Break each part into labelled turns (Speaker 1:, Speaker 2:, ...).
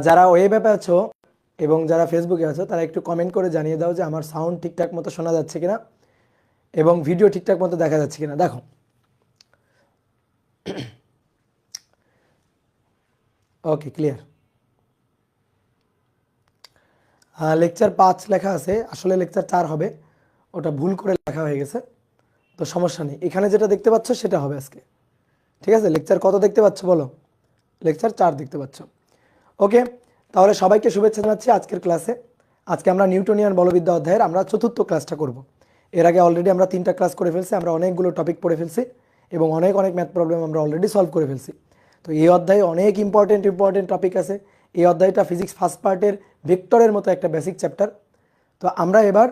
Speaker 1: যারা ওয়েব অ্যাপে আছো এবং যারা ফেসবুকে আছো তারা একটু কমেন্ট করে জানিয়ে দাও যে আমার সাউন্ড ঠিকঠাক মতো শোনা যাচ্ছে কিনা এবং ভিডিও ঠিকঠাক মতো দেখা যাচ্ছে কিনা। দেখো, ওকে, ক্লিয়ার। লেকচার 5 লেখা আছে, আসলে লেকচার 4 হবে, ওটা ভুল করে লেখা হয়ে গেছে। তো সমস্যা নেই, এখানে যেটা দেখতে পাচ্ছ সেটা হবে আজকে। ঠিক আছে, লেকচার কত দেখতে পাচ্ছ বলো? লেকচার 4 দেখতে পাচ্ছ। ওকে, তাহলে সবাইকে শুভেচ্ছা জানাচ্ছি আজকের ক্লাসে। আজকে আমরা নিউটনিয়ান বলবিদ্যা অধ্যায়ের আমরা চতুর্থ ক্লাসটা করব। এর আগে অলরেডি আমরা 3টা ক্লাস করে ফেলছি, আমরা অনেকগুলো টপিক পড়ে ফেলছি এবং অনেক ম্যাথ প্রবলেম আমরা অলরেডি সলভ করে ফেলছি। তো এই অধ্যায়ে অনেক ইম্পর্টেন্ট টপিক আছে। এই অধ্যায়টা ফিজিক্স ফার্স্ট পার্টের ভেক্টরের মতো একটা বেসিক চ্যাপ্টার। তো আমরা এবার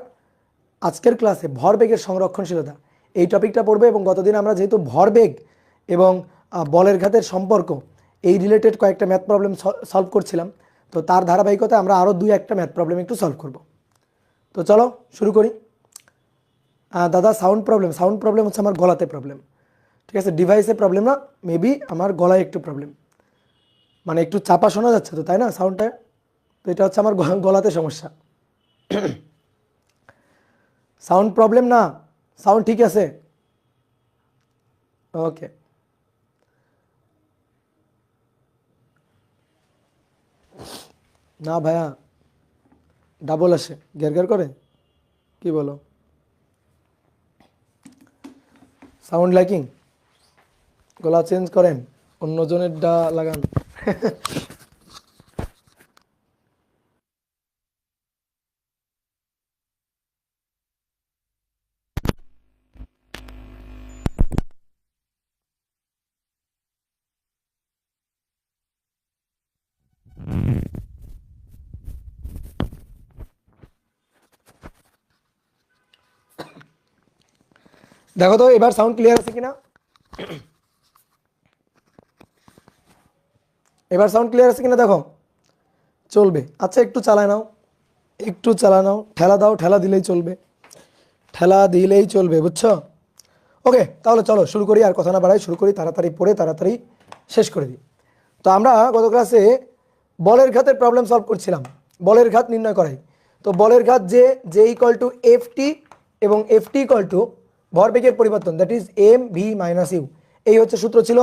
Speaker 1: আজকের ক্লাসে ভরবেগের সংরক্ষণশীলতা এই টপিকটা পড়বো এবং গতদিন আমরা যেহেতু ভরবেগ এবং বলের ঘাতের সম্পর্ক এই রিলেটেড কয়েকটা ম্যাথ প্রবলেম সলভ করছিলাম, তো তার ধারাবাহিকতায় আমরা আরও 2-1টা ম্যাথ প্রবলেম একটু সলভ করব। তো চলো শুরু করি। দাদা সাউন্ড প্রবলেম হচ্ছে আমার গলাতে প্রবলেম। ঠিক আছে, ডিভাইসে প্রবলেম না, মেবি আমার গলায় একটু প্রবলেম, মানে একটু চাপা শোনা যাচ্ছে তো, তাই না সাউন্ডটা? তো এটা হচ্ছে আমার গলাতে সমস্যা। সাউন্ড প্রবলেম না, সাউন্ড ঠিক আছে। ওকে, না ভাইয়া, ডাবল আসে, গ্যার করে, কি বলো? সাউন্ড লাইকিং, গলা চেঞ্জ করেন, অন্যজনের ডা লাগান। দেখো তো এবার সাউন্ড ক্লিয়ার আছে কিনা, এবার সাউন্ড ক্লিয়ার আছে কিনা দেখো, চলবে। আচ্ছা একটু চালায় নাও, একটু চালা নাও, ঠেলা দাও, ঠেলা দিলেই চলবে, ঠেলা দিলেই চলবে, বুঝছো? ওকে, তাহলে চলো শুরু করি, আর কথা না বাড়াই, শুরু করি, তাড়াতাড়ি পড়ে তাড়াতাড়ি শেষ করে দিই। তো আমরা গত ক্লাসে বলের ঘাতের প্রবলেম সলভ করছিলাম, বলের ঘাত নির্ণয় করাই। তো বলের ঘাত যে ইকুয়াল টু এফ টি এবং এফ টি ইকুয়াল টু ভরবেগের পরিবর্তন, that is M V minus U, এই হচ্ছে সূত্র ছিল।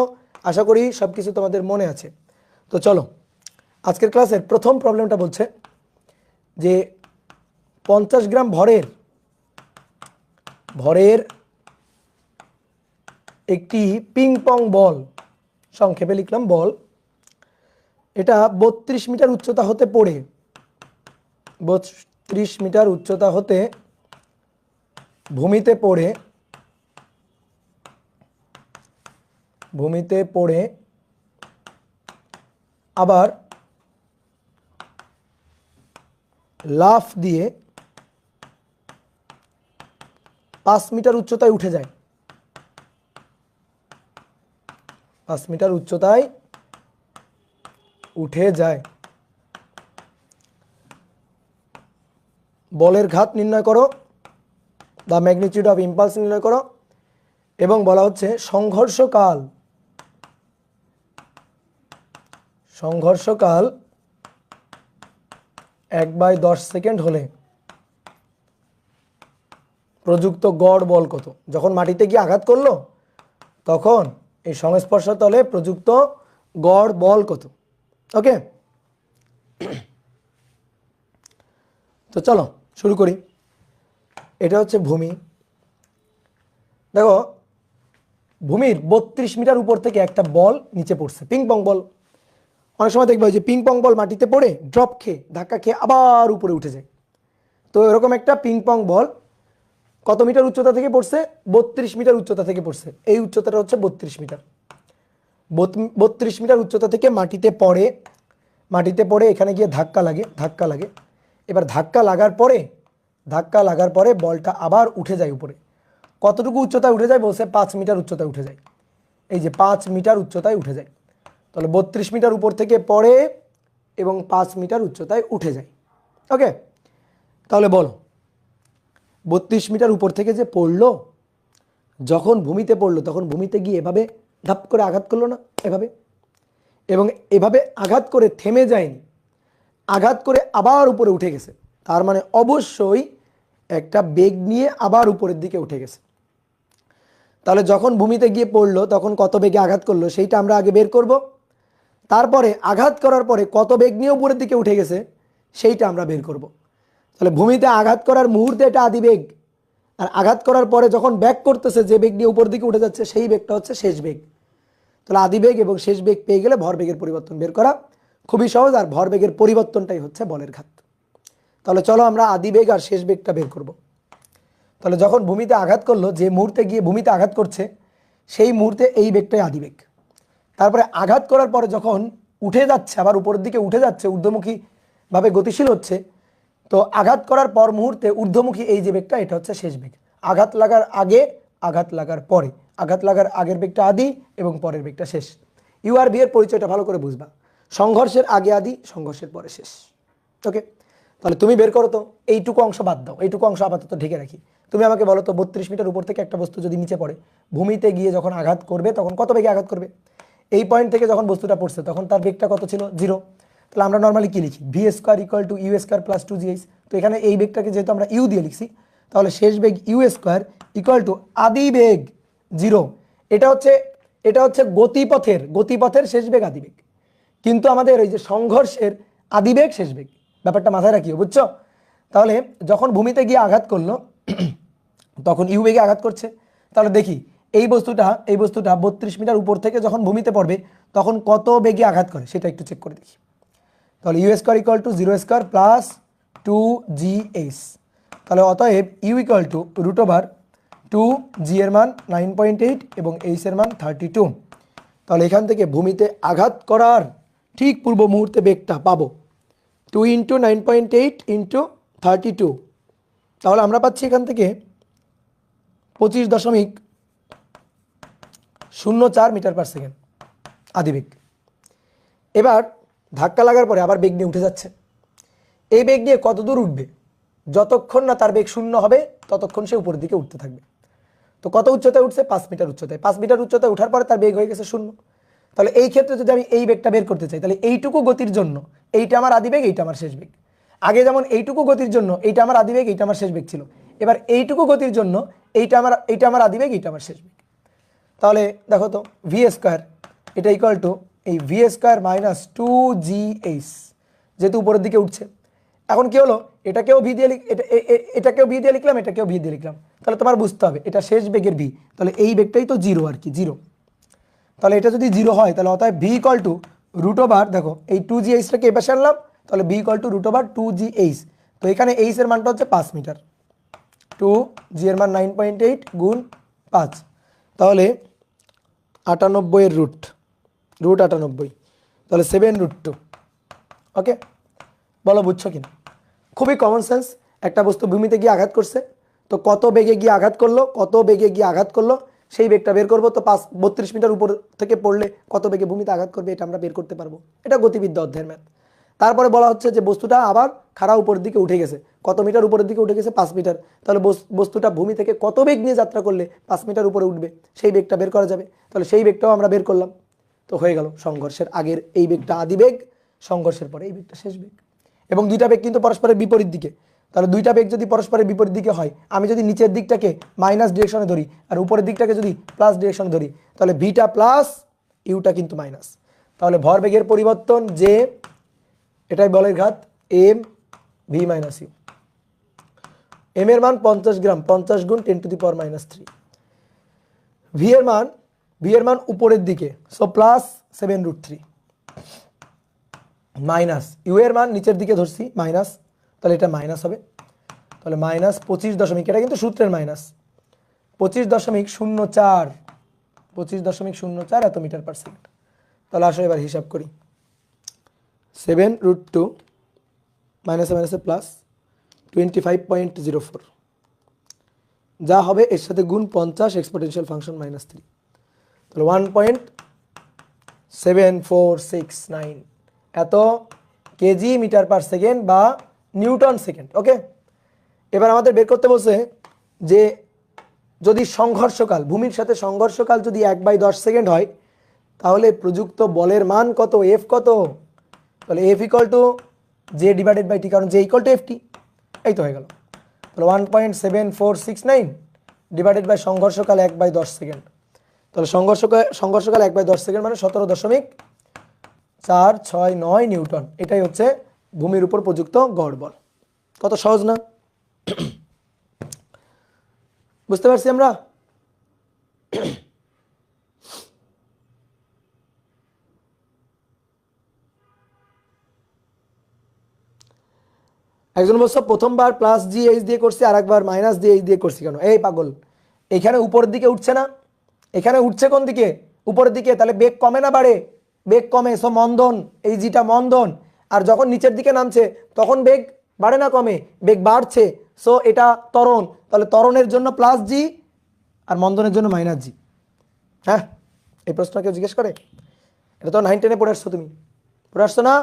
Speaker 1: আশা করি সব কিছু তোমাদের মনে আছে। তো চলো আজকের ক্লাসের প্রথম প্রবলেমটা বলছে যে 50 গ্রাম ভরের একটি পিং পং বল, সংক্ষেপে লিখলাম বল, এটা 32 মিটার উচ্চতা হতে পড়ে 32 মিটার উচ্চতা হতে ভূমিতে পড়ে আবার লাফ দিয়ে 5 মিটার উচ্চতায় উঠে যায়, 5 মিটার উচ্চতায় উঠে যায়। বলের ঘাত নির্ণয় করো, দ্য ম্যাগনিটিউড অফ ইম্পালস নির্ণয় করো, এবং বলা হচ্ছে সংঘর্ষকাল 1/10 সেকেন্ড হলে প্রযুক্ত গড় বল কত। যখন মাটিতে গিয়ে আঘাত করলো তখন এই সংস্পর্শ তলে প্রযুক্ত গড় বল কত। ওকে, তো চলো শুরু করি। এটা হচ্ছে ভূমি। দেখো ভূমির 32 মিটার উপর থেকে একটা বল নিচে পড়ছে, পিং পং বল। অনেক সময় দেখবে যে পিং পং বল মাটিতে পড়ে ড্রপ খেয়ে ধাক্কা খেয়ে আবার উপরে উঠে যায়। তো এরকম একটা পিং পং বল কত মিটার উচ্চতা থেকে পড়ছে? 32 মিটার উচ্চতা থেকে পড়ছে। এই উচ্চতাটা হচ্ছে 32 মিটার। 32 মিটার উচ্চতা থেকে মাটিতে পড়ে এখানে গিয়ে ধাক্কা লাগে। এবার ধাক্কা লাগার পরে বলটা আবার উঠে যায় উপরে। কতটুকু উচ্চতায় উঠে যায় বলছে? 5 মিটার উচ্চতায় উঠে যায়। এই যে 5 মিটার উচ্চতায় উঠে যায়। তাহলে 32 মিটার উপর থেকে পড়ে এবং 5 মিটার উচ্চতায় উঠে যায়। ওকে, তাহলে বলো 32 মিটার উপর থেকে যে পড়লো, যখন ভূমিতে পড়লো তখন ভূমিতে গিয়ে এভাবে ধাপ করে আঘাত করলো না, এভাবে, এবং এভাবে আঘাত করে থেমে যায়নি, আঘাত করে আবার উপরে উঠে গেছে, তার মানে অবশ্যই একটা বেগ নিয়ে আবার উপরের দিকে উঠে গেছে। তাহলে যখন ভূমিতে গিয়ে পড়লো তখন কত বেগে আঘাত করলো সেইটা আমরা আগে বের করব, তারপরে আঘাত করার পরে কত বেগ নিয়ে উপরের দিকে উঠে গেছে সেইটা আমরা বের করব। তাহলে ভূমিতে আঘাত করার মুহূর্তে এটা আদি বেগ, আর আঘাত করার পরে যখন ব্যাক করতেছে যে বেগ নিয়ে উপর দিকে উঠে যাচ্ছে সেই বেগটা হচ্ছে শেষ বেগ। তাহলে আদি বেগ এবং শেষ বেগ পেয়ে গেলে ভরবেগের পরিবর্তন বের করা খুবই সহজ, আর ভরবেগের পরিবর্তনটাই হচ্ছে বলের ঘাত। তাহলে চলো আমরা আদি বেগ আর শেষ বেগটা বের করব। তাহলে যখন ভূমিতে আঘাত করলো, যে মুহূর্তে গিয়ে ভূমিতে আঘাত করছে সেই মুহূর্তে এই বেগটাই আদি বেগ। তারপরে আঘাত করার পরে যখন উঠে যাচ্ছে, আবার উপরের দিকে উঠে যাচ্ছে, ঊর্ধ্বমুখীভাবে গতিশীল হচ্ছে, তো আঘাত করার পর মুহূর্তে ঊর্ধ্বমুখী এই যে বেগটা এটা হচ্ছে শেষ বেগ। আঘাত লাগার আগে, আঘাত লাগার পরে, আঘাত লাগার আগের বেগটা আদি এবং পরের বেগটা শেষ। ইউ আর ভি এর পরিচয়টা ভালো করে বুঝবা, সংঘর্ষের আগে আদি, সংঘর্ষের পরে শেষ। ওকে, তাহলে তুমি বের করো তো, এইটুকু অংশ বাদ দাও, এইটুকু অংশ আপাতত ঢেকে রাখি। তুমি আমাকে বলো তো 32 মিটার উপর থেকে একটা বস্তু যদি নিচে পড়ে, ভূমিতে গিয়ে যখন আঘাত করবে তখন কত বেগে আঘাত করবে? এই পয়েন্ট থেকে যখন বস্তুটা পড়ছে তখন তার বেগটা কত ছিল? 0। তাহলে আমরা নর্মালি কি লিখি? V square equal to U square plus 2gh। তো এখানে এই বেগটাকে যেহেতু আমরা ইউ দিয়ে লিখছি, তাহলে শেষ বেগ ইউ স্কোয়ার ইকুয়াল টু আদি বেগ 0। এটা হচ্ছে গতিপথের শেষ বেগ আদি বেগ, কিন্তু আমাদের এই যে সংঘর্ষের আদি বেগ শেষ বেগ, ব্যাপারটা মাথায় রাখিও, বুঝছো? তাহলে যখন ভূমিতে গিয়ে আঘাত করলো তখন ইউ বেগে আঘাত করছে। তাহলে দেখি এই বস্তুটা 32 মিটার উপর থেকে যখন ভূমিতে পড়বে তখন কত বেগে আঘাত করে সেটা একটু চেক করে দেখি। তাহলে U square equal to 0 square plus 2gh। তাহলে অতএব ইউ ইকুয়াল টু √2g এর মান 9.8 এবং h এর মান 32। তাহলে এখান থেকে ভূমিতে আঘাত করার ঠিক পূর্ব মুহূর্তে বেগটা পাবো 2 × 9.8 × 32। তাহলে আমরা পাচ্ছি এখান থেকে 25.04 মিটার পার সেকেন্ড আদি বেগ। এবার ধাক্কা লাগার পরে আবার বেগ নিয়ে উঠে যাচ্ছে, এই বেগ নিয়ে কত দূর উঠবে? যতক্ষণ না তার বেগ 0 হবে ততক্ষণ সে উপরের দিকে উঠতে থাকবে। তো কত উচ্চতায় উঠছে? 5 মিটার উচ্চতায়। 5 মিটার উচ্চতায় ওঠার পরে তার বেগ হয়ে গেছে 0। তাহলে এই ক্ষেত্রে যদি আমি এই বেগটা বের করতে চাই, তাহলে এইটুকু গতির জন্য এইটা আমার আদি বেগ, এইটা আমার শেষ বেগ। আগে যেমন এইটুকু গতির জন্য এইটা আমার আদি বেগ, এইটা আমার শেষ বেগ ছিল, এবার এইটুকু গতির জন্য এইটা আমার আদি বেগ, এইটা আমার শেষ বেগ। তাহলে দেখো তো ভি স্কোয়ার এটা ইকুয়াল টু এই ভি স্কোয়ার মাইনাস 2gh, যেহেতু উপরের দিকে উঠছে। এখন কি হলো, এটাকেও ভি দিয়ে লিখলাম, এটাকেও ভি দিয়ে লিখলাম। তাহলে তোমার বুঝতে হবে এটা শেষ বেগের ভি, তাহলে এই বেগটাই তো 0 আর কি, 0। তাহলে এটা যদি 0 হয় তাহলে অতএব ভি ইকুয়াল টু √, দেখো এই 2gh-টাকে এ পাশে আনলাম, তাহলে ভি ইকুয়াল টু √2gh। তো এখানে h এর মানটা হচ্ছে 5 মিটার, 2g এর মান 9.8 গুণ 5, তাহলে 98 এর √, তাহলে 7√2। ওকে, বলো বুঝছো কিনা? খুবই কমন সেন্স। একটা বস্তু ভূমিতে গিয়ে আঘাত করছে, তো কত বেগে গিয়ে আঘাত করলো সেই বেগটা বের করবো। তো 32 মিটার উপর থেকে পড়লে কত বেগে ভূমিতে আঘাত করবে এটা আমরা বের করতে পারবো, এটা গতিবিদ্যা অধ্যায়ের ম্যাথ। তারপরে বলা হচ্ছে যে বস্তুটা আবার খাড়া উপরের দিকে উঠে গেছে, কত মিটার উপরের দিকে উঠে গেছে? 5 মিটার। তাহলে বস্তুটা ভূমি থেকে কত বেগ নিয়ে যাত্রা করলে 5 মিটার উপরে উঠবে সেই বেগটা বের করা যাবে। তাহলে সেই বেগটাও আমরা বের করলাম। তো হয়ে গেল সংঘর্ষের আগের এই বেগটা আদি বেগ, সংঘর্ষের পরে এই বেগটা শেষ বেগ। এবং দুইটা বেগ কিন্তু পরস্পরের বিপরীত দিকে। তাহলে দুইটা বেগ যদি পরস্পরের বিপরীত দিকে হয়, আমি যদি নিচের দিকটাকে মাইনাস ডিরেকশনে ধরি আর উপরের দিকটাকে যদি প্লাস ডিরেকশনে ধরি, তাহলে ভিটা প্লাস ইউটা কিন্তু মাইনাস। তাহলে ভরবেগের পরিবর্তন যে, এটাই বলের ঘাত, M V minus U. M এর মান 50 গ্রাম, 50 গুণ 10⁻³ ভি এর মান উপরের দিকে, সো প্লাস 7√3 মাইনাস ইউ এর মান নিচের দিকে ধরছি মাইনাস, তাহলে এটা মাইনাস হবে। তাহলে মাইনাস 25 এটা কিন্তু সূত্রের মাইনাস 25.04 এত মিটার পার সেকেন্ড। তাহলে আসো এবার হিসাব করি, 7√2 মাইনাসে মাইনাসে প্লাস 25.04, যা হবে এর সাথে গুণ 50 এক্সপোনেনশিয়াল ফাংশন -3, তাহলে 1.7469 এত কেজি মিটার পার সেকেন্ড বা নিউটন সেকেন্ড। ওকে, এবার আমাদের বের করতে বলছে যে যদি সংঘর্ষকাল, ভূমির সাথে সংঘর্ষকাল যদি 1/10 সেকেন্ড হয় তাহলে প্রযুক্ত বলের মান কত, এফ কত? তাহলে F equal to J divided by T, কারণ J equal to F T, এই তো হয়ে গেল। তাহলে 1.7469 ডিভাইডেড বাই সংঘর্ষকাল 1/10 সেকেন্ড। তাহলে সংঘর্ষকাল 1/10 সেকেন্ড মানে 17.469 নিউটন। এটাই হচ্ছে ভূমির উপর প্রযুক্ত গড় বল। কত সহজ না? বুঝতে পারছি আমরা? একজন বলছো প্রথমবার প্লাস জি এইচ দিয়ে করছি, আর একবার মাইনাস জি এইচ দিয়ে করছি কেন? এই পাগল, এখানে উপরের দিকে উঠছে না, এখানে উঠছে কোন দিকে? উপরের দিকে। তাহলে বেগ কমে না বাড়ে? বেগ কমে, সো মন্দন, এই জিটা মন্দন। আর যখন নিচের দিকে নামছে তখন বেগ বাড়ে না কমে? বেগ বাড়ছে, সো এটা ত্বরণ। তাহলে ত্বরণের জন্য প্লাস জি আর মন্দনের জন্য মাইনাস জি। হ্যাঁ, এই প্রশ্ন কেউ জিজ্ঞেস করে? এটা তো 9 10-এ পড়ে আসছো, তুমি পড়ে আসছো না?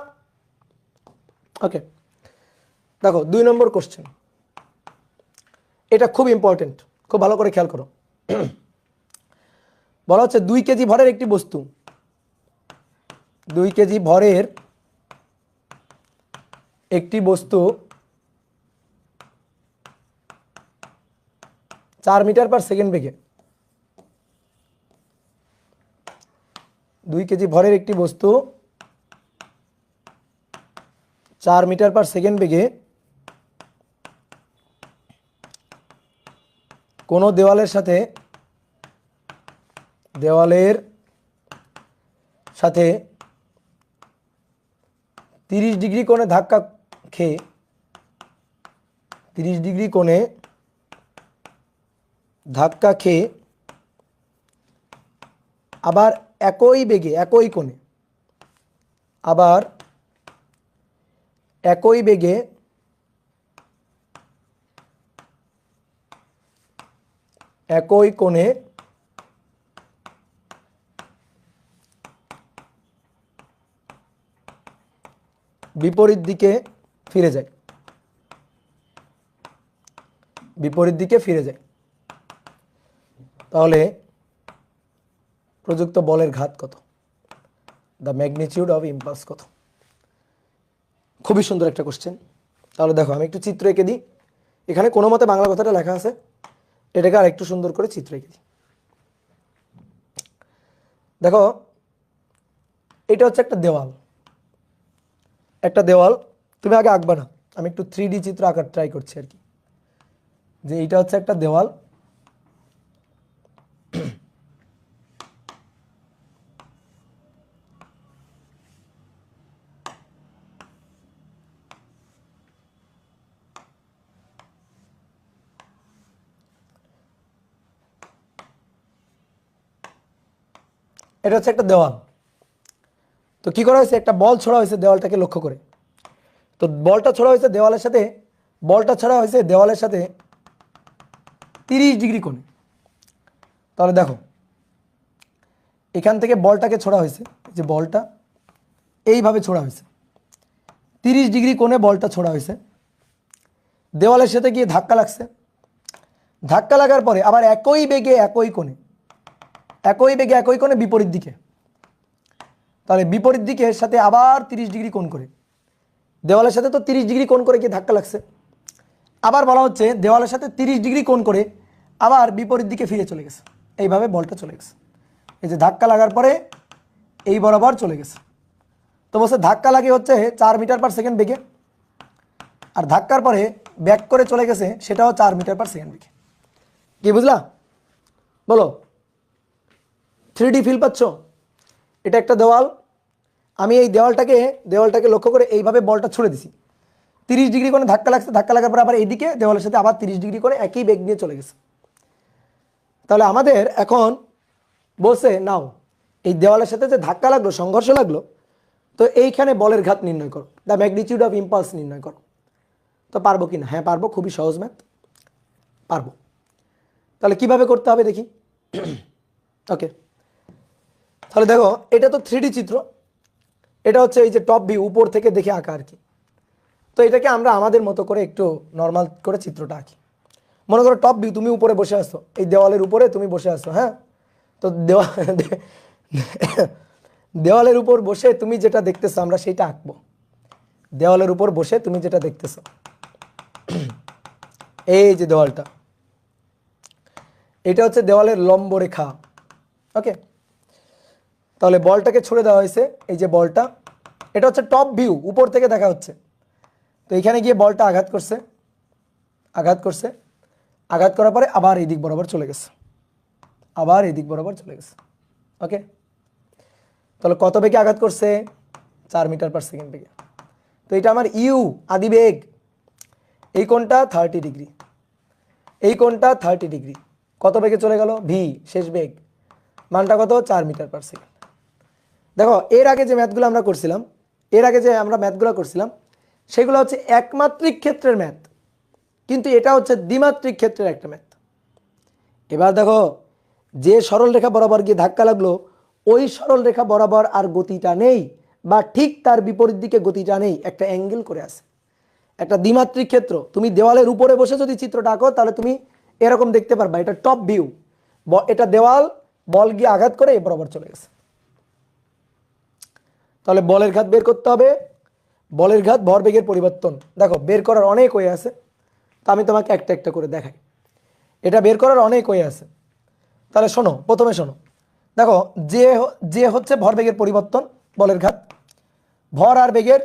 Speaker 1: ওকে, দেখো 2 নম্বর কোশ্চেন, এটা খুব ইম্পর্টেন্ট, খুব ভালো করে খেয়াল করো। বলা হচ্ছে 2 কেজি ভরের একটি বস্তু, 2 কেজি ভরের একটি বস্তু 4 মিটার পার সেকেন্ড বেগে, 2 কেজি ভরের একটি বস্তু 4 মিটার পার সেকেন্ড বেগে কোনো দেওয়ালের সাথে 30 ডিগ্রি কোণে ধাক্কা খেয়ে 30 ডিগ্রি কোণে ধাক্কা খেয়ে আবার একই বেগে একই কোণে আবার একই বেগে একই কোণে বিপরীত দিকে ফিরে যায়, বিপরীত দিকে ফিরে যায়, তাহলে প্রযুক্ত বলের ঘাত কত? দ্য ম্যাগনিটিউড অফ ইম্পালস কত? খুবই সুন্দর একটা কোশ্চেন। তাহলে দেখো আমি একটু চিত্র এঁকে দিই। এখানে কোনো মতে বাংলা কথাটা লেখা আছে, এটাকে আর একটু সুন্দর করে চিত্র এঁকে দিই। দেখো এটা হচ্ছে একটা দেওয়াল, একটা দেওয়াল। তুমি আগে আঁকবা না, আমি একটু 3D চিত্র আঁকার ট্রাই করছি আর কি। যে এটা হচ্ছে একটা দেওয়াল, এটা হচ্ছে একটা দেওয়াল। তো কি করা হয়েছে, একটা বল ছোড়া হয়েছে দেওয়ালটাকে লক্ষ্য করে। তো বলটা ছোড়া হয়েছে দেওয়ালের সাথে, বলটা ছোড়া হয়েছে দেওয়ালের সাথে 30 ডিগ্রি কোণে। তাহলে দেখো এখান থেকে বলটাকে ছোড়া হয়েছে, যে বলটা এইভাবে ছোড়া হয়েছে, 30 ডিগ্রি কোণে বলটা ছোড়া হয়েছে, দেওয়ালের সাথে গিয়ে ধাক্কা লাগছে, ধাক্কা লাগার পরে আবার একই বেগে একই কোণে বিপরীত দিকে, তাহলে বিপরীত দিকের সাথে আবার 30 ডিগ্রি কোণ করে, দেওয়ালের সাথে তো 30 ডিগ্রি কোণ করে গিয়ে ধাক্কা লাগছে, আবার বলা হচ্ছে দেওয়ালের সাথে 30 ডিগ্রি কোণ করে আবার বিপরীত দিকে ফিরে চলে গেছে, এইভাবে বলটা চলে গেছে। এই যে ধাক্কা লাগার পরে এই বরাবর চলে গেছে। তো বলছে ধাক্কা লাগে হচ্ছে 4 মিটার পার সেকেন্ড বেগে, আর ধাক্কার পরে ব্যাক করে চলে গেছে সেটাও 4 মিটার পার সেকেন্ড বেগে। কি বুঝলা? বলো, 3D ফিল পাচ্ছ? এটা একটা দেওয়াল, আমি এই দেওয়ালটাকে লক্ষ্য করে এইভাবে বলটা ছুড়ে দিছি, 30 ডিগ্রি কোণে ধাক্কা লাগছে, ধাক্কা লাগার পর আবার এইদিকে দেওয়ালের সাথে আবার 30 ডিগ্রি করে একই বেগ নিয়ে চলে গেছে। তাহলে আমাদের এখন বলছে নাও এই দেওয়ালের সাথে যে ধাক্কা লাগলো, সংঘর্ষ লাগলো, তো এইখানে বলের ঘাত নির্ণয় করো, দ্য ম্যাগনিটিউড অফ ইম্পালস নির্ণয় করো। তো পারবো কি না? হ্যাঁ পারবো, খুবই সহজ ম্যাথ, পারবো। তাহলে কিভাবে করতে হবে দেখি। ওকে, তাহলে দেখো এটা তো 3D চিত্র, এটা হচ্ছে এই যে টপ ভিউ, উপর থেকে দেখে আঁকা আর কি। তো এটাকে আমরা আমাদের মতো করে একটু নর্মাল করে চিত্রটা আঁকি। মনে করো টপ ভিউ, তুমি উপরে বসে আসছো, এই দেওয়ালের উপরে তুমি বসে আসছো। হ্যাঁ, তো দেওয়ালের উপর বসে তুমি যেটা দেখতেছো আমরা সেটা আঁকবো। দেওয়ালের উপর বসে তুমি যেটা দেখতেছো, এই যে দেওয়ালটা, এটা হচ্ছে দেওয়ালের লম্ব রেখা। ওকে, তাহলে বলটাকে ছুড়ে দেওয়া হয়েছে, এই যে বলটা, এটা হচ্ছে টপ ভিউ, উপর থেকে দেখা হচ্ছে। তো এখানে গিয়ে বলটা আঘাত করছে, আঘাত করছে, আঘাত করার পরে আবার এই দিক বরাবর চলে গেছে, আবার এই দিক বরাবর চলে গেছে। ওকে, তাহলে কত বেগে আঘাত করছে? 4 মিটার পার সেকেন্ড বেগে। তো এটা আমার ইউ আদি বেগ। এই কোণটা 30 ডিগ্রি, এই কোণটা 30 ডিগ্রি। কত বেগে চলে গেল? ভি শেষ বেগ, মানটা কত? 4 মিটার পার সেকেন্ড। দেখো এর আগে যে ম্যাথগুলো আমরা করছিলাম, এর আগে যে আমরা ম্যাথগুলো করছিলাম সেগুলো হচ্ছে একমাত্রিক ক্ষেত্রের ম্যাথ, কিন্তু এটা হচ্ছে দ্বিমাত্রিক ক্ষেত্রের একটা ম্যাথ। এবার দেখো যে সরল রেখা বরাবর গিয়ে ধাক্কা লাগলো, ওই সরল রেখা বরাবর আর গতিটা নেই, বা ঠিক তার বিপরীত দিকে গতিটা নেই, একটা অ্যাঙ্গেল করে আছে। একটা দ্বিমাত্রিক ক্ষেত্র, তুমি দেওয়ালের উপরে বসে যদি চিত্রটা আঁকো তাহলে তুমি এরকম দেখতে পারবা, এটা টপ ভিউ, এটা দেওয়াল, বল গিয়ে আঘাত করে এ বরাবর চলে গেছে। তাহলে বলের ঘাত বের করতে হবে। বলের ঘাত ভরবেগের পরিবর্তন, দেখো বের করার অনেক ওয়ে আছে, তো আমি তোমাকে একটা একটা করে দেখাই। এটা বের করার অনেক ওয়ে আছে। তাহলে শোনো, প্রথমে শোনো, দেখো যে হচ্ছে ভরবেগের পরিবর্তন, বলের ঘাত, ভর আর বেগের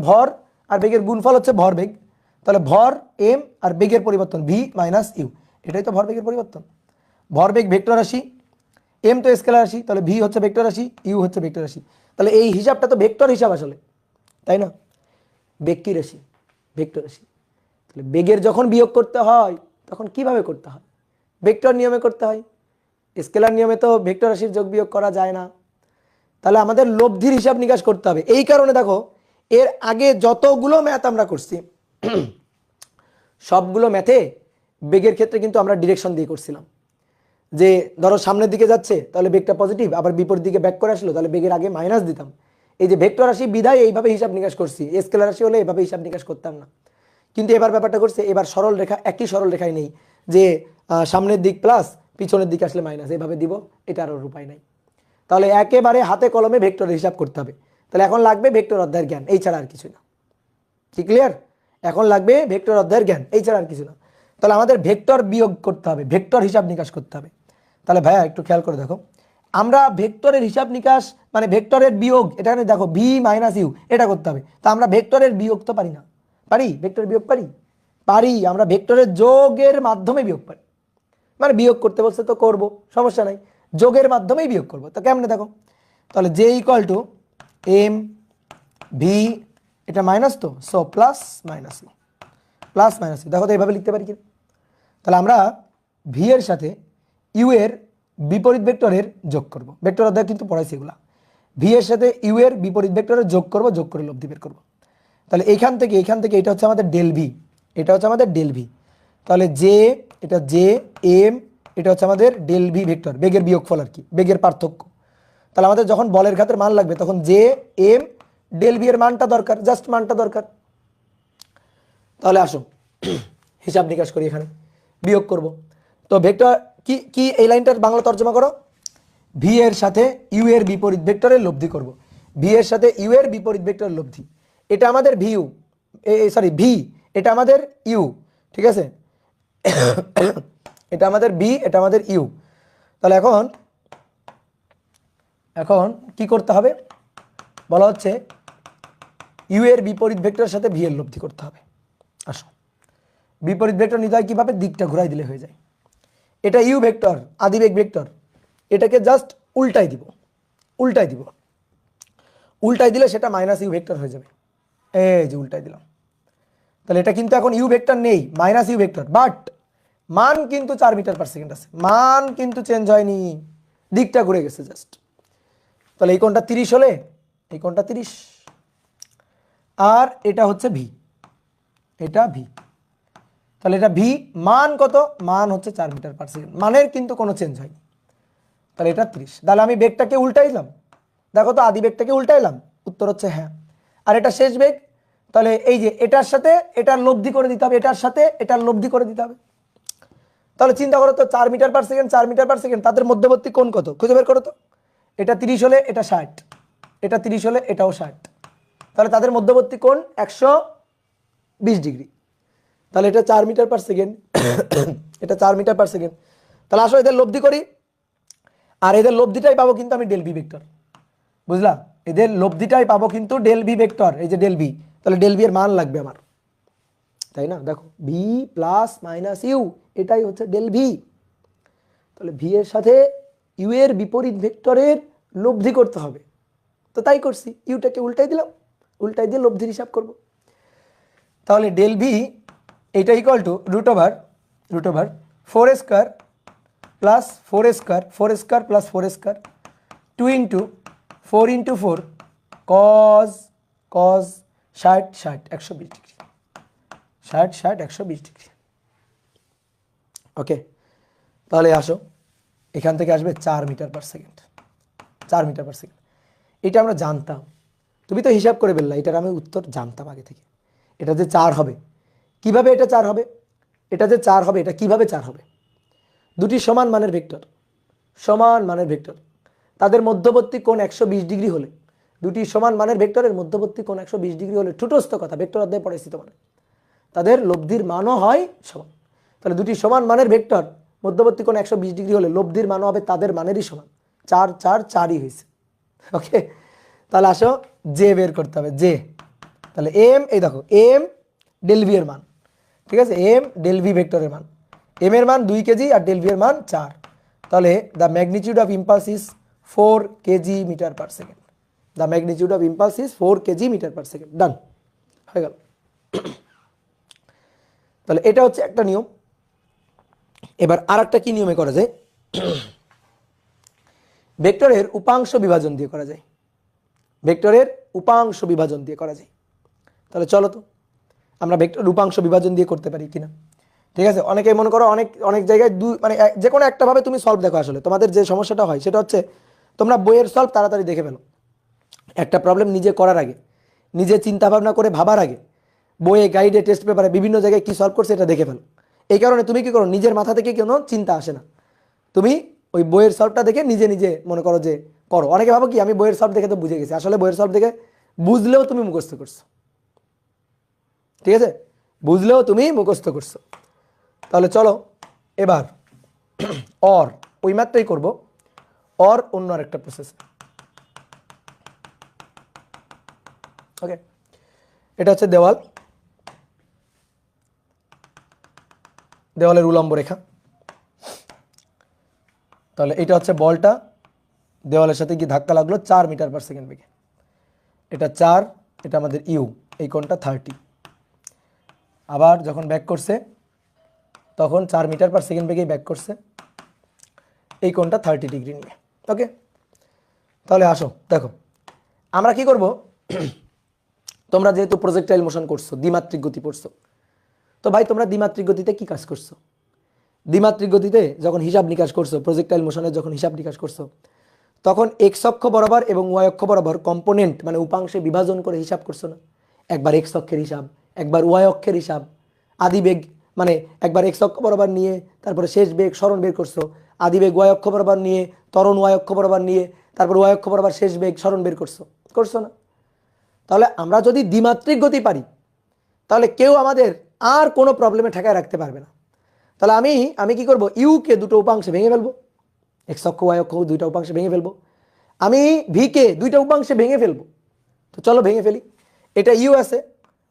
Speaker 1: ভর আর বেগের গুণফল হচ্ছে ভরবেগ। তাহলে ভর এম আর বেগের পরিবর্তন ভি মাইনাস ইউ, এটাই তো ভরবেগের পরিবর্তন। ভরবেগ ভেক্টর রাশি, এম তো স্কেলার রাশি, তাহলে ভি হচ্ছে ভেক্টর রাশি, ইউ হচ্ছে ভেক্টর রাশি। তাহলে এই হিসাবটা তো ভেক্টর হিসাব আসলে, তাই না? বেগ কি রাশি? ভেক্টর রাশি। তাহলে বেগের যখন বিয়োগ করতে হয় তখন কিভাবে করতে হয়? ভেক্টর নিয়মে করতে হয়। স্কেলার নিয়মে তো ভেক্টর রাশির যোগ বিয়োগ করা যায় না। তাহলে আমাদের লব্ধির হিসাব নিকাশ করতে হবে। এই কারণে দেখো এর আগে যতগুলো ম্যাথ আমরা করছি সবগুলো ম্যাথে বেগের ক্ষেত্রে কিন্তু আমরা ডিরেকশন দিয়ে করছিলাম। যে ধরো সামনের দিকে যাচ্ছে তাহলে বেগটা পজিটিভ, আবার বিপরীত দিকে ব্যাক করে আসলো তাহলে বেগের আগে মাইনাস দিতাম। এই যে ভেক্টর রাশি বিধায় এইভাবে হিসাব নিকাশ করছি, স্কেলার রাশি হলে এইভাবে হিসাব নিকাশ করতাম না। কিন্তু এবার ব্যাপারটা করছে, এবার সরল রেখা, একই সরল রেখায় নেই যে সামনের দিক প্লাস পিছনের দিকে আসলে মাইনাস, এইভাবে দিব, এটা আর উপায় নাই। তাহলে একেবারে হাতে কলমে ভেক্টরের হিসাব করতে হবে। তাহলে এখন লাগবে ভেক্টর অধ্যায়ের জ্ঞান, এই ছাড়া আর কিছু না। কি ক্লিয়ার? এখন লাগবে ভেক্টর অধ্যায়ের জ্ঞান, এই ছাড়া আর কিছু না। তাহলে আমাদের ভেক্টর বিয়োগ করতে হবে, ভেক্টর হিসাব নিকাশ করতে হবে। তাহলে ভাইয়া একটু খেয়াল করে দেখো, আমরা ভেক্টরের হিসাব নিকাশ মানে ভেক্টরের বিয়োগ, এখানে দেখো ভি মাইনাস ইউ, এটা করতে হবে। তা আমরা ভেক্টরের বিয়োগ তো পারি না? পারি? ভেক্টর বিয়োগ পারি? পারি। আমরা ভেক্টরের যোগের মাধ্যমে বিয়োগ পারি, মানে বিয়োগ করতে বলছে তো করব, সমস্যা নাই, যোগের মাধ্যমেই বিয়োগ করব। তো কেমনে দেখো, তাহলে J equal to M V, এটা মাইনাস, তো so plus minus U, plus minus U. দেখো তো এইভাবে লিখতে পারি কি? তাহলে আমরা ভি এর সাথে ইউ এর বিপরীত ভেক্টরের যোগ করব। ভেক্টর অধ্যায় কিন্তু পড়াইছি এগুলা। ভি এর সাথে ইউ এর বিপরীত ভেক্টরের যোগ করব, যোগ করে লব্ধি বের করব। তাহলে এখান থেকে এটা হচ্ছে আমাদের ডেল ভি, এটা হচ্ছে আমাদের ডেল ভি। তাহলে জে, এটা জে এম, এটা হচ্ছে আমাদের ডেল ভি ভেক্টর, বেগের বিয়োগফল আর কি, বেগের পার্থক্য। তাহলে আমাদের যখন বলের ঘাতের মান লাগবে তখন জে এম ডেল ভি এর মানটা দরকার, জাস্ট মানটা দরকার। তাহলে আসো হিসাব নিকাশ করি, এখানে বিয়োগ করব। তো ভেক্টর কি কি এই লাইনটার বাংলা তর্জমা করো, ভি এর সাথে ইউ এর বিপরীত ভেক্টরের লব্ধি করব। ভি এর সাথে ইউ এর বিপরীত ভেক্টরের লব্ধি, এটা আমাদের ভি ইউ, সরি ভি, এটা আমাদের ইউ, ঠিক আছে এটা আমাদের ভি, এটা আমাদের ইউ। তাহলে এখন কি করতে হবে বলা হচ্ছে, ইউ এর বিপরীত ভেক্টরের সাথে ভি এর লব্ধি করতে হবে। আসো, বিপরীত ভেক্টর নিতে হয় কিভাবে? দিকটা ঘুরাই দিলে হয়ে যায়। এটা ইউ ভেক্টর, আদিবেগ ভেক্টর, এটাকে জাস্ট উল্টাই দিব, উল্টাই দিব, উল্টাই দিলে সেটা মাইনাস ইউ ভেক্টর হয়ে যাবে। এই যে উল্টাই দিলাম, তাহলে এটা কিন্তু এখন ইউ ভেক্টর নেই, মাইনাস ইউ ভেক্টর, বাট মান কিন্তু 4 মিটার পার সেকেন্ড আছে, মান কিন্তু চেঞ্জ হয়নি, দিকটা ঘুরে গেছে জাস্ট। তাহলে এই কোণটা 30 হলে এই কোণটা 30, আর এটা হচ্ছে ভি, এটা ভি। তাহলে এটা ভি, মান কত? মান হচ্ছে 4 মিটার পার সেকেন্ড, মানের কিন্তু কোনো চেঞ্জ হয়নি। তাহলে এটা 30। তাহলে আমি বেগটাকে উল্টাইলাম, দেখো তো আদি বেগটাকে উল্টাইলাম, উত্তর হচ্ছে হ্যাঁ। আর এটা শেষ বেগ, তাহলে এই যে এটার সাথে এটার লব্ধি করে দিতে হবে, এটার সাথে এটার লব্ধি করে দিতে হবে। তাহলে চিন্তা করো তো, 4 metre per second, 4 metre per second, তাদের মধ্যবর্তী কোণ কত খুঁজে বের করো তো। এটা 30 হলে এটা 60, এটা 30 হলে এটাও 60, তাহলে তাদের মধ্যবর্তী কোণ 120 ডিগ্রি। তাহলে এটা 4 মিটার পার সেকেন্ড, এটা 4 মিটার পার সেকেন্ড। তাহলে আসো এদের লব্ধি করি, আর এদের লব্ধিটাই পাবো কিন্তু আমি ডেল ভি ভেক্টর, বুঝলাম? এদের লব্ধিটাই পাবো কিন্তু ডেল ভি ভেক্টর, এই যে ডেল ভি। তাহলে ডেল ভি এর মান লাগবে আমার, তাই না? দেখো ভি প্লাস মাইনাস ইউ, এটাই হচ্ছে ডেল ভি। তাহলে ভি এর সাথে ইউ এর বিপরীত ভেক্টরের লব্ধি করতে হবে, তো তাই করছি, ইউটাকে উল্টাই দিলাম, উল্টাই দিয়ে লব্ধির হিসাব করব। তাহলে ডেল ভি এটা equal to root over 4 square plus 4 square plus 4 square 2 into 4 cos 60 120 degree, 60 120 degree. Okay, তাহলে আসো এখান থেকে আসবে 4 metre per second, 4 metre per second. এটা আমরা জানতাম, তুমি তো হিসাব করে ফেললা, এটার আমি উত্তর জানতাম আগে থেকে। এটা যে 4 হবে, কিভাবে এটা 4 হবে? এটা যে 4 হবে, এটা কিভাবে 4 হবে? দুটি সমান মানের ভেক্টর, সমান মানের ভেক্টর, তাদের মধ্যবর্তী কোণ 120 ডিগ্রি হলে, দুটি সমান মানের ভেক্টরের মধ্যবর্তী কোণ 120 ডিগ্রি হলে, ঠুটস্থ কথা, ভেক্টর অধ্যায়ে পড়েছি তোমার, তাদের লব্ধির মানও হয় সমান। তাহলে দুটি সমান মানের ভেক্টর মধ্যবর্তী কোণ 120 ডিগ্রি হলে লব্ধির মানও হবে তাদের মানেরই সমান। 4 4 4ই হয়েছে। ওকে, তাহলে আসো জে বের করতে হবে, জে। তাহলে এম, এই দেখো এম ডেল ভি এর মান, ঠিক আছে, এম ডেল ভি ভেক্টরের মান, এম এর মান 2 কেজি আর ডেল ভি এর মান 4। তাহলে the magnitude of impulse is 4 KG metre per second, the magnitude of impulse is 4 KG metre per second. Done হয়ে গেল। তাহলে এটা হচ্ছে একটা নিয়ম। এবার আর একটা কি নিয়মে করা যায়? ভেক্টরের উপাংশ বিভাজন দিয়ে করা যায়, ভেক্টরের উপাংশ বিভাজন দিয়ে করা যায়। তাহলে চলো তো আমরা ভেক্টর উপাংশ বিভাজন দিয়ে করতে পারি কিনা। ঠিক আছে, অনেকে মনে করো অনেক অনেক জায়গায় মানে যে কোনো একটা ভাবে তুমি সলভ দেখো। আসলে তোমাদের যে সমস্যাটা হয় সেটা হচ্ছে তোমরা বইয়ের সলভ তাড়াতাড়ি দেখে ফেলো, একটা প্রবলেম নিজে করার আগে, নিজে চিন্তা ভাবনা করে ভাবার আগে বইয়ে, গাইডে, টেস্ট পেপারে বিভিন্ন জায়গায় কি সলভ করছে এটা দেখে ফেলো। এই কারণে তুমি কি করো, নিজের মাথা থেকে কোনো চিন্তা আসে না, তুমি ওই বইয়ের সলভটা দেখে নিজে নিজে মনে করো যে করো। অনেকে ভাবো কি আমি বইয়ের সলভ দেখে তো বুঝে গেছি, আসলে বইয়ের সলভ দেখে বুঝলেও তুমি মুখস্থ করছো, ঠিক আছে, বুঝলেও তুমি মুখস্থ করছো। তাহলে চলো এবার অর ওই ম্যাথটাই করবো, অর অন্য আরেকটা প্রসেস। ওকে, এটা হচ্ছে দেওয়াল, দেওয়ালের উলম্ব রেখা। তাহলে এটা হচ্ছে বলটা দেওয়ালের সাথে গিয়ে ধাক্কা লাগলো 4 মিটার পার সেকেন্ড বেগে, এটা 4, এটা আমাদের ইউ, এই কোণটা 30। আবার যখন ব্যাক করছে তখন 4 মিটার পার সেকেন্ড বেগেই ব্যাক করছে, এই কোণটা 30 ডিগ্রি নিয়ে। ওকে, তাহলে আসো দেখো আমরা কি করব। তোমরা যেহেতু প্রজেক্টাইল মোশন করছো, দ্বিমাত্রিক গতি পড়ছো, তো ভাই তোমরা দ্বিমাত্রিক গতিতে কি কাজ করছো? দ্বিমাত্রিক গতিতে যখন হিসাব নিকাশ করছো, প্রজেক্টাইল মোশনের যখন হিসাব নিকাশ করছো, তখন এক্স অক্ষ বরাবর এবং ওয়াই অক্ষ বরাবর কম্পোনেন্ট মানে উপাংশে বিভাজন করে হিসাব করছো না? একবার এক্স অক্ষের হিসাব, একবার ওয়াই অক্ষের হিসাব, আদি বেগ মানে একবার এক্স অক্ষ বরাবর নিয়ে তারপরে শেষ বেগ সরণ বের করছো, আদি বেগ ওয়াই অক্ষ বরাবর নিয়ে ত্বরণ ওয়াই অক্ষ বরাবর নিয়ে তারপর ওয়াই অক্ষ বরাবর শেষ বেগ সরণ বের করছো না? তাহলে আমরা যদি দ্বিমাত্রিক গতি পারি তাহলে কেউ আমাদের আর কোনো প্রবলেমে ঠেকায় রাখতে পারবে না। তাহলে আমি কি করব, ইউকে দুটো উপাংশে ভেঙে ফেলবো, এক্স অক্ষ ওয়াই অক্ষ দুইটা উপাংশে ভেঙে ফেলবো, আমি ভিকে দুইটা উপাংশে ভেঙে ফেলবো। তো চলো ভেঙে ফেলি। এটা ইউ আছে,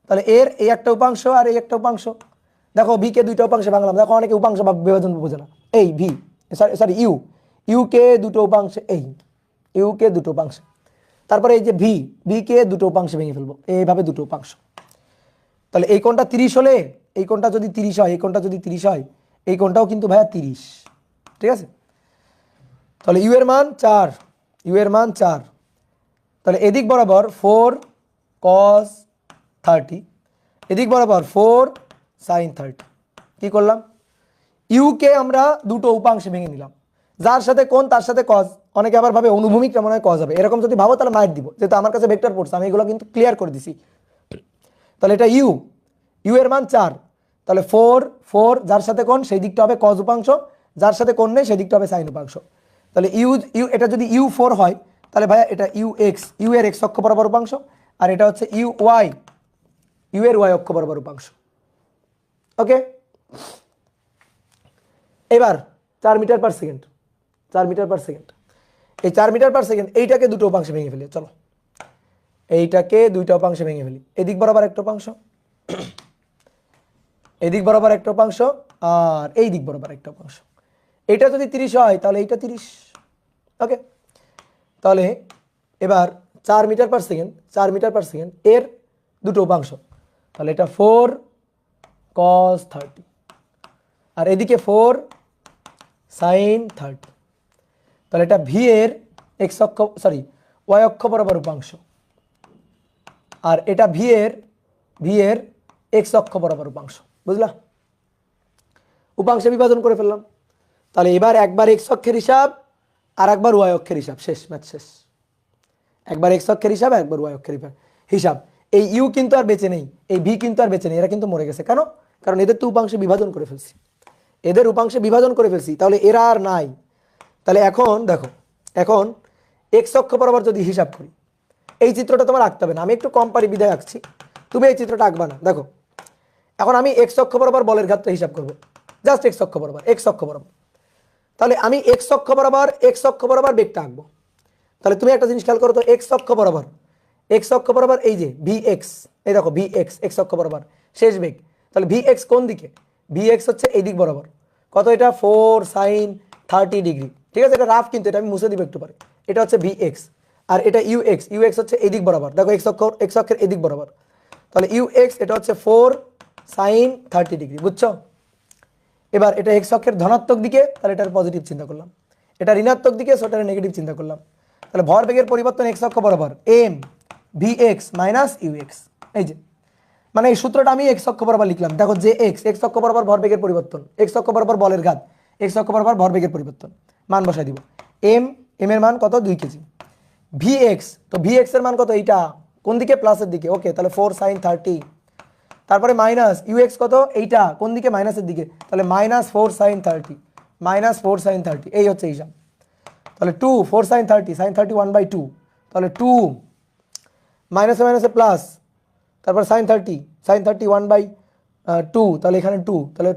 Speaker 1: তাহলে এর এই একটা উপাংশ আর এই একটা উপাংশ, দেখো ভিকে দুইটা উপাংশে ভাঙলাম, দেখো অনেকে উপাংশ বা বিভাজন বোঝে না। এই ভি সরি ইউকে দুটো উপাংশে, এই ইউকে দুটো উপাংশে, তারপরে এই যে ভিকে দুটো উপাংশে ভেঙে ফেলবো, এইভাবে দুটো উপাংশ। তাহলে এই কোণটা 30 হলে এই কোণটা যদি 30 হয়, এই কোণটা যদি 30 হয়, এই কোণটাও কিন্তু ভাইয়া 30, ঠিক আছে। তাহলে ইউ এর মান 4, ইউ এর মান 4। তাহলে এদিক বরাবর 4 cos 30, এদিক বরাবর 4 sin 30। কি করলাম, ইউকে আমরা দুটো উপাংশে ভেঙে নিলাম, যার সাথে কোণ তার সাথে কজ। অনেকে আবার ভাবে অনুভূমিক মনে হয় কজ হবে, এরকম যদি ভাবো তাহলে মাইট দিব, যেহেতু আমার কাছে ভেক্টর পড়ছে আমি এগুলো কিন্তু ক্লিয়ার করে দিছি। তাহলে এটা ইউ এর মান 4, তাহলে 4 যার সাথে কোণ সেই দিকটা হবে কজ উপাংশ, যার সাথে কোণ নেই সেই দিকটা হবে সাইন উপাংশ। তাহলে ইউ এটা যদি ইউ 4 হয় তাহলে ভাইয়া এটা ইউ এর এক্স অক্ষ বরাবর উপাংশ, আর এটা হচ্ছে ইউ ওয়াই, ইউ এর ওয়াই অক্ষ বরাবর উপাংশ। ওকে, এবার 4 metre per second, 4 metre per second, এই 4 মিটার পার সেকেন্ড এইটাকে দুটো উপাংশে ভেঙে ফেলি। চলো এইটাকে দুইটা উপাংশে ভেঙে ফেলি। এদিক বরাবর একটা উপাংশ, এদিক বরাবর একটা উপাংশ, আর এই দিক বরাবর একটা উপাংশ। এটা যদি 30 হয় তাহলে এইটা 30। ওকে, তাহলে এবার 4 metre per second, 4 metre per second এর দুটো উপাংশ, তাহলে এটা 4 cos 30 আর এদিকে 4 sin 30। তাহলে এটা ভি এর এক্স অক্ষ সরি ওয়াই অক্ষ বরাবর উপাংশ, আর এটা ভি এর এক্স অক্ষ বরাবর উপাংশ। বুঝলা? উপাংশে বিভাজন করে ফেললাম। তাহলে এবার একবার এক্স অক্ষের হিসাব আর একবার ওয়াই অক্ষের হিসাব, শেষ, ম্যাথ শেষ। একবার এক্স অক্ষের হিসাব, একবার ওয়াই অক্ষের হিসাব। এই ইউ কিন্তু আর বেঁচে নেই, এই ভি কিন্তু আর বেঁচে নেই, এরা কিন্তু মরে গেছে। কেন? কারণ এদের তো উপাংশে বিভাজন করে ফেলছি, এদের উপাংশে বিভাজন করে ফেলছি, তাহলে এরা আর নাই। তাহলে এখন দেখো, এখন এক্স অক্ষ বরাবর যদি হিসাব করি, এই চিত্রটা তোমার আঁকতে হবে না, আমি একটু কম পারি বিদায় আঁকছি, তুমি এই চিত্রটা আঁকবা না। দেখো এখন আমি এক্স অক্ষ বরাবর বলের ঘাতটা হিসাব করবো, জাস্ট এক্স অক্ষ বরাবর, এক্স অক্ষ বরাবর। তাহলে আমি এক্স অক্ষ বরাবর বেগটা আঁকবো। তাহলে তুমি একটা জিনিস খেয়াল করো তো, এক্স অক্ষ বরাবর এই যে ভি এক্স, এই দেখো ভি এক্স, এক্স অক্ষ বরাবর শেষ বেগ। তাহলে ভি এক্স কোন দিকে? ভি এক্স হচ্ছে এই দিক বরাবর। কত? এটা 4 sin 30 ডিগ্রি। ঠিক আছে, এটা রাফ কিন্তু, এটা আমি মুছে দিব একটু পরে। এটা হচ্ছে ভি এক্স, আর এটা ইউ এক্স হচ্ছে এই দিক বরাবর। দেখো এক্স অক্ষের এই দিক বরাবর। তাহলে ইউ এক্স এটা হচ্ছে 4 sin 30 ডিগ্রি। বুঝছো? এবার এটা এক্স অক্ষের ধনাত্মক দিকে, তাহলে এটার পজিটিভ চিন্তা করলাম। এটা ঋণাত্মক দিকে, সো এটার নেগেটিভ চিন্তা করলাম। তাহলে ভরবেগের পরিবর্তন এক্স অক্ষ বরাবর M V X minus U X. এই যে মানে এই সূত্রটা আমি এক্স অক্ষ বরাবর লিখলাম। দেখো যে এক্স অক্ষ বরাবর ভরবেগের পরিবর্তন, এক্স অক্ষ বরাবর বলের ঘাত, এক্স অক্ষ বরাবর ভরবেগের পরিবর্তন, মান বসাই দিব। এম এর মান কত? 2 কেজি। ভি এক্স, তো ভি এক্স এর মান কত? এইটা কোন দিকে? প্লাসের দিকে। ওকে, তাহলে 4 sin 30। তারপরে মাইনাস ইউ এক্স কত? এইটা কোন দিকে? মাইনাসের দিকে। তাহলে -4 sin 30, -4 sin 30, এই হচ্ছে হিসাব। তাহলে 2 4 sin 30, sin 30 1/2, তাহলে 2 মাইনাসে মাইনাসে প্লাস, তারপর sin 30 1/2, তাহলে এখানে 2, তাহলে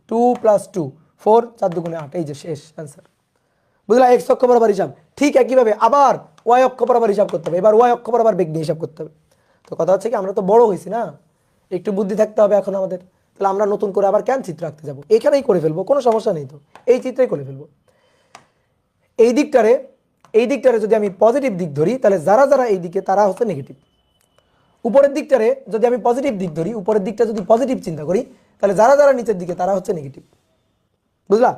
Speaker 1: 2 প্লাস 2 4, 4 দুগুণে 8, এই যে শেষ অ্যান্সার। বুঝলা? এক্স অক্ষ বরাবর হিসাব। ঠিক একইভাবে আবার ওয়াই অক্ষ বরাবর হিসাব করতে হবে। এবার ওয়াই অক্ষ বরাবর বেগ নিয়ে হিসাব করতে হবে। তো কথা হচ্ছে কি, আমরা তো বড় হয়েছি না, একটু বুদ্ধি থাকতে হবে এখন আমাদের। তাহলে আমরা নতুন করে আবার কেন চিত্র আঁকতে যাবো? এখানেই করে ফেলবো, কোনো সমস্যা নেই তো, এই চিত্রেই করে ফেলবো। এই দিকটারে যদি আমি পজিটিভ দিক ধরি, তাহলে যারা যারা এই দিকে তারা হচ্ছে নেগেটিভ। উপরের দিকটারে যদি আমি পজিটিভ দিক ধরি, উপরের দিকটা যদি পজিটিভ চিন্তা করি, তাহলে যারা যারা নিচের দিকে তারা হচ্ছে নেগেটিভ। বুঝলা?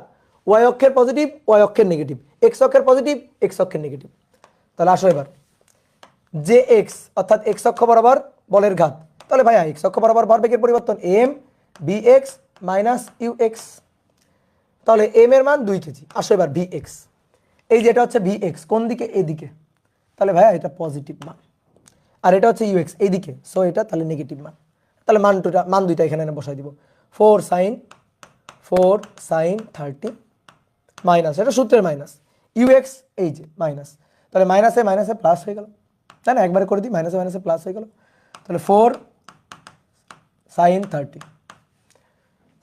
Speaker 1: ওয়াই অক্ষের পজিটিভ, ওয়াই অক্ষের নেগেটিভ, এক্স অক্ষের পজিটিভ, এক্স অক্ষের নেগেটিভ। তাহলে আসো এবার যে এক্স অর্থাৎ এক্স অক্ষ বরাবর বলের ঘাত, তাহলে ভাইয়া এক্স অক্ষ বরাবর ভরবেগের পরিবর্তন M B X minus U X. তাহলে এম এর মান 2 কেজি। আসো এবার ভি এক্স, এই যেটা হচ্ছে ভি এক্স কোন দিকে? এদিকে। তাহলে ভাইয়া এটা পজিটিভ মান, আর এটা হচ্ছে ইউ এক্স এইদিকে, সো এটা তাহলে নেগেটিভ মান। তাহলে মান দুইটা এখানে বসাই দিব। 4 sin 30 মাইনাস, এটা সূত্রের মাইনাস, ইউ এক্স এই যে মাইনাস, তাহলে মাইনাসে মাইনাসে প্লাস হয়ে গেল, তাই না? একবারে করে দিই, মাইনাসে মাইনাসে প্লাস হয়ে গেল। তাহলে 4 sin 30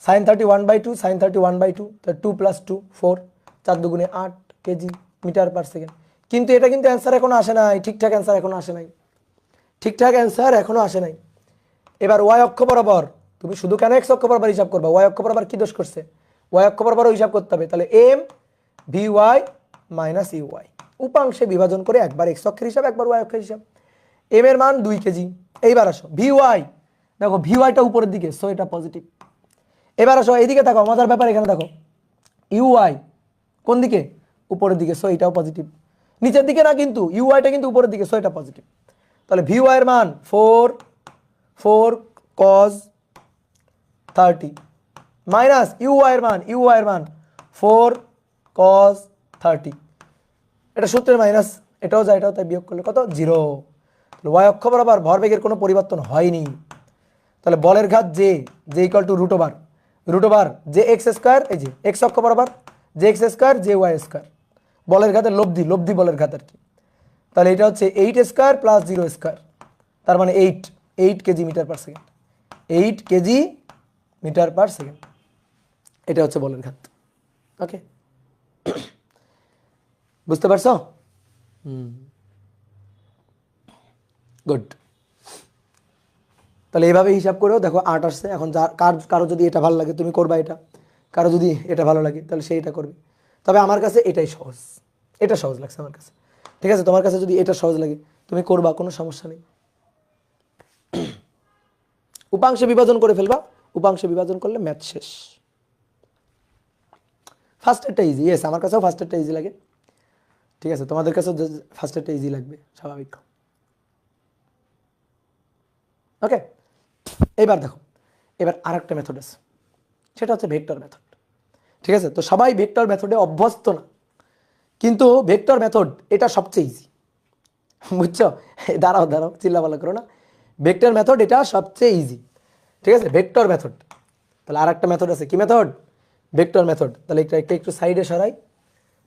Speaker 1: 1/2, sin 30 1/2, তাহলে 2 + 2 4, 4 দুগুণে 8 কেজি মিটার পার সেকেন্ড। কিন্তু এটা কিন্তু অ্যান্সার এখনো আসে নাই, ঠিকঠাক অ্যান্সার এখনো আসে নাই, ঠিকঠাক অ্যান্সার এখনো আসে নাই। এবার ওয়াই অক্ষ বরাবর তুমি শুধু কেন এক্স অক্ষ বরাবর হিসাব করবা? ওয়াই অক্ষ বরাবর কি দোষ করছে? ওয়াই অক্ষ বরাবরও হিসাব করতে হবে। তাহলে M V Y minus U Y, উপাংশে বিভাজন করে একবার এক্স অক্ষের হিসাব, একবার ওয়াই অক্ষের হিসাব। এম এর মান 2 কেজি। এইবার আসো ভি ওয়াই, দেখো ভি ওয়াইটা উপরের দিকে, সো এটা পজিটিভ। এবার আসো এইদিকে দেখো, মজার ব্যাপার এখানে দেখো, ইউ ওয়াই কোন দিকে? উপরের দিকে, সো এটাও পজিটিভ। নিচের দিকে না কিন্তু, ইউ ওয়াইটা কিন্তু উপরের দিকে, সো এটা পজিটিভ। তাহলে ভি ওয়াই এর মান 4 cos 30 মাইনাস ইউ ওয়াই এর মান 4 cos 30, এটা সূত্রের মাইনাস, এটাও যায়, এটাও তাই বিয়োগ করলে কত? 0। ওয়াই অক্ষ বরাবর ভরবেগের কোনো পরিবর্তন হয়নি। তাহলে বলের ঘাত J equal to root over J X square, এই যে এক্স অক্ষ বরাবর J X square J Y square, বলের ঘাতের লব্ধি বলের ঘাত আর কি। তাহলে এটা হচ্ছে 8 স্কোয়ার প্লাস 0 স্কোয়ার, তার মানে 8 KG metre per second, 8 KG metre per second. এটা হচ্ছে বলের ঘাত। ওকে, বুঝতে পারছো? গুড। তাহলে এইভাবে হিসাব করেও দেখো 8 আসছে। এখন কারো যদি এটা ভালো লাগে তুমি করবা এটা, কারো যদি এটা ভালো লাগে তাহলে সে এটা করবে। তবে আমার কাছে এটাই সহজ, এটা সহজ লাগছে আমার কাছে। ঠিক আছে, তোমার কাছে যদি এটা সহজ লাগে তুমি করবা, কোনো সমস্যা নেই। উপাংশে বিভাজন করে ফেলবা, উপাংশে বিভাজন করলে ম্যাথ শেষ। ফার্স্টেরটা ইজি, ইয়েস আমার কাছেও ফার্স্টেরটা ইজি লাগে। ঠিক আছে, তোমাদের কাছেও ফার্স্টেরটা ইজি লাগবে, স্বাভাবিক। ওকে, এবার দেখো, এবার আরেকটা মেথড আছে, সেটা হচ্ছে ভেক্টর মেথড। ঠিক আছে, তো সবাই ভেক্টর মেথডে অভ্যস্ত না, কিন্তু ভেক্টর মেথড এটা সবচেয়ে ইজি, বুঝছো? দাঁড়াও দাঁড়াও, চিল্লাপাল্লা করো না। ভেক্টর মেথড এটা সবচেয়ে ইজি। ঠিক আছে, ভেক্টর মেথড। তাহলে আর একটা মেথড আছে, কি মেথড? Vector method. তাহলে একটু সাইডে সরাই,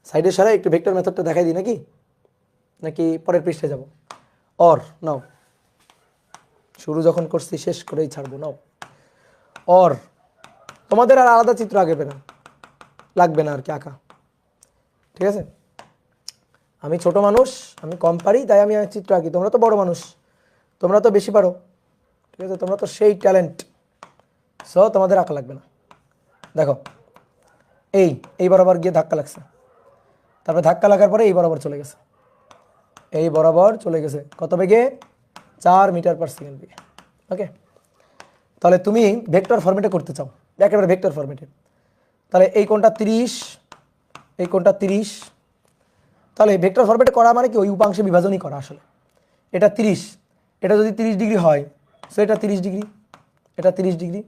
Speaker 1: সাইডে সরাই একটু ভেক্টর মেথডটা দেখাই দিই নাকি, নাকি পরের পৃষ্ঠে যাব? অর নাও, শুরু যখন করছি শেষ করেই ছাড়বো, নাও অর। তোমাদের আর আলাদা চিত্র আঁকবে না, লাগবে না আর কি আঁকা। ঠিক আছে, আমি ছোট মানুষ, আমি কম পারি, তাই আমি চিত্র আঁকি। তোমরা তো বড় মানুষ, তোমরা তো বেশি পারো। ঠিক আছে, তোমরা তো সেই ট্যালেন্ট, সো তোমাদের আঁকা লাগবে না। দেখো, এই বরাবর গিয়ে ধাক্কা লাগছে, তারপরে ধাক্কা লাগার পরে এই বরাবর চলে গেছে, এই বরাবর চলে গেছে কত বেগে? 4 মিটার পার সেকেন্ড বেগে। ওকে, তাহলে তুমি ভেক্টর ফরম্যাটে করতে চাও, একেবারে ভেক্টর ফরম্যাটে। তাহলে এই কোণটা 30, এই কোণটা 30। তাহলে ভেক্টর ফরম্যাটে করা মানে কি? ওই উপাংশে বিভাজনই করা আসলে। এটা 30, এটা যদি 30 ডিগ্রি হয়, সো এটা 30 ডিগ্রি, এটা 30 ডিগ্রি।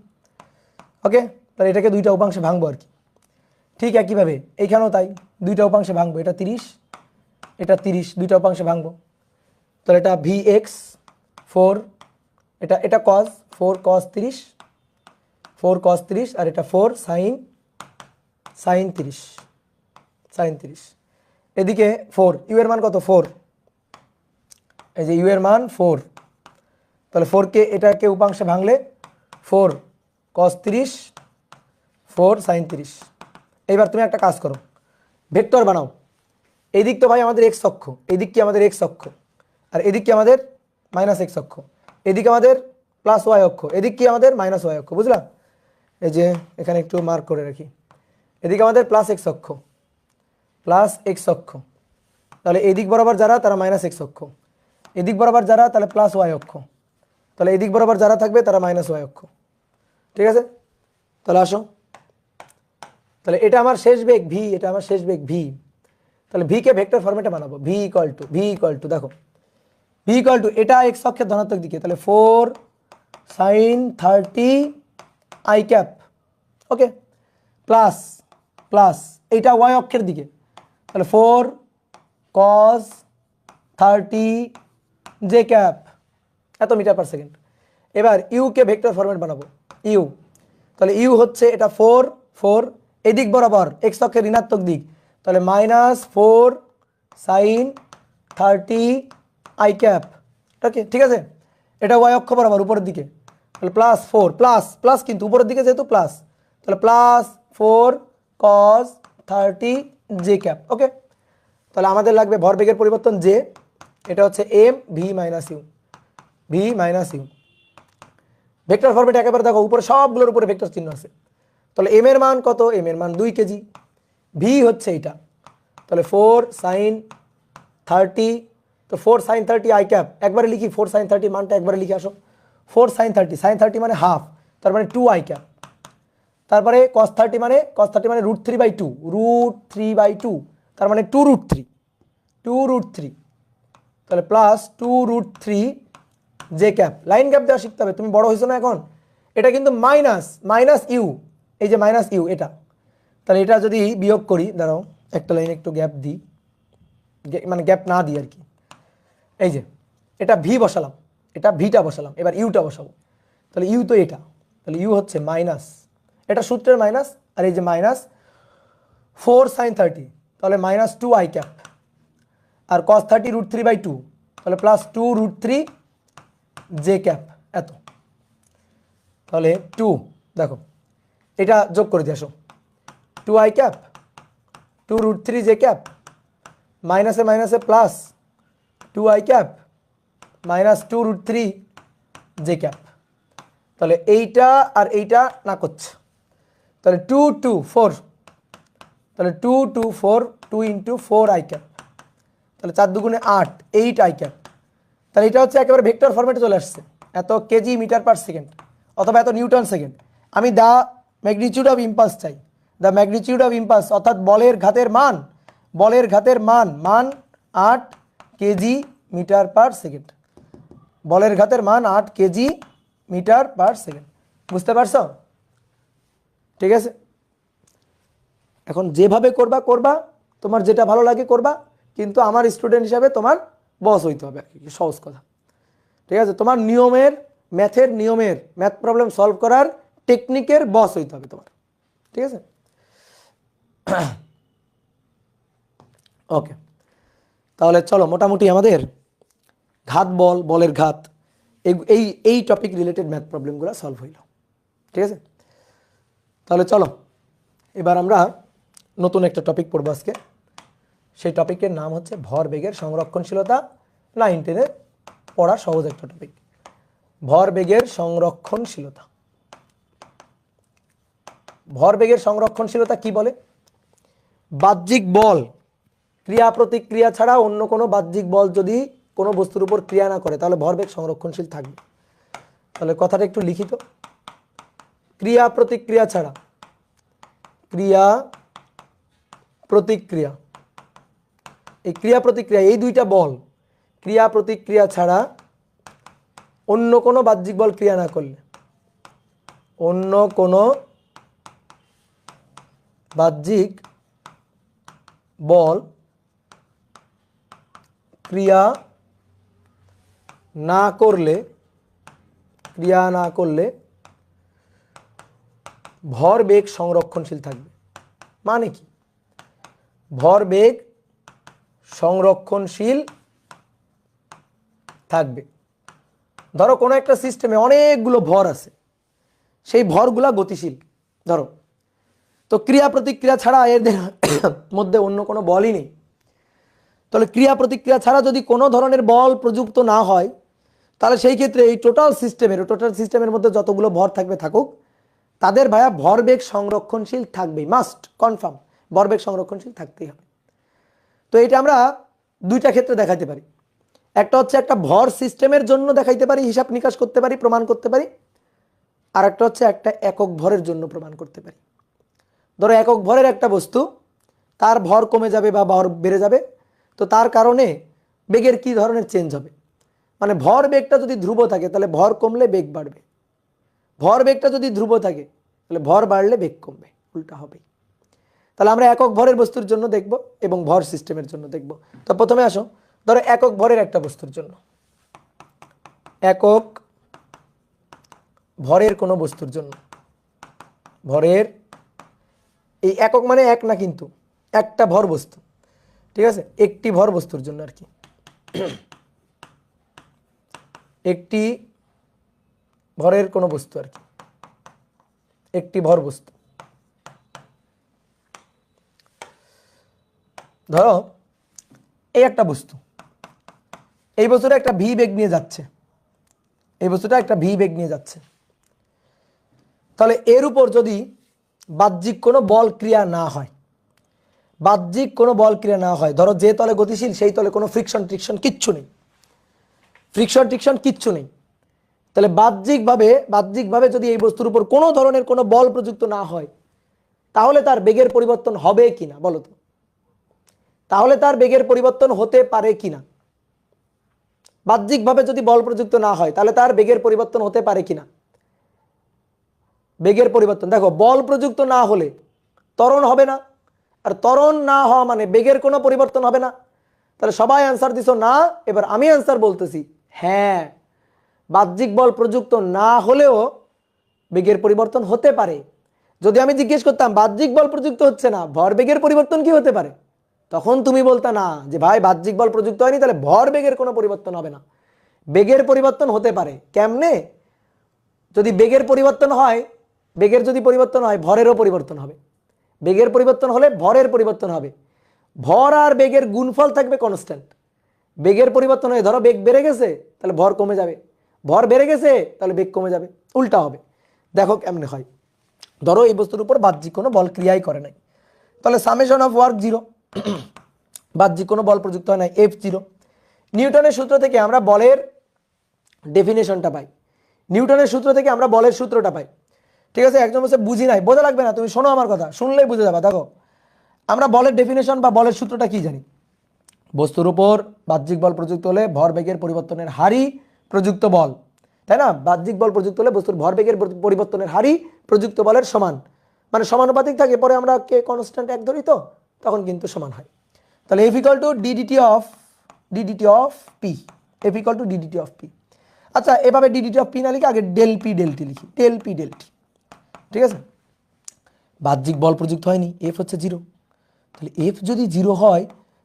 Speaker 1: ওকে, তাহলে এটাকে দুইটা উপাংশে ভাঙবো আর কি। ঠিক একইভাবে এইখানেও তাই, দুইটা উপাংশে ভাঙবো, এটা 30, এটা 30, দুইটা উপাংশে ভাঙবো। তাহলে এটা vx 4, এটা cos 4 cos 30, 4 cos 30, আর এটা 4 sin 30, sin 30। এদিকে 4, ইউ এর মান কত? 4, এই যে ইউ এর মান 4। তাহলে 4কে এটাকে উপাংশে ভাঙলে 4 cos 30, 4 sin 30। এইবার তুমি একটা কাজ করো, ভেক্টর বানাও। এই দিক তো ভাই আমাদের এক্স অক্ষ, এদিক কি আমাদের এক্স অক্ষ, আর এদিক কি আমাদের মাইনাস এক্স অক্ষ, এদিকে আমাদের প্লাস ওয়াই অক্ষ, এদিক কি আমাদের মাইনাস ওয়াই অক্ষ, বুঝলাম? এই যে এখানে একটু মার্ক করে রাখি, এদিকে আমাদের প্লাস এক্স অক্ষ, প্লাস এক্স অক্ষ। তাহলে এদিক বরাবর যারা তারা মাইনাস এক্স অক্ষ, এদিক বরাবর যারা তাহলে প্লাস ওয়াই অক্ষ, তাহলে এদিক বরাবর যারা থাকবে তারা মাইনাস ওয়াই অক্ষ। ঠিক আছে, তাহলে আসো, তাহলে এটা আমার শেষ বেগ ভি, এটা আমার শেষ বেগ ভি। তাহলে ভি কে ভেক্টর ফরম্যাটে বানাবো, ভি ইকুয়াল টু দেখো, ভি ইকুয়াল টু এটা এক্স অক্ষের ধনাত্মক দিকে, তাহলে 4 sin 30 I cap. Okay, plus plus এইটা ওয়াই অক্ষের দিকে, তাহলে 4 cos 30 জে ক্যাপ, এত মিটার পার সেকেন্ড। এবার ইউ কে ভেক্টর ফরম্যাট বানাবো, ইউ। তাহলে ইউ হচ্ছে এটা 4 এদিক বরাবর এক্স অক্ষের ঋণাত্মক দিক, তাহলে -4 sin 30 আই ক্যাপ। ওকে, ঠিক আছে, এটা ওয়াই অক্ষ বরাবর উপরের দিকে, তাহলে +4 প্লাস প্লাস, কিন্তু উপরের দিকে যেহেতু প্লাস, তাহলে +4 cos 30 জে ক্যাপ। ওকে, তাহলে আমাদের লাগবে ভরবেগের পরিবর্তন জে, এটা হচ্ছে M V minus U, V minus U. Vector ফরম্যাটে একেবারে দেখো উপরে সবগুলোর উপরে ভেক্টর চিহ্ন আছে। তাহলে এম এর মান কত? এম এর মান 2 কেজি, ভি হচ্ছে এটা, তাহলে 4 sin 30, তো 4 sin 30 আই ক্যাপ, একবারে লিখি 4 sin 30 মানটা একবারে লিখে আসো, 4 sin 30 মানে হাফ, তার মানে 2 আই ক্যাপ। তারপরে cos 30 মানে √3/2, √3/2, তার মানে 2√3, তাহলে plus 2√3 J cap. Line gap দেওয়া শিখতে হবে, তুমি বড় হয়েছো না এখন। এটা কিন্তু মাইনাস ইউ, এই যে মাইনাস ইউ এটা, তাহলে এটা যদি বিয়োগ করি, দাঁড়াও একটা লাইন একটু গ্যাপ দিই, মানে গ্যাপ না দিই আর কি। এই যে এটা ভি বসালাম, এটা ভিটা বসালাম, এবার ইউটা বসাবো, তাহলে ইউ তো এটা, তাহলে ইউ হচ্ছে মাইনাস, এটা সূত্রের মাইনাস, আর এই যে মাইনাস 4 sin 30, তাহলে -2 আই ক্যাপ, আর cos 30 √3/2, তাহলে +2 √3 জে ক্যাপ এত, তাহলে 2, দেখো এটা যোগ করে দিয়ে আসো, 2i ক্যাপ 2√3 জে ক্যাপ মাইনাসে মাইনাসে plus 2i cap minus 2√3 J cap. তাহলে এইটা আর এইটা না করছে, তাহলে 2 2 4, তাহলে 2 2 4, 2 ইন্টু 4i ক্যাপ, তাহলে 4 দুগুণে 8, 8i ক্যাপ। তাহলে এটা হচ্ছে একেবারে ভেক্টর ফরম্যাটে চলে আসছে, এত কেজি মিটার পার সেকেন্ড অথবা এত নিউটন সেকেন্ড। আমি দ্য ম্যাগনিটিউড অফ ইম্পালস চাই, দ্য ম্যাগনিটিউড অফ ইম্পালস অর্থাৎ বলের ঘাতের মান, বলের ঘাতের মান 8 কেজি মিটার পার সেকেন্ড, বলের ঘাতের মান 8 কেজি মিটার পার সেকেন্ড। বুঝতে পারছো? ঠিক আছে, এখন যেভাবে করবা করবা, তোমার যেটা ভালো লাগে করবা, কিন্তু আমার স্টুডেন্ট হিসাবে তোমার বস হইতে হবে আর কি, সহজ কথা। ঠিক আছে, তোমার নিয়মের, ম্যাথের নিয়মের, ম্যাথ প্রবলেম সলভ করার টেকনিকের বস হইতে হবে তোমার। ঠিক আছে, ওকে। তাহলে চলো মোটামুটি আমাদের ঘাত বল, বলের ঘাত, এই টপিক রিলেটেড ম্যাথ প্রবলেমগুলো সলভ হইল। ঠিক আছে, তাহলে চলো এবার আমরা নতুন একটা টপিক পড়বো আজকে। সেই টপিকের নাম হচ্ছে ভরবেগের সংরক্ষণশীলতা। 9, 10-এ পড়া সহজ একটা টপিক, ভরবেগের সংরক্ষণশীলতা। ভরবেগের সংরক্ষণশীলতা কি বলে? বাহ্যিক বল ক্রিয়া প্রতিক্রিয়া ছাড়া অন্য কোনো বাহ্যিক বল যদি কোনো বস্তুর উপর ক্রিয়া না করে তাহলে ভরবেগ সংরক্ষণশীল থাকবে। তাহলে কথাটা একটু লিখিত, ক্রিয়া প্রতিক্রিয়া ছাড়া, ক্রিয়া প্রতিক্রিয়া, এই ক্রিয়া প্রতিক্রিয়া এই দুইটা বল, ক্রিয়া প্রতিক্রিয়া ছাড়া অন্য কোনো বাহ্যিক বল ক্রিয়া না করলে, অন্য কোনো বাহ্যিক বল ক্রিয়া না করলে, ক্রিয়া না করলে ভরবেগ সংরক্ষণশীল থাকবে। মানে কি? ভরবেগ সংরক্ষণশীল থাকবে। ধরো কোনো একটা সিস্টেমে অনেকগুলো ভর আছে, সেই ভরগুলা গতিশীল ধরো, তো ক্রিয়া প্রতিক্রিয়া ছাড়া এদের মধ্যে অন্য কোনো বলই নেই। তাহলে ক্রিয়া প্রতিক্রিয়া ছাড়া যদি কোনো ধরনের বল প্রযুক্ত না হয় তাহলে সেই ক্ষেত্রে এই টোটাল সিস্টেমের মধ্যে যতগুলো ভর থাকবে থাকুক, তাদের ভাইয়া ভরবেগ সংরক্ষণশীল থাকবেই, মাস্ট কনফার্ম ভরবেগ সংরক্ষণশীল থাকতেই হবে। তো এটা আমরা দুইটা ক্ষেত্রে দেখাইতে পারি, একটা হচ্ছে একটা ভর সিস্টেমের জন্য দেখাইতে পারি, হিসাব নিকাশ করতে পারি, প্রমাণ করতে পারি, আর একটা হচ্ছে একটা একক ভরের জন্য প্রমাণ করতে পারি। ধরো একক ভরের একটা বস্তু, তার ভর কমে যাবে বা ভর বেড়ে যাবে, তো তার কারণে বেগের কি ধরনের চেঞ্জ হবে, মানে ভর বেগটা যদি ধ্রুব থাকে তাহলে ভর কমলে বেগ বাড়বে, ভর বেগটা যদি ধ্রুব থাকে তাহলে ভর বাড়লে বেগ কমবে, উল্টা হবে। তাহলে আমরা একক ভরের বস্তুর জন্য দেখব এবং ভর সিস্টেমের জন্য দেখব। তো প্রথমে আসো, ধরো একক ভরের একটা বস্তুর জন্য, একক ভরের কোনো বস্তুর জন্য, ভরের, এই একক মানে এক না কিন্তু একটা ভর বস্তু, ঠিক আছে, একটি ভর বস্তুর জন্য আর কি, একটি ভরের কোনো বস্তু আর কি, একটি ভর বস্তু। ধরো এই একটা বস্তু, এই বস্তুটা একটা ভি বেগ নিয়ে যাচ্ছে, এই বস্তুটা একটা ভি বেগ নিয়ে যাচ্ছে, তাহলে এর উপর যদি বাহ্যিক কোনো বল ক্রিয়া না হয়, বাহ্যিক কোনো বল ক্রিয়া না হয়, ধরো যে তলে গতিশীল সেই তলে কোনো ফ্রিকশন ট্রিকশন কিচ্ছু নেই, ফ্রিকশন ট্রিকশন কিচ্ছু নেই, তাহলে বাহ্যিকভাবে যদি এই বস্তুর উপর কোনো ধরনের কোনো বল প্রযুক্ত না হয় তাহলে তার বেগের পরিবর্তন হবে কিনা বলো তো, তাহলে তার বেগের পরিবর্তন হতে পারে কিনা, বাহ্যিকভাবে যদি বল প্রযুক্ত না হয় তাহলে তার বেগের পরিবর্তন হতে পারে কিনা। বেগের পরিবর্তন, দেখো বল প্রযুক্ত না হলে ত্বরণ হবে না, আর ত্বরণ না হওয়া মানে বেগের কোনো পরিবর্তন হবে না। তাহলে সবাই অ্যান্সার দিছো না, এবার আমি অ্যান্সার বলতেছি হ্যাঁ, বাহ্যিক বল প্রযুক্ত না হলেও বেগের পরিবর্তন হতে পারে। যদি আমি জিজ্ঞেস করতাম বাহ্যিক বল প্রযুক্ত হচ্ছে না, ভরবেগের পরিবর্তন কি হতে পারে, তখন তুমি বলতা না যে ভাই বাহ্যিক বল প্রযুক্ত হয়নি তাহলে ভরবেগের কোনো পরিবর্তন হবে না। বেগের পরিবর্তন হতে পারে কেমনে? যদি বেগের পরিবর্তন হয়, বেগের যদি পরিবর্তন হয় ভরেরও পরিবর্তন হবে। বেগের পরিবর্তন হলে ভরের পরিবর্তন হবে। ভর আর বেগের গুণফল থাকবে কনস্ট্যান্ট। বেগের পরিবর্তন হয়ে ধরো বেগ বেড়ে গেছে, তাহলে ভর কমে যাবে। ভর বেড়ে গেছে, তাহলে বেগ কমে যাবে, উল্টা হবে। দেখো কেমনে হয়। ধরো এই বস্তুর উপর বাহ্যিক কোনো বল ক্রিয়াই করে নাই, তাহলে সামেশন অফ ওয়ার্ক 0, বাহ্যিক কোনো বল প্রযুক্ত হয় নাই, F0। নিউটনের সূত্র থেকে আমরা বলের ডেফিনেশনটা পাই, নিউটনের সূত্র থেকে আমরা বলের সূত্রটা পাই। ঠিক আছে, একজন বলছে বুঝি নাই, বোঝা লাগবে না, তুমি শোনো আমার কথা, শুনলেই বুঝে যাবা। দেখো আমরা বলের ডেফিনেশন বা বলের সূত্রটা কি জানি? বস্তুর উপর বাহ্যিক বল প্রযুক্ত হলে ভরবেগের পরিবর্তনের হারই প্রযুক্ত বল, তাই না? বাহ্যিক বল প্রযুক্ত হলে বস্তুর ভরবেগের পরিবর্তনের হারই প্রযুক্ত বলের সমান, মানে সমানুপাতিক থাকে। পরে আমরা কে কনস্ট্যান্ট এক ধরি, তো তখন কিন্তু সমান হয়। তাহলে F equal to DDT of P, F equal to DDT of P. আচ্ছা, এভাবে ডিডিটি অফ পি না লিখে আগে ডেল পি ডেলটি লিখি, ডেল পি ডেলটি। ঠিক আছে, বাহ্যিক বল প্রযুক্ত হয়নি, F হচ্ছে 0, তাহলে F যদি 0 হয়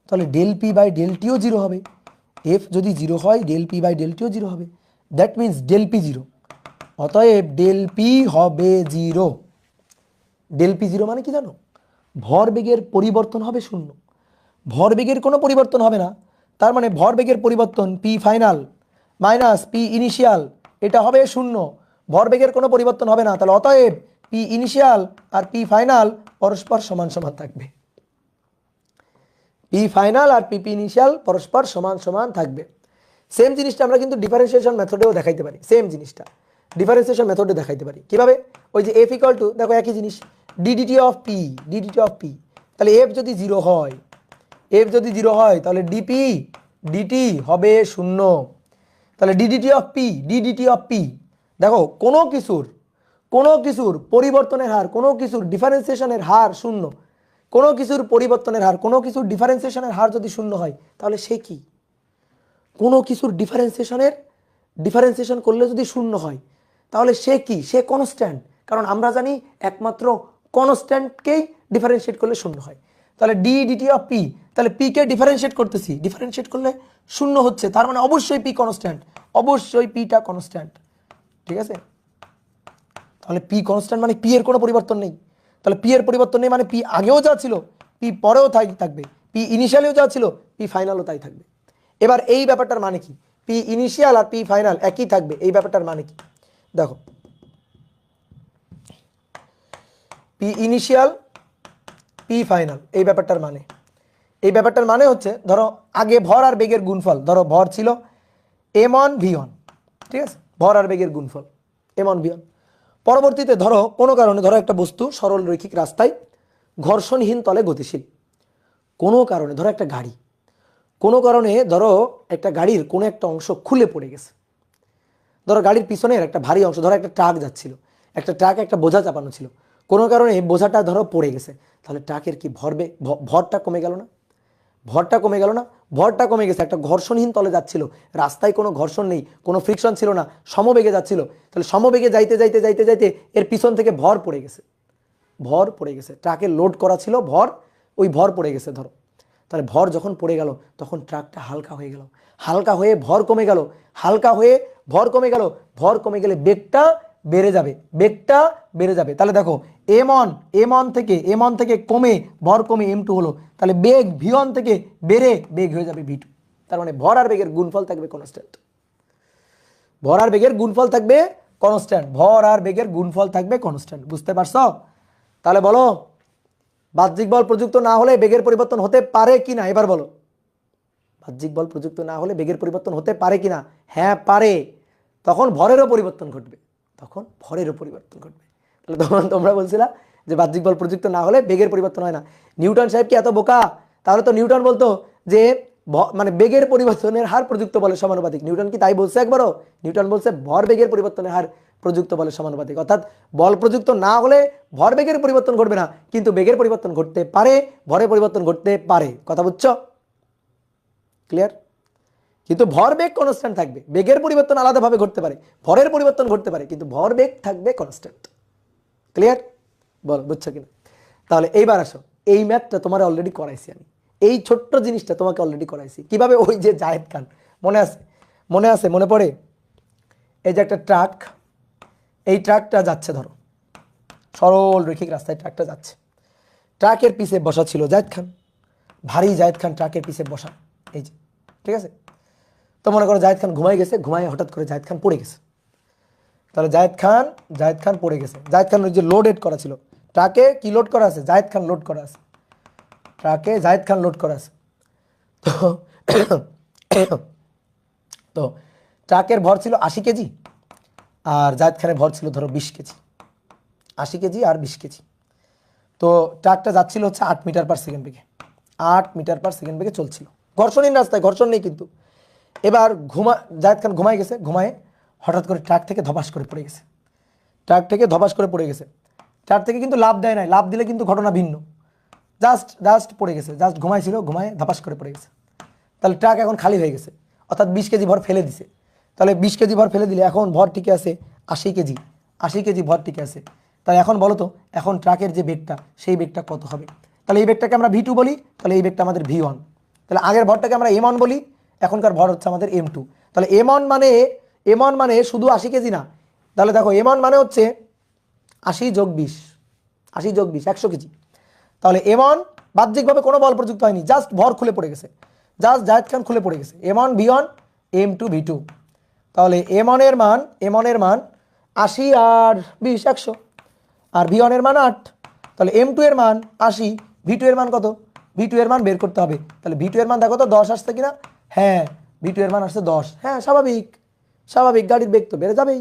Speaker 1: তাহলে ডেল পি বাই ডেলটিও 0 হবে। F যদি 0 হয় ডেল পি বাই ডেলটিও 0 হবে, দ্যাট মিনস ডেল পি 0। অতএব ডেল পি হবে 0। ডেল পি 0 মানে কি জানো? ভরবেগের পরিবর্তন হবে 0, ভরবেগের কোনো পরিবর্তন হবে না। তার মানে ভরবেগের পরিবর্তন P final minus P initial, এটা হবে 0, ভরবেগের কোনো পরিবর্তন হবে না। তাহলে অতএব পি ইনিশিয়াল আর পি ফাইনাল পরস্পর সমান সমান থাকবে। পি ফাইনাল আর পি ইনিশিয়াল পরস্পর সমান সমান থাকবে। সেম জিনিসটা আমরা কিন্তু ডিফারেন্সিয়েশন মেথডেও দেখাইতে পারি। সেম জিনিসটা ডিফারেন্সিয়েশন মেথডে দেখাইতে পারি। কিভাবে? ওই যে F ইকুয়াল টু, দেখো একই জিনিস, DDT of P, DDT of P. তাহলে F যদি 0 হয়, F যদি 0 হয় তাহলে ডিপি ডিটি হবে 0। তাহলে DDT of P, DDT of P, দেখো কোনো কিছুর পরিবর্তনের হার, কোনো কিছুর ডিফারেন্সিয়েশনের হার 0, কোনো কিছুর পরিবর্তনের হার, কোনো কিছুর ডিফারেন্সিয়েশনের হার যদি 0 হয় তাহলে সে কি? কোনো কিছুর ডিফারেন্সিয়েশন করলে যদি 0 হয় তাহলে সে কি? সে কনস্ট্যান্ট। কারণ আমরা জানি একমাত্র কনস্ট্যান্টকেই ডিফারেন্সিয়েট করলে 0 হয়। তাহলে ডি ডিটি অফ পি, তাহলে পি কে ডিফারেন্সিয়েট করতেছি, ডিফারেন্সিয়েট করলে 0 হচ্ছে, তার মানে অবশ্যই পি কনস্ট্যান্ট, অবশ্যই পিটা কনস্ট্যান্ট। ঠিক আছে, তাহলে পি কনস্ট্যান্ট মানে পি এর কোনো পরিবর্তন নেই। তাহলে পি এর পরিবর্তন নেই মানে পি আগেও যা ছিল পি পরেও তাই থাকবে, পি ইনিশিয়ালিও যা ছিল পি ফাইনালও তাই থাকবে। এবার এই ব্যাপারটার মানে কি? পি ইনিশিয়াল আর পি ফাইনাল একই থাকবে, এই ব্যাপারটার মানে কি? দেখো, পি ইনিশিয়াল পি ফাইনাল, এই ব্যাপারটার মানে হচ্ছে, ধরো আগে ভর আর বেগের গুণফল, ধরো ভর ছিল m1 v1, ঠিক আছে, ভর আর বেগের গুণফল m1 v1। পরবর্তীতে ধরো কোনো কারণে, ধরো একটা বস্তু সরল রৈখিক রাস্তায় ঘর্ষণহীন তলে গতিশীল, কোনো কারণে, ধরো একটা গাড়ি, কোনো কারণে ধরো একটা গাড়ির কোনো একটা অংশ খুলে পড়ে গেছে। ধরো গাড়ির পিছনের একটা ভারী অংশ, ধরো একটা ট্রাক যাচ্ছিল, একটা ট্রাকে একটা বোঝা চাপানো ছিল, কোনো কারণে বোঝাটা ধরো পড়ে গেছে, তাহলে ট্রাকের কি ভরটা কমে গেল না? ভরটা কমে গেল না? ভরটা কমে গেছে, একটা ঘর্ষণহীন তলে যাচ্ছিল, রাস্তায় কোনো ঘর্ষণ নেই, কোনো ফ্রিকশন ছিল না, সমবেগে যাচ্ছিল, তাহলে সমবেগে যাইতে যাইতে যাইতে যাইতে এর পিছন থেকে ভর পড়ে গেছে, ট্রাকে লোড করা ছিল ভর, ওই ভর পড়ে গেছে ধরো। তাহলে ভর যখন পড়ে গেল তখন ট্রাকটা হালকা হয়ে গেল, হালকা হয়ে ভর কমে গেল, হালকা হয়ে ভর কমে গেল, ভর কমে গেলে বেগটা বেড়ে যাবে, তাহলে দেখো m1 থেকে কমে ভর কমে m2 হলো, তাহলে বেগ v1 থেকে বেড়ে বেগ হয়ে যাবে v2। তার মানে ভর আর বেগের গুণফল থাকবে কনস্ট্যান্ট, ভর আর বেগের গুণফল থাকবে কনস্ট্যান্ট, বুঝতে পারছো? তাহলে বলো, বাহ্যিক বল প্রযুক্ত না হলে বেগের পরিবর্তন হতে পারে কিনা? এবার বলো, বাহ্যিক বল প্রযুক্ত না হলে বেগের পরিবর্তন হতে পারে কিনা? হ্যাঁ পারে, তখন ভরেরও পরিবর্তন ঘটবে, তাহলে তখন তোমরা বলছিলা যে বাহ্যিক বল প্রযুক্ত না হলে বেগের পরিবর্তন হয় না। নিউটন সাহেব কি এত বোকা? তাহলে তো নিউটন বলতো যে মানে বেগের পরিবর্তনের হার প্রযুক্ত বলের সমানুপাতিক। নিউটন কি তাই বলছে একবারও? নিউটন বলছে ভর বেগের পরিবর্তনের হার প্রযুক্ত বলের সমানুপাতিক, অর্থাৎ বল প্রযুক্ত না হলে ভর বেগের পরিবর্তন ঘটবে না, কিন্তু বেগের পরিবর্তন ঘটতে পারে, ভরের পরিবর্তন ঘটতে পারে। কথা বুঝছো? ক্লিয়ার? কিন্তু ভর বেগ কনস্ট্যান্ট থাকবে, বেগের পরিবর্তন আলাদাভাবে ঘটতে পারে, ভরের পরিবর্তন ঘটতে পারে, কিন্তু ভর বেগ থাকবে কনস্ট্যান্ট। ক্লিয়ার? বলো বুঝছো কিনা? তাহলে এইবার আসো, এই ম্যাথটা তোমার অলরেডি করাইছি আমি, এই ছোট্ট জিনিসটা তোমাকে অলরেডি করাইছি। কিভাবে? ওই যে জায়েদ খান, মনে আছে? মনে আছে, মনে পড়ে? এই যে একটা ট্রাক, এই ট্রাকটা যাচ্ছে, ধরো সরল রৈখিক রাস্তায় ট্রাকটা যাচ্ছে, ট্রাকের পিছে বসা ছিল জায়েদ খান, ভারী জায়েদ খান ট্রাকের পিছে বসা, এই যে, ঠিক আছে। তো মনে করো জায়েদ খান ঘুমাই গেছে, ঘুমায় হঠাৎ করে জায়েদ খান পড়ে গেছে। তাহলে জায়েদ খান পড়ে গেছে। জায়েদ খান যে লোডেড করা ছিল, ট্রাকে কি লোড করা আছে? জায়েদ খান লোড করা আছে, ট্রাকে জায়েদ খান লোড করা আছে। তো তো ট্রাকের ভর ছিল 80 কেজি, আর জায়েদ খানের ভর ছিল ধরো 20 কেজি, 80 কেজি আর 20 কেজি। তো ট্রাকটা যাচ্ছিল হচ্ছে 8 মিটার পার সেকেন্ড বেগে, 8 মিটার পার সেকেন্ড বেগে চলছিল, ঘর্ষণহীন রাস্তায়, ঘর্ষণ নেই কিন্তু। এবার জায়েদ খান ঘুমাই গেছে, ঘুমায় হঠাৎ করে ট্রাক থেকে ধপাস করে পড়ে গেছে, ট্রাক থেকে ধপাস করে পড়ে গেছে। ট্রাক থেকে কিন্তু লাভ দেয় নাই, লাভ দিলে কিন্তু ঘটনা ভিন্ন। জাস্ট পড়ে গেছে, জাস্ট ঘুমাইছিল, ঘুমায় ধপাস করে পড়ে গেছে। তাহলে ট্রাক এখন খালি হয়ে গেছে, অর্থাৎ 20 কেজি ভর ফেলে দিছে। তাহলে 20 কেজি ভর ফেলে দিলে এখন ভর টিকে আছে 80 কেজি, 80 কেজি ভর টিকে আছে। তাহলে এখন বলো তো, এখন ট্রাকের যে বেগটা, সেই বেগটা কত হবে? তাহলে এই বেগটাকে আমরা V2 বলি, তাহলে এই বেগটা আমাদের V1। তাহলে আগের ভরটাকে আমরা M1 বলি, এখনকার ভর হচ্ছে আমাদের M2। তাহলে M1 মানে শুধু 80 কেজি না, তাহলে দেখো M1 মানে হচ্ছে 80 যোগ 20, 80 যোগ 20, 100 কেজি। তাহলে M1 বাহ্যিকভাবে কোনো বল প্রযুক্ত হয়নি, জাস্ট ভর খুলে পড়ে গেছে, জাস্ট জায়েদ খান খুলে পড়ে গেছে। M1 V1, M2 V2। তাহলে M1 এর মান 80 আর 20, 100, আর V1 এর মান 8। তাহলে M2 এর মান 80, V2 এর মান কত? V2 এর মান বের করতে হবে। তাহলে V2 এর মান দেখো তো 10 আসছে কিনা? হ্যাঁ, V2 এর মান আসছে 10। হ্যাঁ, স্বাভাবিক, গাড়ির বেগ তো বেড়ে যাবেই।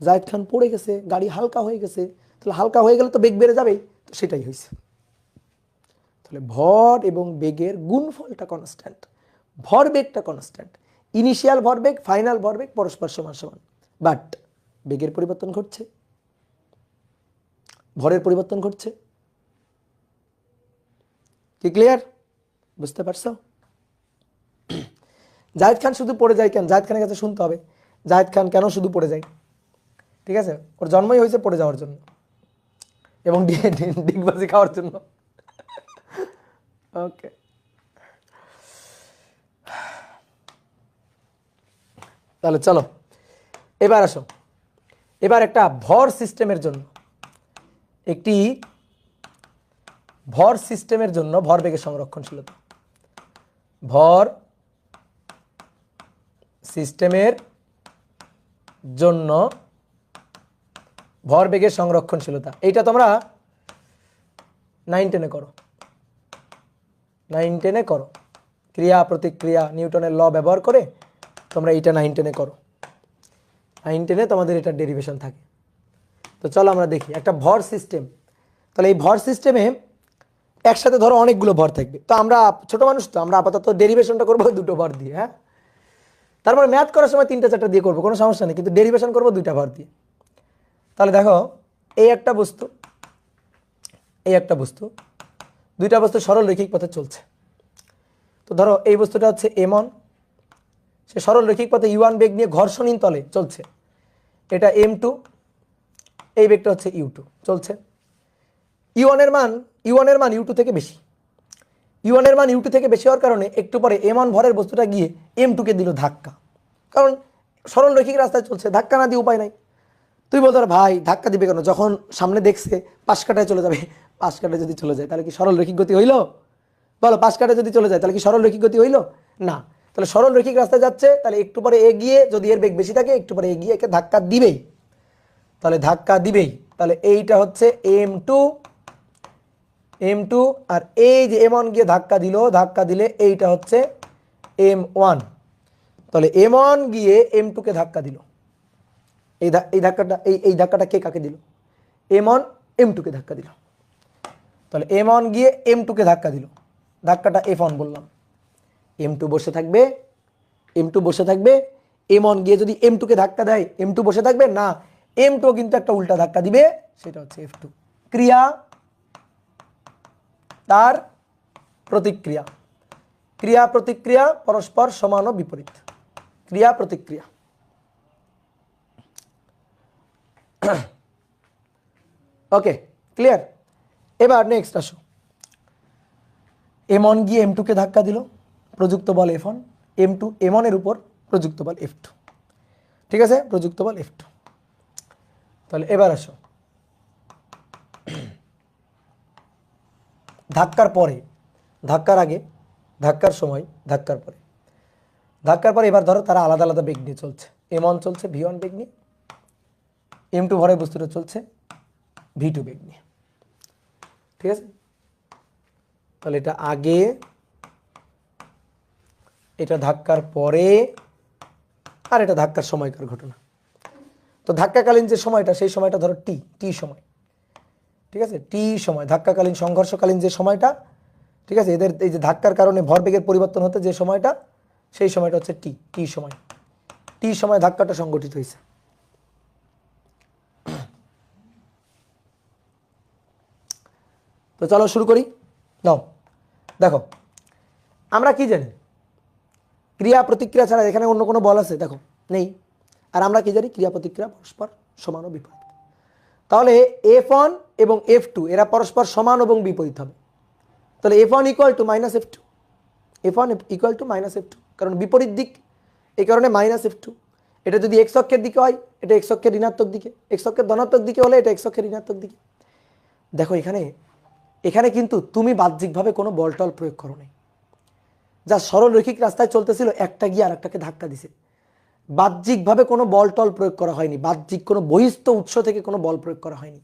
Speaker 1: জায়েদ খান পড়ে গেছে, গাড়ি হালকা হয়ে গেছে, তাহলে হালকা হয়ে গেলে তো বেগ বেড়ে যাবেই, তো সেটাই হয়েছে। তাহলে ভর এবং বেগের গুণফলটা কনস্ট্যান্ট, ভর বেগটা কনস্ট্যান্ট, ইনিশিয়াল ভরবেগ, ফাইনাল ভরবেগ পরস্পর সমান সমান, বাট বেগের পরিবর্তন ঘটছে, ভরের পরিবর্তন ঘটছে। কি ক্লিয়ার? বুঝতে পারছো? জায়েদ খান শুধু পড়ে যায় কেন? জায়েদ খানের কাছে শুনতে হবে জায়েদ খান কেন শুধু পড়ে যায়। ঠিক আছে, ওর জন্মই হয়েছে পড়ে যাওয়ার জন্য এবং ডিগবাজি খাওয়ার জন্য। ওকে, তাহলে চলো এবার আসো, এবার একটা ভর সিস্টেমের জন্য, একটি ভর সিস্টেমের জন্য ভরবেগের সংরক্ষণশীলতা, ভর সিস্টেমের জন্য ভরবেগের সংরক্ষণশীলতা, এইটা তোমরা 9 10-এ করো, 9 10-এ করো, ক্রিয়া প্রতিক্রিয়া নিউটনের ল ব্যবহার করে তোমরা এইটা 9 10-এ করো। 9 10-এ তোমাদের এটা ডেরিভেশন থাকে। তো চলো আমরা দেখি একটা ভর সিস্টেম। তাহলে এই ভর সিস্টেমে একসাথে ধরো অনেকগুলো ভর থাকবে, তো আমরা ছোট মানুষ, তো আমরা আপাতত ডেরিভেশনটা করবো দুটো ভর দিয়ে। হ্যাঁ, তারপরে ম্যাথ করার সময় 3টা 4টা দিয়ে করবো, কোনো সমস্যা নেই, কিন্তু ডেরিভেশন করবো 2টা ভর দিয়ে। তাহলে দেখো, এই একটা বস্তু, এই একটা বস্তু, দুইটা বস্তু সরল রৈখিক পথে চলছে। তো ধরো এই বস্তুটা হচ্ছে M1, সে সরল রৈখিক পথে U1 বেগ নিয়ে ঘর্ষণহীন তলে চলছে। এটা M2, এই বেগটা হচ্ছে U2 চলছে। U1 এর মান U2 থেকে বেশি, U1 এর মান U2 থেকে বেশি হওয়ার কারণে একটু পরে M1 ভরের বস্তুটা গিয়ে M2 কে দিল ধাক্কা, কারণ সরল রৈখিক রাস্তায় চলছে, ধাক্কা না দিয়ে উপায় নাই। তুই বলতো ভাই ধাক্কা দিবে কেন, যখন সামনে দেখছে পাশ কাটায় চলে যাবে, পাশ কাটায় যদি চলে যায় তাহলে কি সরল রৈখিক গতি হইল? বলো, পাশ কাটায় যদি চলে যায় তাহলে কি সরল রৈখিক গতি হইল? না। তাহলে সরল রৈখিক রাস্তায় যাচ্ছে, তাহলে একটু পরে এগিয়ে, যদি এর বেগ বেশি থাকে একটু পরে এগিয়ে একে ধাক্কা দিবেই, তাহলে ধাক্কা দিবেই। তাহলে এইটা হচ্ছে M2, আর এই যে M1 গিয়ে ধাক্কা দিল, ধাক্কা দিলে এইটা হচ্ছে M1। তাহলে M1 গিয়ে M2 কে ধাক্কা দিল, এই ধাক্কাটা কে কাকে দিল? M1 M2 কে ধাক্কা দিল। তাহলে M1 গিয়ে M2 কে ধাক্কা দিল, ধাক্কাটা F1 বললাম। M2 বসে থাকবে, M1 গিয়ে যদি M2 কে ধাক্কা দেয় M2 বসে থাকবে না, M2 কিন্তু একটা উল্টা ধাক্কা দিবে, সেটা হচ্ছে F2। ক্রিয়া তার প্রতিক্রিয়া, ক্রিয়া প্রতিক্রিয়া পরস্পর সমান ও বিপরীত, ক্রিয়া প্রতিক্রিয়া। ওকে, ক্লিয়ার? এবার নেক্সট আসো, M1 গিয়ে M2 কে ধাক্কা দিল, প্রযুক্ত বল F1, M2 M1 এর উপর প্রযুক্ত বল F2। ঠিক আছে, প্রযুক্ত বল F2। তাহলে এবার আসো ধাক্কার পরে, ধাক্কার আগে, ধাক্কার সময়, ধাক্কার পরে। ধাক্কার পরে এবার ধরো তারা আলাদা আলাদা বেগ নিয়ে চলছে। M1 চলছে V1 বেগ নিয়ে, M2 ভরে বস্তুটা চলছে V2 বেগ নিয়ে। ঠিক আছে, তাহলে এটা আগে, এটা ধাক্কার পরে, আর এটা ধাক্কার সময়কার ঘটনা। তো ধাক্কাকালীন যে সময়টা, সেই সময়টা ধরো টি সময়। ঠিক আছে, টি সময়, ধাক্কাকালীন সংঘর্ষকালীন যে সময়টা, ঠিক আছে, এদের এই যে ধাক্কার কারণে ভরবেগের পরিবর্তন হতে যে সময়টা, সেই সময়টা হচ্ছে টি সময়। টি সময় ধাক্কাটা সংঘটিত হয়েছে। তো চলো শুরু করি। নাও দেখো, আমরা কি জানি, ক্রিয়া প্রতিক্রিয়া ছাড়া এখানে অন্য কোনো বল আছে? দেখো নেই। আর আমরা কি জানি, ক্রিয়া প্রতিক্রিয়া পরস্পর সমান ও বিপরীত। তাহলে F1 এবং F2 এরা পরস্পর সমান এবং বিপরীত হবে। তাহলে F1 equal to minus F2, F1 equal to minus F2, কারণ বিপরীত দিক, এই কারণে মাইনাস F2। এটা যদি এক্স অক্ষের দিকে হয়, এটা এক্স অক্ষের ঋণাত্মক দিকে, এক্স অক্ষের ধনাত্মক দিকে হলে এটা এক্স অক্ষের ঋণাত্মক দিকে। দেখো এখানে কিন্তু তুমি বাহ্যিকভাবে কোনো বল টল প্রয়োগ করো নাই। যা সরল রৈখিক রাস্তায় চলতেছিল, একটা গিয়ে আর একটাকে ধাক্কা দিছে। বাহ্যিকভাবে কোনো বল টল প্রয়োগ করা হয়নি, বাহ্যিক কোনো বহিস্থ উৎস থেকে কোনো বল প্রয়োগ করা হয়নি।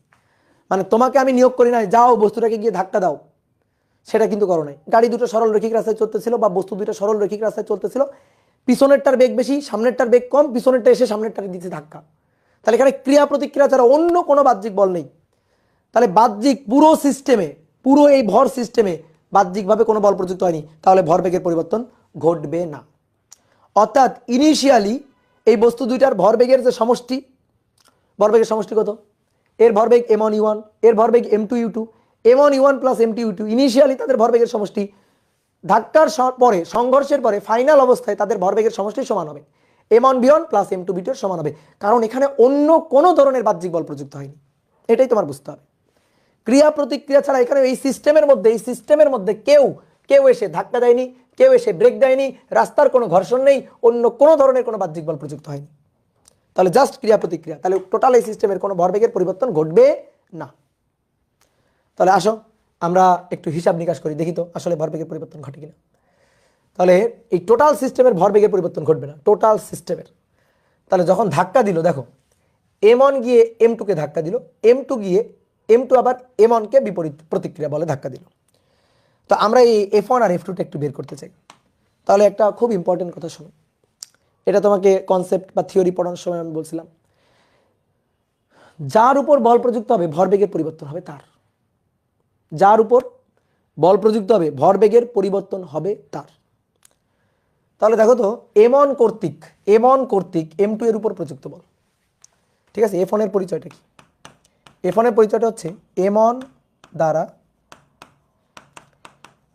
Speaker 1: মানে তোমাকে আমি নিয়োগ করি নাই যাও বস্তুটাকে গিয়ে ধাক্কা দাও, সেটা কিন্তু করো নাই। গাড়ি দুটো সরল রৈখিক রাস্তায় চলতেছিল বা বস্তু দুটো সরল রৈখিক রাস্তায় চলতেছিল, পিছনেরটার বেগ বেশি, সামনেরটার বেগ কম, পিছনেরটা এসে সামনেরটার দিচ্ছে ধাক্কা। তাহলে এখানে ক্রিয়া প্রতিক্রিয়া ছাড়া অন্য কোনো বাহ্যিক বল নেই। তাহলে বাহ্যিক পুরো সিস্টেমে, পুরো এই ভর সিস্টেমে বাহ্যিকভাবে কোনো বল প্রযুক্ত হয়নি, তাহলে ভরবেগের পরিবর্তন ঘটবে না। অর্থাৎ ইনিশিয়ালি এই বস্তু দুইটার ভরবেগের যে সমষ্টি, ভরবেগের সমষ্টি কত? এর ভরবেগ M1U1, এর ভরবেগ M2U2, M1U1 plus M2U2, initially তাদের ভরবেগের সমষ্টি। ধাক্কার পরে, সংঘর্ষের পরে ফাইনাল অবস্থায় তাদের ভরবেগের সমষ্টি সমান হবে M1V1 প্লাস M2V2 এর সমান হবে, কারণ এখানে অন্য কোনো ধরনের বাহ্যিক বল প্রযুক্ত হয়নি। এটাই তোমার বুঝতে হবে। ক্রিয়া প্রতিক্রিয়া ছাড়া এখানে এই সিস্টেমের মধ্যে কেউ এসে ধাক্কা দেয়নি, কেউ এসে ব্রেক দেয়নি, রাস্তার কোনো ঘর্ষণ নেই, অন্য কোনো ধরনের কোনো বাহ্যিক বল প্রযুক্ত হয়নি। তাহলে জাস্ট ক্রিয়া প্রতিক্রিয়া, তাহলে টোটাল এই সিস্টেমের কোনো ভরবেগের পরিবর্তন ঘটবে না। তাহলে আসো আমরা একটু হিসাব নিকাশ করি, দেখি তো আসলে ভরবেগের পরিবর্তন ঘটে কিনা। তাহলে এই টোটাল সিস্টেমের ভরবেগের পরিবর্তন ঘটবে না, টোটাল সিস্টেমের। তাহলে যখন ধাক্কা দিল, দেখো M1 গিয়ে M2 কে ধাক্কা দিল, M2 গিয়ে M2 আবার M1 কে বিপরীত প্রতিক্রিয়া বলে ধাক্কা দিল। তো আমরা এই F1 আর F2টা একটু বের করতে চাই। তাহলে একটা খুব ইম্পর্টেন্ট কথা শোনো, এটা তোমাকে কনসেপ্ট বা থিওরি পড়ানোর সময় আমি বলছিলাম, যার উপর বল প্রযুক্ত হবে ভরবেগের পরিবর্তন হবে তার। যার উপর বল প্রযুক্ত হবে ভরবেগের পরিবর্তন হবে তার। তাহলে দেখো তো M1 কর্তৃক M2 এর উপর প্রযুক্ত বল। ঠিক আছে, F1 এর পরিচয়টা কি? F1 এর পরিচয়টা হচ্ছে M1 দ্বারা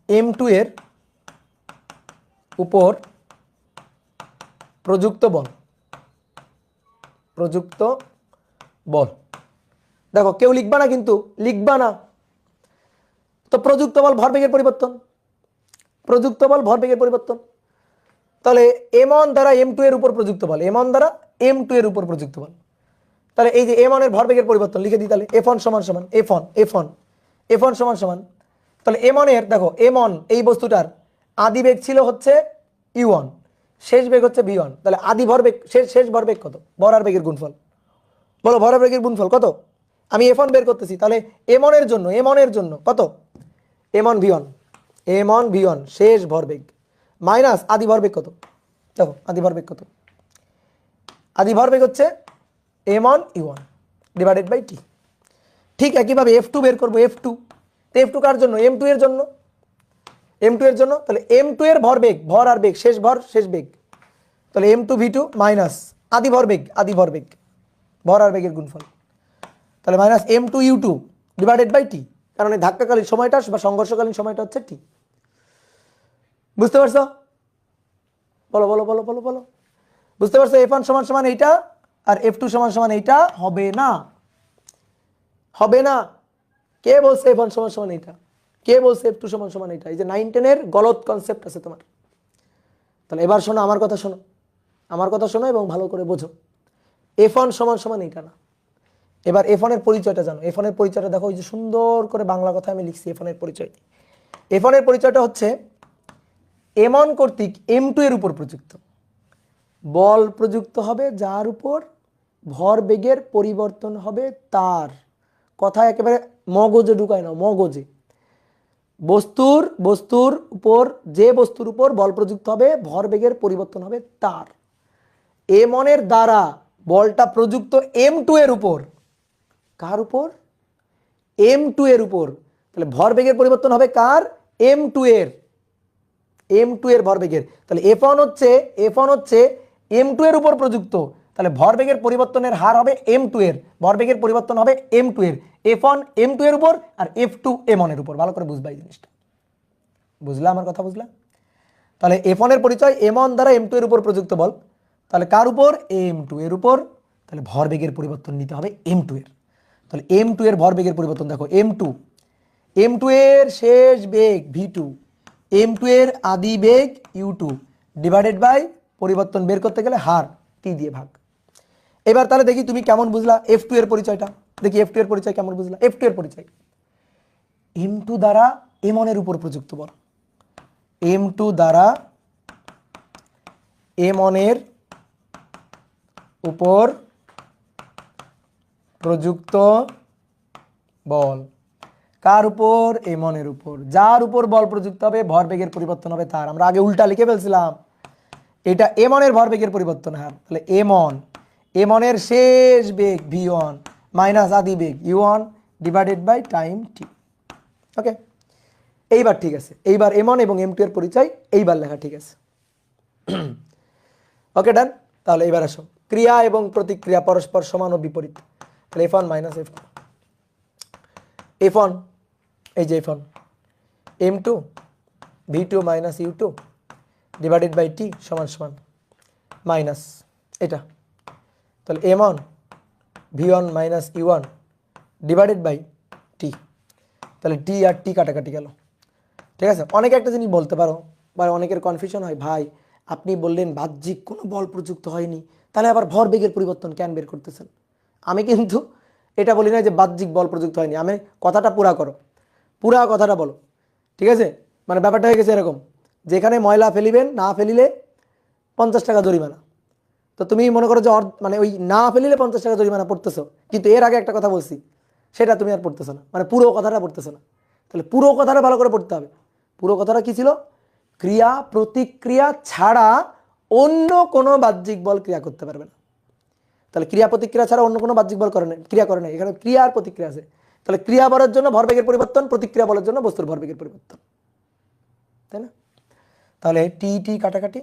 Speaker 1: M2 এর উপর প্রযুক্ত বল। দেখো কেউ লিখবা না, কিন্তু লিখবা না। তো প্রযুক্ত বল ভরবেগের পরিবর্তন, তাহলে M1 দ্বারা M2 এর উপর প্রযুক্ত বল, M1 দ্বারা M2 এর উপর প্রযুক্ত বল। তাহলে এই যে M1 এর ভরবেগের পরিবর্তন লিখে দিই, তাহলে F1 সমান সমান F1 সমান সমান, তাহলে M1 এর, দেখো M1 এই বস্তুটার আদি বেগ ছিল হচ্ছে U1, শেষ বেগ হচ্ছে V1। তাহলে আদি ভরবেগ, শেষ ভরবেগ কত? ভর আর বেগের গুণফল। বলো ভর আর বেগের গুণফল কত? আমি F1 বের করতেছি, তাহলে M1 এর জন্য কত? M1 V1 শেষ ভরবেগ মাইনাস আদি ভরবেগ কত? দেখো আদি ভরবেগ কত? আদি ভরবেগ হচ্ছে M1U1 ডিভাইডেড বাই টি। ঠিক একইভাবে F2 বের করবো, F2 কার জন্য? M2 এর জন্য। তাহলে M2 এর ভরবেগ, ভর আর বেগ, শেষ বেগ, তাহলে M2V2 মাইনাস আদি ভরবেগ ভর আর বেগের গুণফল, তাহলে minus M2U2 divided by T, কারণ এই ধাক্কাকালীন সময়টা বা সংঘর্ষকালীন সময়টা হচ্ছে টি। বুঝতে পারছো? বলো বলো বলো বলো বলো বুঝতে পারছো? F1 সমান সমান এইটা আর F2 সমান সমান এইটা হবে না। কে বলছে F1 সমান সমান এইটা? কে বলছে F2 সমান সমান এইটা? এই যে 9-10 এর গলত কনসেপ্ট আছে তোমার। তাহলে এবার শোনো আমার কথা, শোনো আমার কথা শোনো এবং ভালো করে বোঝো। F1 সমান সমান এটা না। এবার F1 এর পরিচয়টা জানো। F1 এর পরিচয়টা দেখো, ওই যে সুন্দর করে বাংলা কথা আমি লিখছি F1 এর পরিচয়। F1 এর পরিচয়টা হচ্ছে M1 কর্তৃক M2 এর উপর প্রযুক্ত বল প্রযুক্ত হবে, যার উপর ভরবেগের পরিবর্তন হবে তার। কথা একেবারে মগজে ঢুকায় না, মগজে। বস্তুর উপর, যে বস্তুর উপর বল প্রযুক্ত হবে, ভরবেগের পরিবর্তন হবে তার। M1 এর দ্বারা বলটা প্রযুক্ত M2 এর উপর। কার উপর? M2 এর উপর। তাহলে ভরবেগের পরিবর্তন হবে কার? M2 এর। M2 এর ভরবেগের। তাহলে F1 হচ্ছে M2 এর উপর প্রযুক্ত। তাহলে ভরবেগের পরিবর্তনের হার হবে M2 এর, ভরবেগের পরিবর্তন হবে M2 এর। F1 M2 এর উপর আর F2 M1 এর উপর। ভালো করে বুঝবা এই জিনিসটা। বুঝলা আমার কথা? বুঝলা? তাহলে F1 এর পরিচয় M1 দ্বারা M2 এর উপর প্রযুক্ত বল। তাহলে কার উপর? M2 এর উপর। তাহলে ভরবেগের পরিবর্তন নিতে হবে M2 এর। তাহলে M2 এর ভরবেগের পরিবর্তন দেখো, M2 এর শেষ বেগ V2, M2 এর আদি বেগ U2 ডিভাইডেড বাই পরিবর্তন বের করতে গেলে হার T দিয়ে ভাগ। এবার তাহলে দেখি তুমি কেমন বুঝলা F2 এর পরিচয়টা। দেখি F2 এর পরিচয় কেমন বুঝলা। F2 এর পরিচয় M2 দ্বারা M1 এর উপর প্রযুক্ত বল। M2 দ্বারা M1 এর উপর প্রযুক্ত বল। কার উপর? M1 এর উপর। যার উপর বল প্রযুক্ত হবে, ভরবেগের পরিবর্তন হবে তার। আমরা আগে উল্টা লিখে ফেলছিলাম, এটা M1 এর ভরবেগের পরিবর্তন হার। তাহলে M1 এর শেষ বেগ V1 মাইনাস আদি বেগ U1 divided by time T। Okay, এইবার ঠিক আছে। এইবার M1 এবং M2 এর পরিচয় এইবার লেখা ঠিক আছে। ওকে, ডান। তাহলে এবার আসো, ক্রিয়া এবং প্রতিক্রিয়া পরস্পর সমান ও বিপরীত। তাহলে F1 মাইনাস F2, F1 এই যে F1 M2 V2 minus U2 divided by T সমান সমান মাইনাস এটা। তাহলে M1 V1 minus U1 divided by T। তাহলে T আর T কাটাকাটি গেল। ঠিক আছে। অনেকে একটা জিনিস বলতে পারো, বা অনেকের কনফিউশন হয়, ভাই আপনি বললেন বাহ্যিক কোনো বল প্রযুক্ত হয়নি, তাহলে আবার ভরবেগের পরিবর্তন কেন বের করতেছেন? আমি কিন্তু এটা বলি না যে বাহ্যিক বল প্রযুক্ত হয়নি। আমি কথাটা পুরা করো, পুরা কথাটা বলো। ঠিক আছে। মানে ব্যাপারটা হয়ে গেছে এরকম, যেখানে ময়লা ফেলিবেন, না ফেলিলে 50 টাকা জরিমানা। তো তুমি মনে করো যে মানে ওই না ফেলিলে 50 টাকা জরিমানা পড়তেছো, কিন্তু এর আগে একটা কথা বলছি সেটা তুমি আর পড়তেছো না, মানে পুরো কথাটা পড়তেছো না। তাহলে পুরো কথাটা ভালো করে পড়তে হবে। পুরো কথাটা কি ছিল? ক্রিয়া প্রতিক্রিয়া ছাড়া অন্য কোনো বাহ্যিক বল ক্রিয়া করতে পারবে না। তাহলে ক্রিয়া প্রতিক্রিয়া ছাড়া অন্য কোনো বাহ্যিক বল ক্রিয়া করে না। এখানে ক্রিয়া আর প্রতিক্রিয়া আছে। তাহলে ক্রিয়া বলের জন্য ভরবেগের পরিবর্তন, প্রতিক্রিয়া বলের জন্য বস্তুর ভরবেগের পরিবর্তন, তাই না? তাহলে টি টি কাটাকাটি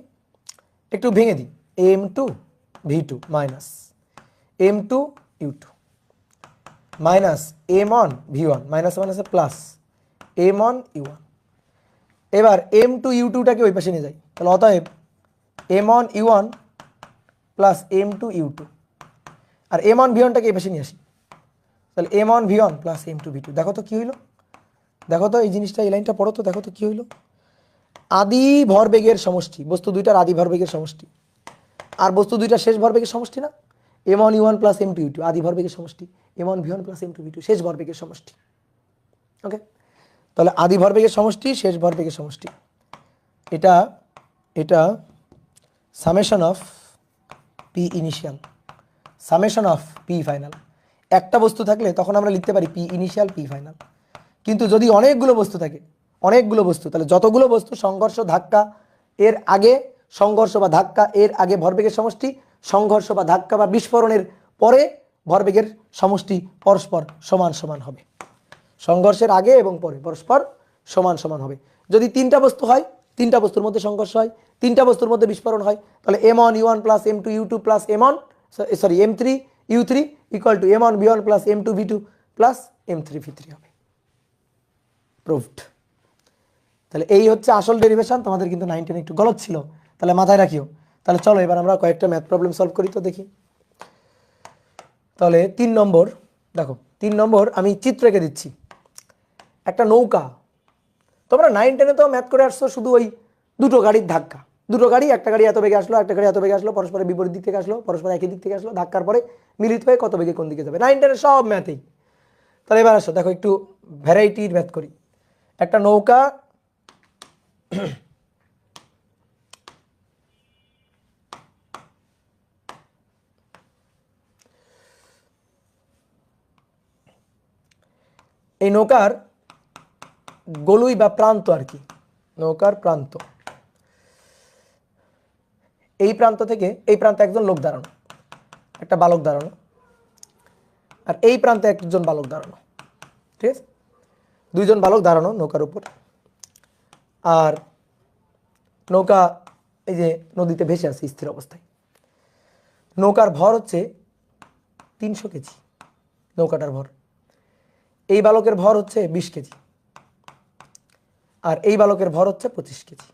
Speaker 1: একটু ভেঙে দিই। M2 V2 minus M2 U2 minus M1 V1 minus মাইনাসে প্লাস M1 U1। এবার M2 U2টাকে ওই পাশে নিয়ে যাই। তাহলে অতএব M1 U1 plus M2 U2 আর M1 V1টাকে এই পাশে নিয়ে আসি। তাহলে M1 V1 plus M2 V2। দেখো তো কি হইল, দেখো তো এই জিনিসটা, এই লাইনটা পড়ো তো, দেখো তো কি হইল। আদি ভরবেগের সমষ্টি, বস্তু দুইটার আদি ভরবেগের সমষ্টি, আর বস্তু দুইটার শেষ ভরবেগের সমষ্টি না। M1 U1 plus M2 U2 আদি ভরবেগের সমষ্টি, M1 V1 plus M2 V2 শেষ ভরবেগের সমষ্টি। ওকে, তাহলে আদি ভরবেগের সমষ্টি, শেষ ভরবেগের সমষ্টি, এটা এটা summation of P initial, summation of P final. একটা বস্তু থাকলে তখন আমরা লিখতে পারি পি ইনিশিয়াল পি ফাইনাল। কিন্তু যদি অনেকগুলো বস্তু থাকে, অনেকগুলো বস্তু, তাহলে যতগুলো বস্তু সংঘর্ষ ধাক্কা এর আগে, সংঘর্ষ বা ধাক্কা এর আগে ভরবেগের সমষ্টি, সংঘর্ষ বা ধাক্কা বা বিস্ফোরণের পরে ভরবেগের সমষ্টি পরস্পর সমান সমান হবে। সংঘর্ষের আগে এবং পরে পরস্পর সমান সমান হবে। যদি তিনটা বস্তু হয়, তিনটা বস্তুর মধ্যে সংঘর্ষ হয়, তিনটা বস্তুর মধ্যে বিস্ফোরণ হয়, তাহলে M1 U1 plus M2 U2 plus M3 U3 equal to M1 V1 plus M2 V2 plus M3 V3 হবে। প্রুভড। তাহলে এই হচ্ছে আসল ডেরিভেশন। তোমাদের কিন্তু 9 10 একটু গলত ছিল, তাহলে মাথায় রাখিও। তাহলে চলো এবার আমরা কয়েকটা ম্যাথ প্রবলেম সলভ করি তো দেখি। তাহলে 3 নম্বর দেখো, 3 নম্বর আমি চিত্র এঁকে দিচ্ছি। একটা নৌকা, তোমরা 9 10 তো ম্যাথ করে আসছো শুধু ওই দুটো গাড়ির ধাক্কা, দুটো গাড়ি, একটা গাড়ি এত বেগে আসলো, একটা গাড়ি এত বেগে আসলো, পরস্পরের বিপরীত দিক থেকে আসলো, পরস্পর একই দিক থেকে আসলো, ধাক্কার পরে মিলিত হয়ে কত বেগে কোন দিকে যাবে। 9 10 সব ম্যাথেই। তাহলে এবার আসো দেখো একটু ভ্যারাইটির ম্যাথ করি। একটা নৌকা এই নৌকার গলুই বা প্রান্ত আর কি, নৌকার প্রান্ত, এই প্রান্ত থেকে এই প্রান্তে একজন লোক দাঁড়ানো, একটা বালক দাঁড়ানো, আর এই প্রান্তে একজন বালক দাঁড়ানো, ঠিক আছে, দুইজন বালক দাঁড়ানো নৌকার উপর। আর নৌকা এই যে নদীতে ভেসে আছে স্থির অবস্থায়। নৌকার ভর হচ্ছে 300 কেজি, নৌকাটার ভর। এই বালকের ভর হচ্ছে 20 কেজি, আর এই বালকের ভর হচ্ছে 25 কেজি।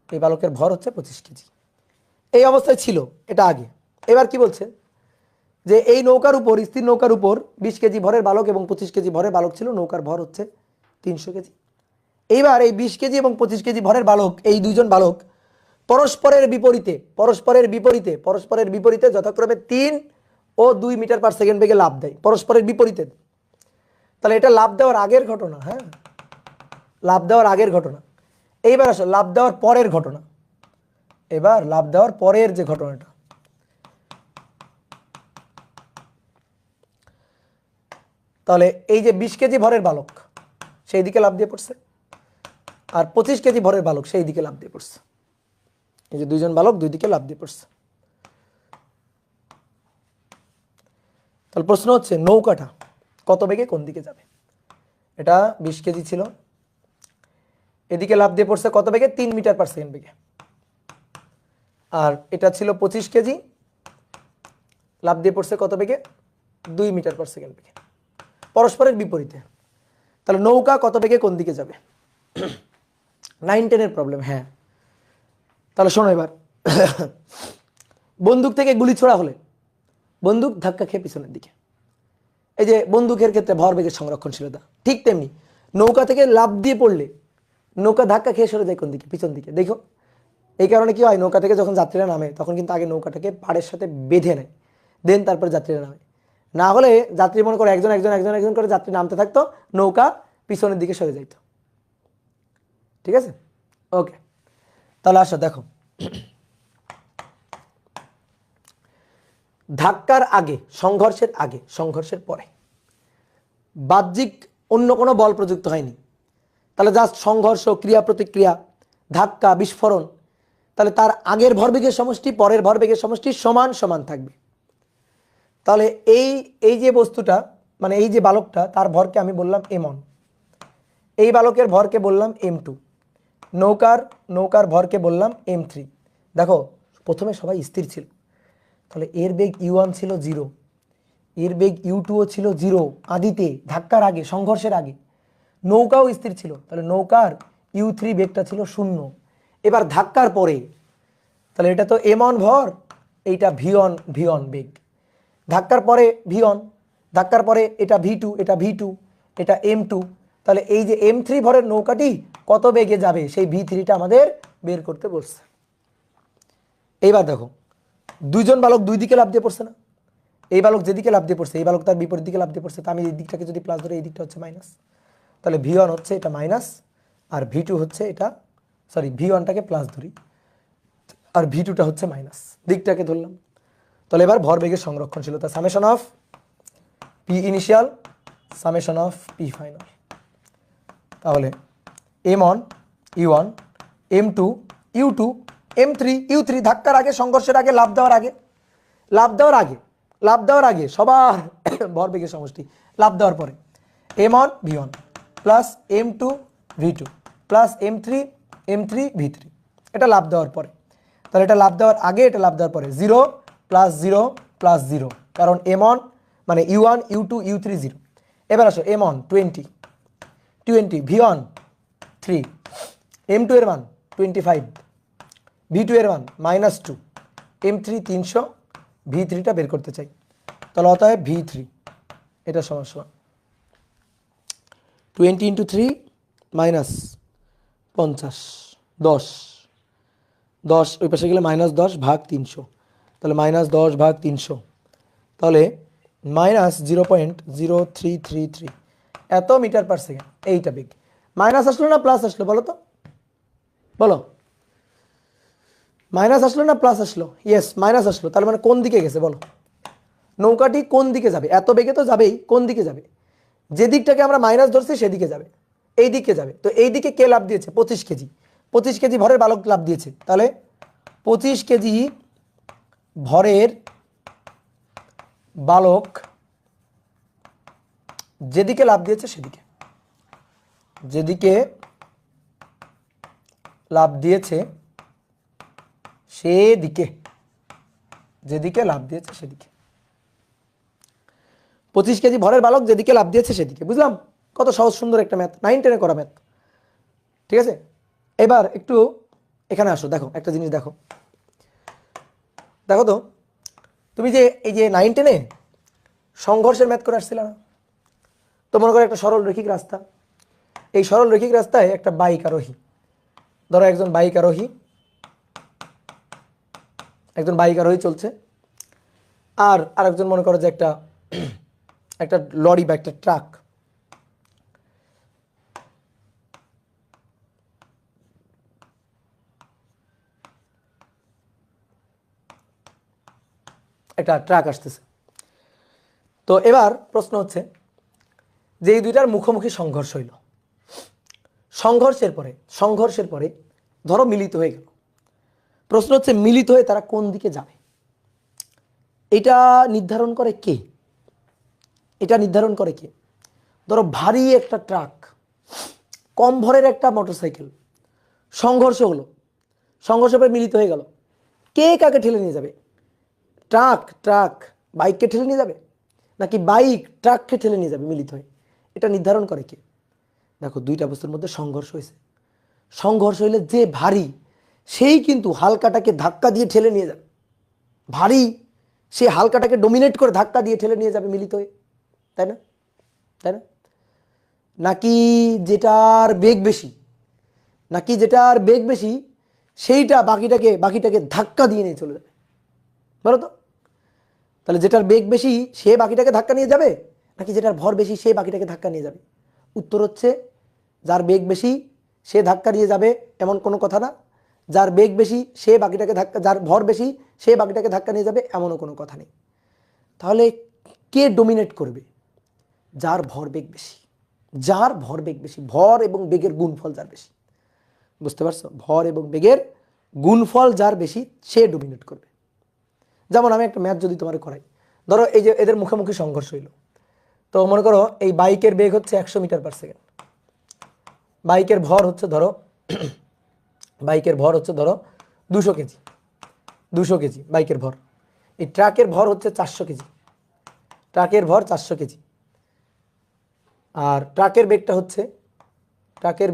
Speaker 1: এই বালকের ভর হচ্ছে 25 কেজি। এই অবস্থায় ছিল এটা আগে। এবার কি বলছে যে এই নৌকার উপর, স্থির নৌকার উপর 20 কেজি ভরের বালক এবং 25 কেজি ভরের বালক ছিল, নৌকার ভর হচ্ছে 300 কেজি। এইবার এই 20 কেজি এবং 25 কেজি ভরের বালক, এই দুইজন বালক পরস্পরের বিপরীতে পরস্পরের বিপরীতে পরস্পরের বিপরীতে যথাক্রমে 3 ও 2 মিটার পার সেকেন্ড বেগে লাফ দেয়, পরস্পরের বিপরীতে। তাহলে এটা লাফ দেওয়ার আগের ঘটনা, হ্যাঁ, লাফ দেওয়ার আগের ঘটনা। এইবার আসো লাফ দেওয়ার পরের ঘটনা। এবার লাফ দেওয়ার পরের যে ঘটনাটা, তাহলে এই যে 20 কেজি ভরের বালক সেই দিকে লাফ দিয়ে পড়ছে, আর 25 কেজি ভরের বালক সেই দিকে লাফ দিয়ে পড়ছে। এই যে দুইজন বালক দুই দিকে লাফ দিয়ে পড়ছে। তাহলে প্রশ্ন হচ্ছে নৌকাটা কত বেগে কোন দিকে যাবে। এটা 20 কেজি ছিল, এদিকে লাফ দিয়ে পড়ছে কত বেগে, 3 মিটার পার সেকেন্ড বেগে। আর এটা ছিল 25 কেজি, লাফ দিয়ে পড়ছে কত বেগে, 2 মিটার পার সেকেন্ড বেগে, পরস্পরের বিপরীতে। তাহলে নৌকা কত বেগে কোন দিকে যাবে। 9 10 এর প্রবলেম, হ্যাঁ। তাহলে শোনো এবার, বন্দুক থেকে গুলি ছোড়া হলে বন্দুক ধাক্কা খেয়ে পিছনের দিকে, এই যে বন্দুকের ক্ষেত্রে ভরবেগের সংরক্ষণশীলতা, ঠিক তেমনি নৌকা থেকে লাফ দিয়ে পড়লে নৌকা ধাক্কা খেয়ে সরে যায় কোন দিকে, পিছন দিকে। দেখো এই কারণে কি হয়, নৌকা থেকে যখন যাত্রীরা নামে তখন কিন্তু আগে নৌকাটাকে পাড়ের সাথে বেঁধে নেয়, দেন তারপরে যাত্রীরা নামে। না হলে যাত্রী মনে করে একজন একজন একজন একজন করে যাত্রী নামতে থাকতো, নৌকা পিছনের দিকে সরে যাইত। ঠিক আছে, ওকে। তাহলে আসো দেখো, ধাক্কার আগে, সংঘর্ষের আগে, সংঘর্ষের পরে বাহ্যিক অন্য কোনো বল প্রযুক্ত হয়নি। তাহলে জাস্ট সংঘর্ষ, ক্রিয়া প্রতিক্রিয়া, ধাক্কা, বিস্ফোরণ, তাহলে তার আগের ভরবেগের সমষ্টি পরের ভরবেগের সমষ্টি সমান সমান থাকবে। তাহলে এই এই যে বস্তুটা, মানে এই যে বালকটা, তার ভরকে আমি বললাম m1, এই বালকের ভরকে বললাম m2, নৌকার ভরকে বললাম m3। দেখো প্রথমে সবাই স্থির ছিল, তাহলে এর বেগ u1 ছিল 0, এর বেগ u2ও ছিল 0 আদিতে, ধাক্কার আগে, সংঘর্ষের আগে। নৌকাও স্থির ছিল, তাহলে নৌকার u3 বেগটা ছিল 0। এবার ধাক্কার পরে, তাহলে এটা তো m1 ভর, এইটা v1 বেগ, ধাক্কার পরে v1, ধাক্কার পরে এটা v2, এটা v2, এটা m2। তাহলে এই যে m3 ভরের নৌকাটি কত বেগে যাবে সেই v3টা আমাদের বের করতে বলছে। এইবার দেখো দুইজন বালক দুই দিকে লাফ দিয়ে পড়ছে না, এই বালক যেদিকে লাফ দিয়ে পড়ছে এই বালক তার বিপরীত দিকে লাফ দিয়ে পড়ছে। তো আমি এই দিকটাকে যদি প্লাস ধরে এই দিকটা হচ্ছে মাইনাস, তাহলে v1 হচ্ছে এটা মাইনাস, আর v2 হচ্ছে এটা, সরি v1টাকে প্লাস ধরি আর v2টা হচ্ছে মাইনাস, দিকটাকে ধরলাম। তাহলে এবার ভরবেগের সংরক্ষণশীলতা, summation of P initial summation of P final. তাহলে m1 u1 m2 u2 m3 u3, ধাক্কার আগে, সংঘর্ষের আগে, লাফ দেওয়ার আগে, লাফ দেওয়ার আগে, লাফ দেওয়ার আগে সবার ভরবেগের সমষ্টি, লাফ দেওয়ার পরে m1 v1 plus m2 v2 plus m3 v3, এটা লাফ দেওয়ার পরে। তাহলে এটা লাফ দেওয়ার আগে, এটা লাফ দেওয়ার পরে 0 প্লাস 0 প্লাস 0, কারণ m1 মানে u1 u2 u3 0। এবার আসো m1 20 v1 3, m2 এর মান 25, v2 এর মান -2, m3 300, v3টা বের করতে চাই। তাহলে অতএব v3 এটা সমান সমান 20 × 3 -50 10 10 ওই পাশে গেলে -10 ভাগ 300, তাহলে -10 ভাগ 300, তাহলে -0.0333 এত মিটার পার সেকেন্ড। এইটা বেগ মাইনাস আসলো না প্লাস আসলো বলো তো, বলো মাইনাস আসলো না প্লাস আসলো? ইয়েস মাইনাস আসলো, তার মানে কোন দিকে গেছে বলো? নৌকাটি কোন দিকে যাবে? এত বেগে তো যাবেই, কোন দিকে যাবে? যে দিকটাকে আমরা মাইনাস ধরছি সেদিকে যাবে, এই দিকে যাবে। তো এই দিকে কে লাভ দিয়েছে? 25 কেজি, 25 কেজি ভরের বালক লাভ দিয়েছে, তাহলে 25 কেজি ভরের বালক যেদিকে লাভ দিয়েছে সেদিকে, যেদিকে লাভ দিয়েছে সেদিকে, যেদিকে লাভ দিয়েছে সেদিকে, 25 কেজি ভরের বালক যেদিকে লাভ দিয়েছে সেদিকে। বুঝলাম? কত সহজ সুন্দর একটা ম্যাথ, 9 10 করা ম্যাথ। ঠিক আছে, এবার একটু এখানে আসো, দেখো একটা জিনিস দেখো, দেখো তো তুমি যে এই যে 9 10 সংঘর্ষের ম্যাথ করে আসছিল না? তো মনে করো একটা সরল রৈখিক রাস্তা, এই সরল রৈখিক রাস্তায় একটা বাইক আরোহী, ধরো একজন বাইক আরোহী চলছে, আর আরেকজন মনে করো যে একটা একটা লরি বা একটা ট্রাক, একটা ট্রাক আসতেছে। তো এবার প্রশ্ন হচ্ছে যে এই দুইটার মুখোমুখি সংঘর্ষ হইল, সংঘর্ষের পরে ধরো মিলিত হয়ে গেল। প্রশ্ন হচ্ছে মিলিত হয়ে তারা কোন দিকে যাবে? এটা নির্ধারণ করে কে? এটা নির্ধারণ করে কে? ধরো ভারী একটা ট্রাক, কম ভরের একটা মোটরসাইকেল, সংঘর্ষ হলো, সংঘর্ষের পরে মিলিত হয়ে গেল, কে কাকে ঠেলে নিয়ে যাবে? ট্রাক বাইককে ঠেলে নিয়ে যাবে, নাকি বাইক ট্রাককে ঠেলে নিয়ে যাবে মিলিত হয়ে? এটা নির্ধারণ করে কে? দেখো দুইটা বস্তুর মধ্যে সংঘর্ষ হয়েছে, সংঘর্ষ হইলে যে ভারী সেই কিন্তু হালকাটাকে ধাক্কা দিয়ে ঠেলে নিয়ে যাবে, ভারী সে হালকাটাকে ডোমিনেট করে ধাক্কা দিয়ে ঠেলে নিয়ে যাবে মিলিত হয়ে, তাই না? তাই না? নাকি যেটার বেগ বেশি সেইটা বাকিটাকে ধাক্কা দিয়ে নিয়ে চলে যাবে? বলো তো, তাহলে যেটার বেগ বেশি সে বাকিটাকে ধাক্কা নিয়ে যাবে, নাকি যেটার ভর বেশি সে বাকিটাকে ধাক্কা নিয়ে যাবে? উত্তর হচ্ছে যার বেগ বেশি সে ধাক্কা দিয়ে যাবে এমন কোনো কথা না, যার বেগ বেশি সে বাকিটাকে ধাক্কা, যার ভর বেশি সে বাকিটাকে ধাক্কা নিয়ে যাবে এমনও কোনো কথা নেই। তাহলে কে ডোমিনেট করবে? যার ভরবেগ বেশি, ভর এবং বেগের গুণফল যার বেশি। বুঝতে পারছো? ভর এবং বেগের গুণফল যার বেশি সে ডোমিনেট করবে। যেমন আমি একটা ম্যাথ যদি তোমার করাই, ধরো এই যে এদের মুখোমুখি সংঘর্ষ হইল, তো মনে করো এই বাইকের বেগ হচ্ছে 100 মিটার পার সেকেন্ড, বাইকের ভর হচ্ছে ধরো 200 কেজি, বাইকের ভর। এই ট্রাকের ভর হচ্ছে 400 কেজি, আর ট্রাকের বেগটা হচ্ছে ট্রাকের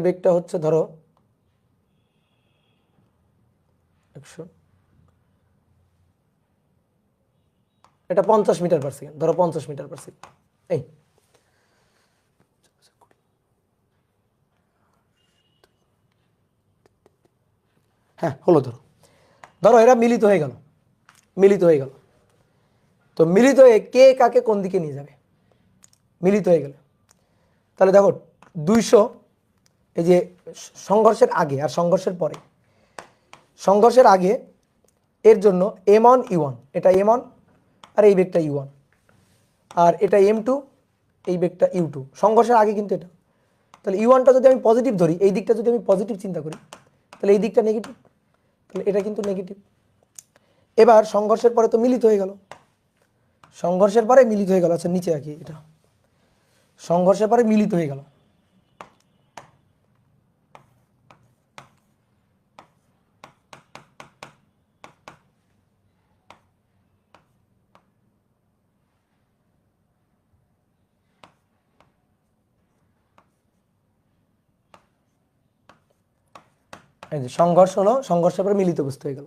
Speaker 1: বেগটা হচ্ছে ধরো 100, এটা 50 মিটার পার সেকেন্ড, ধরো 50 মিটার পার সেকেন্ড। এই হ্যাঁ হলো, ধরো এরা মিলিত হয়ে গেল, তো মিলিত হয়ে কে কাকে কোন দিকে নিয়ে যাবে? মিলিত হয়ে গেলে তাহলে দেখো 200, এই যে সংঘর্ষের আগে আর সংঘর্ষের আগে এর জন্য m1 u1, এটা m1 আর এই বেগটা u1, আর এটা m2, এই বেগটা u2। সংঘর্ষের আগে কিন্তু এটা, তাহলে u1টা যদি আমি পজিটিভ ধরি, এই দিকটা যদি আমি পজিটিভ চিন্তা করি, তাহলে এই দিকটা নেগেটিভ, তাহলে এটা কিন্তু নেগেটিভ। এবার সংঘর্ষের পরে তো মিলিত হয়ে গেল, আচ্ছা নিচে রাখি, এটা সংঘর্ষের পরে মিলিত হয়ে গেল। এই যে সংঘর্ষ হলো, সংঘর্ষের পরে মিলিত বস্তু হয়ে গেল।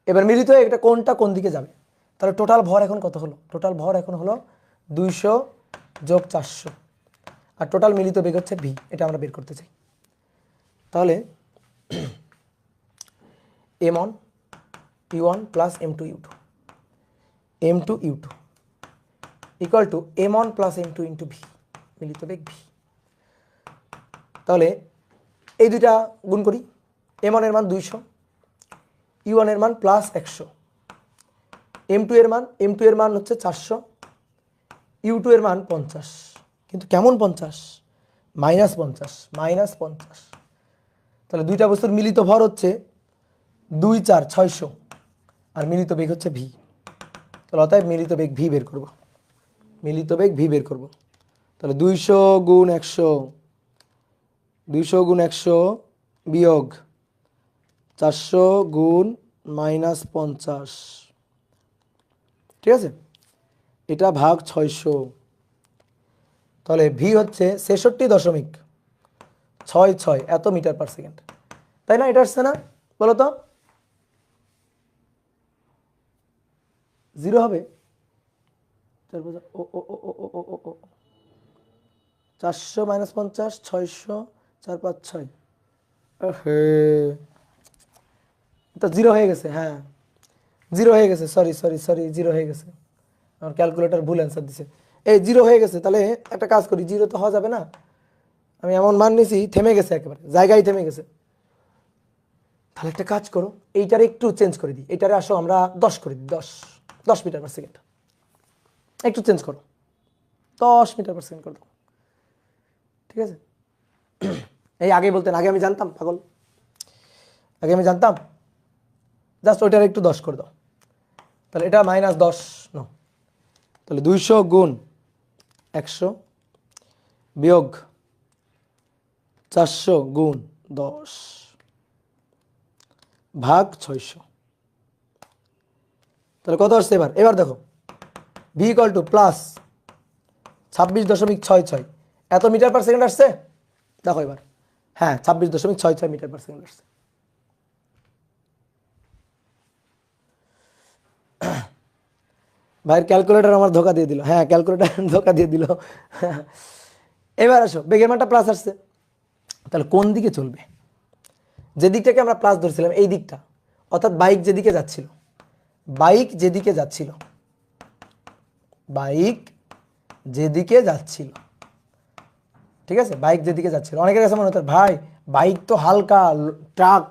Speaker 1: এবার মিলিত হয়ে এটা কোনটা কোন দিকে যাবে? তাহলে টোটাল ভর এখন কত হলো? টোটাল ভর এখন হলো 200 যোগ 400, আর টোটাল মিলিত বেগ হচ্ছে ভি, এটা আমরা বের করতে চাই। তাহলে m1 u1 plus m2 u2 m2 u2 equal to m1 plus m2 into V, মিলিত বেগ ভি। তাহলে এই দুইটা গুণ করি, m1 এর মান 200, u1 এর মান প্লাস 100, m2 এর মান হচ্ছে 400, u2 এর মান 50। কিন্তু কেমন 50? -50। তাহলে দুইটা বস্তুর মিলিত ভর হচ্ছে 2 4 600 আর মিলিত বেগ হচ্ছে ভি। তাহলে অতএব মিলিত বেগ ভি বের করব, মিলিত বেগ ভি বের করব। তাহলে 200 গুণ 100, 200 গুণ 100 বিয়োগ 400 গুণ -50, ঠিক আছে, এটা ভাগ 600। তাহলে ভি হচ্ছে 66.66 এত মিটার পার সেকেন্ড, তাই না? এটা আসছে না, বলো তো? 0 হবে? 400 -50 600 4 5 6, তো 0 হয়ে গেছে। হ্যাঁ 0 হয়ে গেছে, সরি 0 হয়ে গেছে, আমার ক্যালকুলেটর ভুল অ্যান্সার দিছে। এই 0 হয়ে গেছে। তাহলে একটা কাজ করি, 0 তো হওয়া যাবে না, আমি এমন মান নিছি থেমে গেছে, একেবারে জায়গায় থেমে গেছে। তাহলে একটা কাজ করো, এইটারে একটু চেঞ্জ করে দিই, এইটারে আসো আমরা 10 করে দিই, 10 মিটার পার সেকেন্ড, একটু চেঞ্জ করো, 10 মিটার পার সেকেন্ড করে দাও, ঠিক আছে? এই আগে বলতেন, আগে আমি জানতাম, পাগল, আগে আমি জানতাম, জাস্ট ওইটার একটু 10 করে দাও। তাহলে এটা -10 নো, তাহলে 200 গুণ 100 বিয়োগ 400 গুণ 10 ভাগ 600। তাহলে কত আসছে এবার? এবার দেখো, ভি ইকুয়াল টু প্লাস 26.66 এত মিটার পার সেকেন্ড আসছে। দেখো এবার, হ্যাঁ 26.66 মিটার পার সেকেন্ড আসছে। ভাইয়ের ক্যালকুলেটর আমার ধোকা দিয়ে দিল, হ্যাঁ ক্যালকুলেটর ধোকা দিয়ে দিল। এবার আসো, বেগের মানটা প্লাস আসছে, তাহলে কোন দিকে চলবে? যে দিকটাকে আমরা প্লাস ধরছিলাম এই দিকটা, অর্থাৎ বাইক যেদিকে যাচ্ছিল, বাইক যেদিকে যাচ্ছিল, বাইক যেদিকে যাচ্ছিল, ঠিক আছে, বাইক যেদিকে যাচ্ছিল। অনেকের কাছে মনে হতো ভাই বাইক তো হালকা, ট্রাক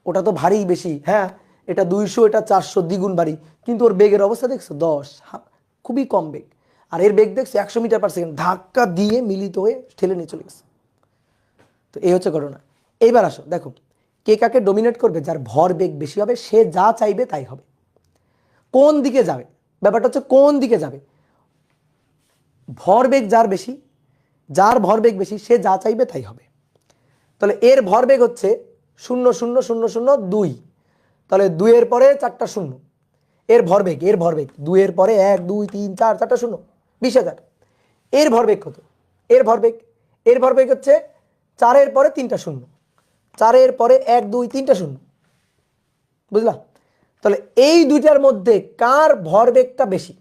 Speaker 1: ওটা তো ভারী বেশি, হ্যাঁ এটা 200 এটা 400 দ্বিগুণ ভারী, কিন্তু ওর বেগের অবস্থা দেখছো 10, খুবই কম বেগ। আর এর বেগ দেখছো 100 মিটার পার সেকেন্ড, ধাক্কা দিয়ে মিলিত হয়ে ঠেলে নিয়ে চলে গেছে। তো এই হচ্ছে ঘটনা। এইবার আসো দেখো, কে কাকে ডোমিনেট করবে? যার ভর বেগ বেশি হবে সে যা চাইবে তাই হবে। কোন দিকে যাবে, ব্যাপারটা হচ্ছে কোন দিকে যাবে। ভর বেগ যার বেশি, যার ভর বেগ বেশি সে যা চাইবে তাই হবে। তাহলে এর ভর বেগ হচ্ছে 0.0002, তাহলে 2 এর পরে 4টা শূন্য, এর ভরবেগ, 2 এর পরে 1 2 3 4 4টা শূন্য, 20,000। এর ভরবেগ কত? এর ভরবেগ হচ্ছে 4 এর পরে 3টা শূন্য, 4 এর পরে 1 2 3টা শূন্য, বুঝলা? তাহলে এই দুইটার মধ্যে কার ভরবেগটা বেশি?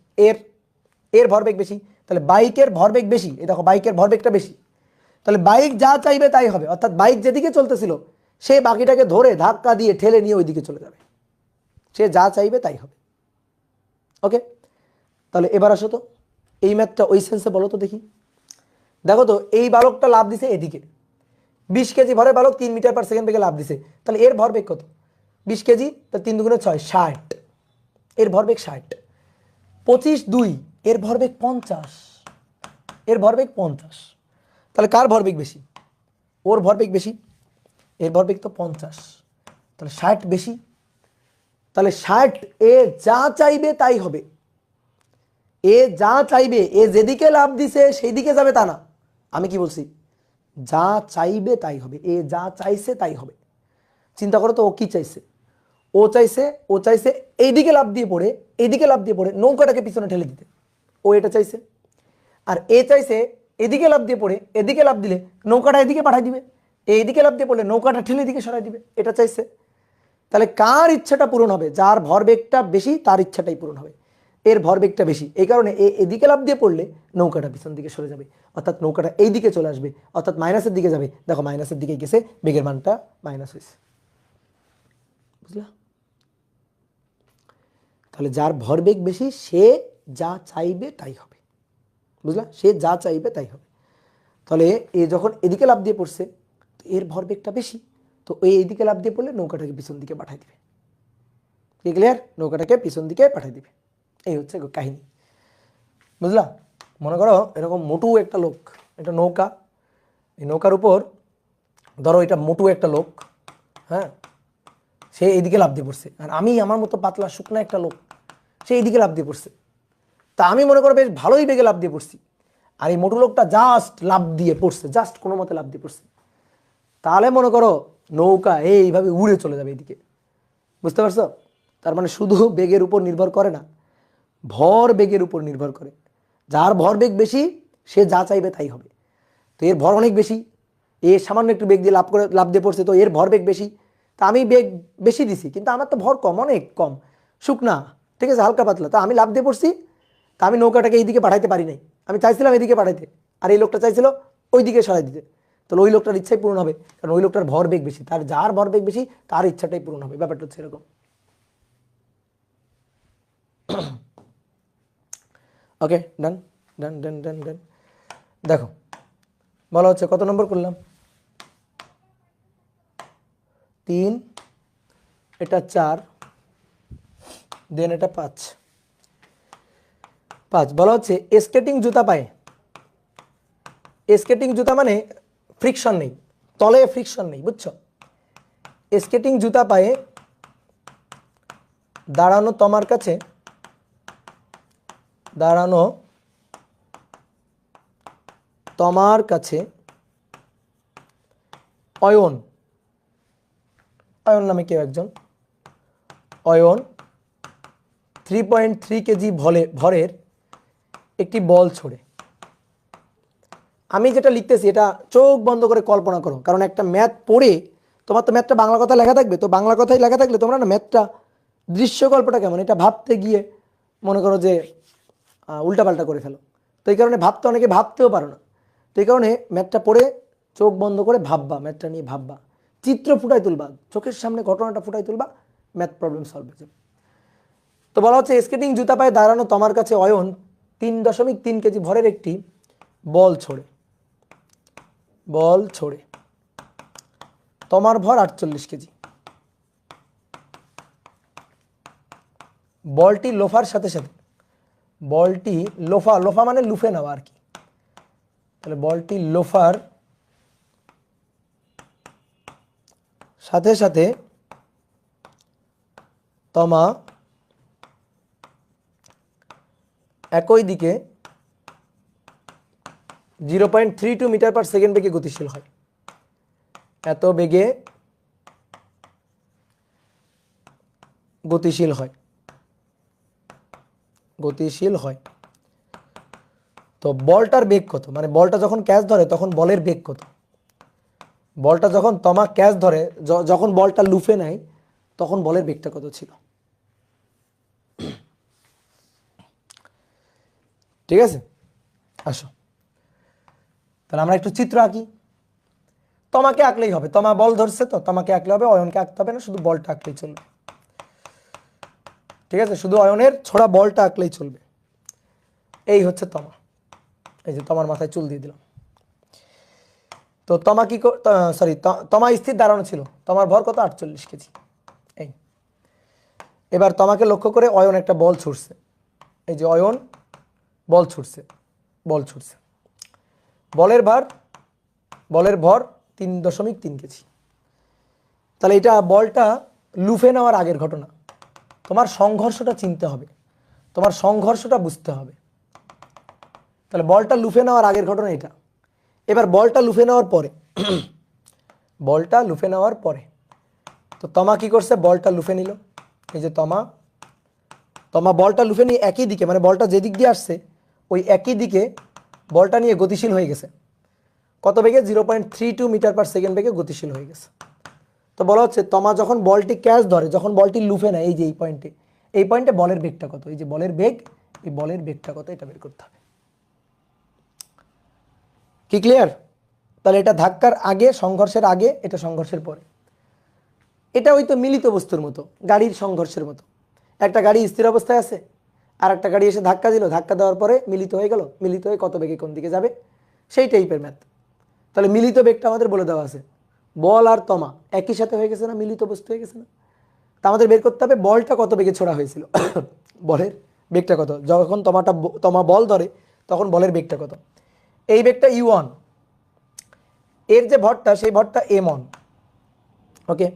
Speaker 1: এর ভরবেগ বেশি, তাহলে বাইকের ভরবেগ বেশি। এই দেখো বাইকের ভরবেগটা বেশি, তাহলে বাইক যা চাইবে তাই হবে, অর্থাৎ বাইক যেদিকে চলতেছিল সে বাকিটাকে ধরে ধাক্কা দিয়ে ঠেলে নিয়ে ওইদিকে চলে যাবে, সে যা চাইবে তাই হবে। ওকে, তাহলে এবার আসো তো এই ম্যাথটা ওই সেন্সে বলো তো দেখি। দেখো তো এই বালকটা লাভ দিছে এদিকে, 20 কেজি ভরের বালক 3 মিটার পার সেকেন্ড বেগে লাভ দিছে, তাহলে এর ভরবেগ কত? 20 কেজি, তাহলে 3 দুগুণে 6 60, এর ভরবেগ 60। 25 2, এর ভরবেগ 50, এর ভরবেগ 50। তাহলে কার ভরবেগ বেশি? ওর ভরবেগ বেশি, এর ভরবেগ তো 50, তাহলে 60 বেশি। তাহলে 60, এ যা চাইবে তাই হবে, এ যা চাইবে, এ যেদিকে লাভ দিছে সেই দিকে যাবে তা না। আমি কি বলছি? যা চাইবে তাই হবে, এ যা চাইছে তাই হবে। চিন্তা করো তো, ও কি চাইছে? ও চাইছে এইদিকে লাভ দিয়ে পড়ে, এইদিকে লাভ দিয়ে পড়ে নৌকাটাকে পিছনে ঠেলে দিতে, ও এটা চাইছে। আর এ চাইছে এদিকে লাভ দিয়ে পড়ে এদিকে লাভ দিলে নৌকাটা এদিকে পাঠাই দিবে, এইদিকে লাভ দিয়ে পড়লে নৌকাটা ঠেলে দিকে সরাই দিবে, এটা চাইছে। তাহলে কার ইচ্ছাটা পূরণ হবে? যার ভরবেগটা বেশি তার ইচ্ছাটাই পূরণ হবে। এর ভরবেগটা বেশি, এই কারণে এদিকে লাফ দিয়ে পড়লে নৌকাটা পিছন দিকে সরে যাবে, অর্থাৎ নৌকাটা এই দিকে চলে আসবে, অর্থাৎ মাইনাসের দিকে যাবে। দেখো মাইনাসের দিকে গেছে, বেগের মানটা মাইনাস হয়েছে। বুঝলা? তাহলে যার ভরবেগ বেশি সে যা চাইবে তাই হবে। বুঝলা? সে যা চাইবে তাই হবে। তাহলে এ যখন এদিকে লাফ দিয়ে পড়ছে, এর ভরবেগটা বেশি, তো এইদিকে লাফ দিয়ে পড়লে নৌকাটাকে পিছন দিকে পাঠিয়ে দিবে। কি ক্লিয়ার? নৌকাটাকে পিছন দিকে পাঠিয়ে দিবে। এই হচ্ছে কাহিনী। বুঝলা? মনে করো এরকম মোটু একটা লোক, এটা নৌকা, এই নৌকার উপর ধরো এটা মোটু একটা লোক, হ্যাঁ, সে এইদিকে লাফ দিয়ে পড়ছে, আর আমি আমার মতো পাতলা শুকনো একটা লোক, সে এইদিকে লাফ দিয়ে পড়ছে। তা আমি মনে করো বেশ ভালোই বেগে লাফ দিয়ে পড়ছি, আর এই মোটু লোকটা জাস্ট লাফ দিয়ে পড়ছে, জাস্ট কোনো মতে লাফ দিয়ে পড়ছে। তাহলে মনে করো নৌকা এইভাবে উড়ে চলে যাবে এইদিকে। বুঝতে পারছো? তার মানে শুধু বেগের উপর নির্ভর করে না, ভর বেগের উপর নির্ভর করে। যার ভর বেগ বেশি সে যা চাইবে তাই হবে। তো এর ভর অনেক বেশি, এর সামান্য একটু বেগ দিয়ে লাফ দিয়ে পড়ছে, তো এর ভর বেগ বেশি, তা আমি বেগ বেশি দিছি, কিন্তু আমার তো ভর কম, অনেক কম, শুকনা, ঠিক আছে, হালকা পাতলা, তা আমি লাফ দিয়ে পড়ছি, তা আমি নৌকাটাকে এইদিকে পাঠাইতে পারি নাই। আমি চাইছিলাম এদিকে পাঠাইতে, আর এই লোকটা চাইছিল ওই দিকে সরাই দিতে, তাহলে ওই লোকটার ইচ্ছাই পূরণ হবে, কারণ ওই লোকটার ভর বেগ বেশি, তার যার ভর বেগ বেশি তার ইচ্ছাটাই পূরণ হবে। ব্যাপারটা হচ্ছে এরকম। ওকে, ডান ডান ডান ডান ডান। দেখো বলা হচ্ছে কত নম্বর করলাম? 3, এটা 4, দেন এটা 5। বলা হচ্ছে স্কেটিং জুতা পায়ে, স্কেটিং জুতা মানে ফ্রিকশন নেই, তলে ফ্রিকশন নেই, বুঝছো? স্কেটিং জুতা পায়ে দাঁড়ানো তোমার কাছে, দাঁড়ানো তোমার কাছে অয়ন, অয়ন নামে কেউ একজন, অয়ন 3.3 কেজি ভরের একটি বল ছোড়ে। আমি যেটা লিখতেছি এটা চোখ বন্ধ করে কল্পনা করো, কারণ একটা ম্যাথ পড়ে তোমার তো ম্যাথটা বাংলা কথা লেখা থাকবে, তো বাংলা কথাই লেখা থাকলে তোমরা না ম্যাথটা দৃশ্য গল্পটা কেমন এটা ভাবতে গিয়ে মনে করো যে উল্টাপাল্টা করে ফেলো। তো এই কারণে ভাবতে অনেকে ভাবতেও পারো না, তো এই কারণে ম্যাথটা পড়ে চোখ বন্ধ করে ভাববা, ম্যাথটা নিয়ে ভাববা, চিত্র ফুটাই তুলবা, চোখের সামনে ঘটনাটা ফুটাই তুলবা, ম্যাথ প্রবলেম সলভ হয়ে যাবে। তো বলা হচ্ছে স্কেটিং জুতা পায়ে দাঁড়ানো তোমার কাছে অয়ন 3.3 কেজি ভরের একটি বল ছোড়ে, বল ছোড়ে, তোমার ভর 48 কেজি। বলটি লোফার সাথে সাথে, বলটি লোফা, লোফা মানে লুফে নেওয়া আর কি, তাহলে বলটি লোফার সাথে সাথে তমা একই দিকে 0.32 মিটার পার সেকেন্ড বেগে গতিশীল হয়। এত বেগে গতিশীল হয়, গতিশীল হয়। তো বলটার বেগ কত, মানে বলটা যখন ক্যাচ ধরে তখন বলের বেগ কত? বলটা যখন তমা ক্যাচ ধরে, যখন বলটা লুফে নেয় তখন বলের বেগটা কত ছিল? ঠিক আছে, আসো তাহলে আমরা একটু চিত্র আঁকি। তোমাকে আঁকলেই হবে, তোমা বল ধরছে তো তোমাকে আঁকলে হবে, অয়নকে আঁকতে হবে না, শুধু বলটা আঁকলেই চলবে। ঠিক আছে, শুধু অয়নের ছোড়া বলটা আঁকলেই চলবে। এই হচ্ছে তমা, এই যে তোমার মাথায় চুল দিয়ে দিলাম। তো তমা কি, সরি, তমা স্থির দাঁড়ানো ছিল, তোমার ভর কত? 48 কেজি। এই এবার তোমাকে লক্ষ্য করে অয়ন একটা বল ছুটছে, এই যে অয়ন বল ছুটছে, বল ছুটছে, বলের ভর 3.3 কেজি। তাহলে এটা বলটা লুফে নেওয়ার আগের ঘটনা, তোমার সংঘর্ষটা চিনতে হবে, তোমার সংঘর্ষটা বুঝতে হবে। তাহলে বলটা লুফে নেওয়ার আগের ঘটনা এটা। এবার বলটা লুফে নেওয়ার পরে, বলটা লুফে নেওয়ার পরে তো তমা কি করছে? বলটা লুফে নিল, এই যে তমা বলটা লুফে নিয়ে একই দিকে, মানে বলটা যে দিক দিয়ে আসছে ওই একই দিকে বলটা নিয়ে গতিশীল হয়ে গেছে। কত বেগে? 0.32 মিটার পার সেকেন্ড বেগে গতিশীল হয়ে গেছে। তো বলা হচ্ছে তমা যখন বলটি ক্যাচ ধরে, যখন বলটি লুফে নেয়, এই যে এই পয়েন্টে এই পয়েন্টে বলের বেগটা কত, এই যে বলের বেগ, এই বলের বেগটা কত এটা বের করতে হবে। কি ক্লিয়ার? তাহলে এটা ধাক্কার আগে, সংঘর্ষের আগে, এটা সংঘর্ষের পরে। এটা হয়তো মিলিত বস্তুর মতো, গাড়ির সংঘর্ষের মতো। একটা গাড়ি স্থির অবস্থায় আছে, আর একটা গাড়ি এসে ধাক্কা দিল, ধাক্কা দেওয়ার পরে মিলিত হয়ে গেল, মিলিত হয়ে কত বেগে কোন দিকে যাবে সেই টাইপের ম্যাথ। তাহলে মিলিত বেগটা আমাদের বলে দেওয়া আছে, বল আর তমা একই সাথে হয়ে গেছে না, মিলিত বস্তু হয়ে গেছে না। তা আমাদের বের করতে হবে বলটা কত বেগে ছোড়া হয়েছিল বলের বেগটা কত, যখন তমা বল ধরে তখন বলের বেগটা কত। এই বেগটা u1, এর যে ভরটা সেই ভরটা m1, ওকে।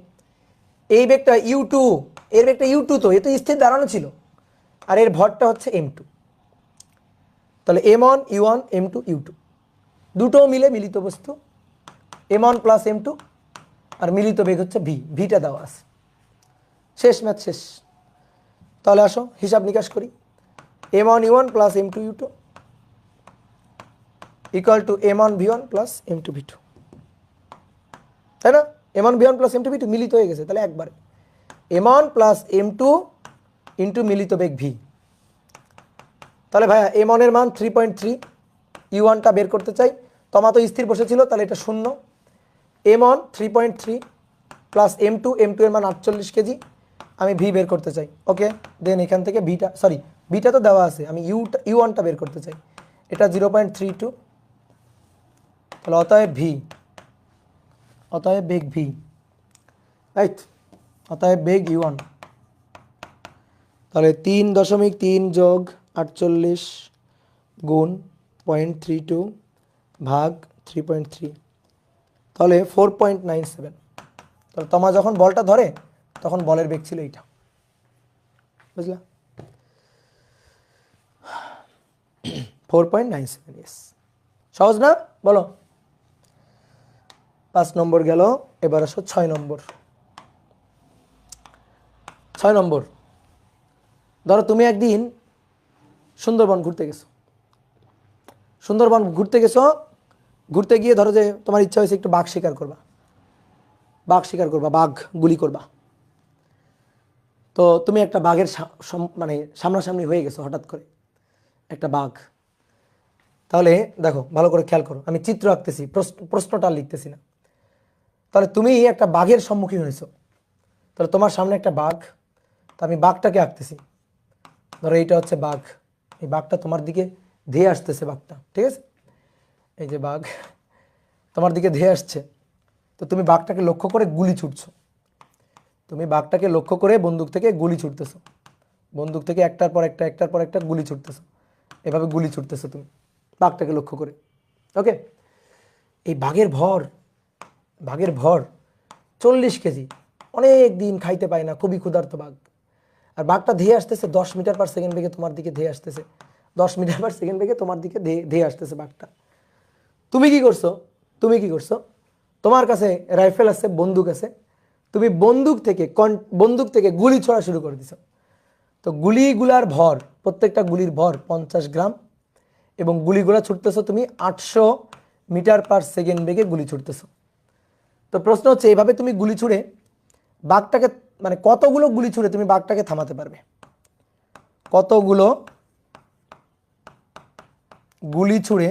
Speaker 1: এই বেগটা u2, এর বেগটা u2, তো এ তো স্থির দাঁড়ানো ছিল, আর এর ভরটা হচ্ছে m2। তাহলে m1 u1 m2 u2 দুটো মিলে মিলিত বস্তু, m1 প্লাস m2, আর মিলিত বেগ হচ্ছে v, ভিটা দেওয়া আছে। শেষ ম্যাথ শেষ। তাহলে আসো হিসাব নিকাশ করি। m1 u1 plus m2 u2 equal to m1 v1 plus m2 v2, তাই না? m1 v1 plus m2 v2 মিলিত হয়ে গেছে, তাহলে একবারে m1 প্লাস m2 ইন্টু মিলিত বেগ v। তাহলে ভাইয়া m1 এর মান 3.3, u1টা বের করতে চাই, তমা তো স্থির বসেছিল, তাহলে এটা 0। m1 3.3 প্লাস m2, m2 এর মান 48 কেজি, আমি v বের করতে চাই, ওকে। দেন এখান থেকে ভিটা, সরি ভিটা তো দেওয়া আছে, আমি u1টা বের করতে চাই, এটা 0.32, তাহলে অতএব v, অতএব বেগ v, রাইট, অতএব বেগ u1। তাহলে 3.3 যোগ 48 গুণ 0.32 ভাগ 3.3, তাহলে 4.97। তাহলে তোমার যখন বলটা ধরে তখন বলের বেগ ছিল এইটা, বুঝলা? 4.97, ইয়েস। সহজ না? বলো। 5 নম্বর গেল, এবার আসো 6 নম্বর। 6 নম্বর, ধরো তুমি একদিন সুন্দরবন ঘুরতে গেছো, সুন্দরবন ঘুরতে গেছো, ঘুরতে গিয়ে ধরো যে তোমার ইচ্ছা হয়েছে একটু বাঘ শিকার করবা, বাঘ শিকার করবা, বাঘ গুলি করবা। তো তুমি একটা বাঘের মানে সামনাসামনি হয়ে গেছো হঠাৎ করে, একটা বাঘ। তাহলে দেখো ভালো করে খেয়াল করো, আমি চিত্র আঁকতেছি, প্রশ্নটা লিখতেছি না। তাহলে তুমি একটা বাঘের সম্মুখীন হয়েছো, তাহলে তোমার সামনে একটা বাঘ, তো আমি বাঘটাকে আঁকতেছি। ধরো এইটা হচ্ছে বাঘ, এই বাঘটা তোমার দিকে ধেয়ে আসতেছে, বাঘটা, ঠিক আছে? এই যে বাঘ তোমার দিকে ধেয়ে আসছে, তো তুমি বাঘটাকে লক্ষ্য করে গুলি ছুটছো, তুমি বাঘটাকে লক্ষ্য করে বন্দুক থেকে গুলি ছুটতেছো, বন্দুক থেকে একটার পর একটা, একটার পর একটা গুলি ছুটতেছো, এভাবে গুলি ছুটতেছো তুমি বাঘটাকে লক্ষ্য করে, ওকে। এই বাঘের ভর, বাঘের ভর 40 কেজি, অনেক দিন খাইতে পায় না, খুবই ক্ষুধার্ত বাঘ। আর বাঘটা ধেয়ে আসতেছে 10 মিটার পার সেকেন্ড বেগে তোমার দিকে ধেয়ে আসতেছে, 10 মিটার পার সেকেন্ড বেগে তোমার দিকে ধেয়ে আসতেছে বাঘটা। তুমি কি করছো? তুমি কি করছো? তোমার কাছে রাইফেল আছে, বন্দুক আছে, তুমি বন্দুক থেকে গুলি ছোড়া শুরু করে দিছো। তো গুলিগুলার ভর, প্রত্যেকটা গুলির ভর 50 গ্রাম, এবং গুলিগুলা ছুটতেছো তুমি 800 মিটার পার সেকেন্ড বেগে গুলি ছুটতেছো। তো প্রশ্ন হচ্ছে, এইভাবে তুমি গুলি ছুড়ে বাঘটাকে, মানে কতগুলো গুলি ছুড়ে তুমি বাঘটাকে থামাতে পারবে? কতগুলো গুলি ছুড়ে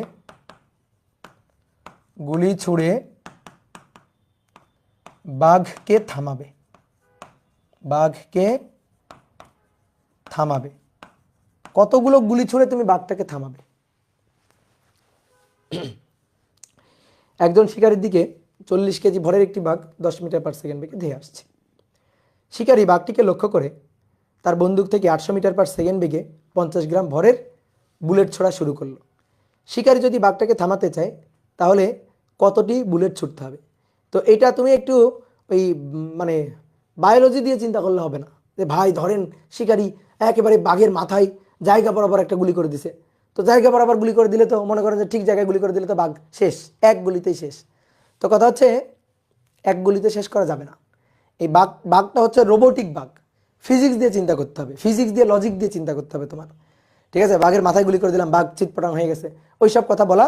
Speaker 1: বাঘকে থামাবে? বাঘকে থামাবে, কতগুলো গুলি ছুড়ে তুমি বাঘটাকে থামাবে? একজন শিকারীর দিকে 40 কেজি ভরের একটি বাঘ 10 মিটার পার সেকেন্ড বেগে ধেয়ে আসছে। শিকারী বাঘটিকে লক্ষ্য করে তার বন্দুক থেকে 800 মিটার পার সেকেন্ড বেগে 50 গ্রাম ভরের বুলেট ছোড়া শুরু করলো। শিকারী যদি বাঘটাকে থামাতে চায় তাহলে কতটি বুলেট ছুটতে হবে? তো এটা তুমি একটু ওই মানে বায়োলজি দিয়ে চিন্তা করলে হবে না, যে ভাই ধরেন শিকারী একেবারে বাঘের মাথায় জায়গা বরাবর একটা গুলি করে দিছে, তো জায়গা বরাবর গুলি করে দিলে তো মনে করেন যে ঠিক জায়গায় গুলি করে দিলে তো বাঘ শেষ, এক গুলিতেই শেষ। তো কথা হচ্ছে এক গুলিতে শেষ করা যাবে না। এই বাঘটা হচ্ছে রোবোটিক বাঘ, ফিজিক্স দিয়ে চিন্তা করতে হবে, ফিজিক্স দিয়ে লজিক দিয়ে চিন্তা করতে হবে তোমার, ঠিক আছে? বাঘের মাথায় গুলি করে দিলাম, বাঘ চিৎপটাং হয়ে গেছে, ওই সব কথা বলা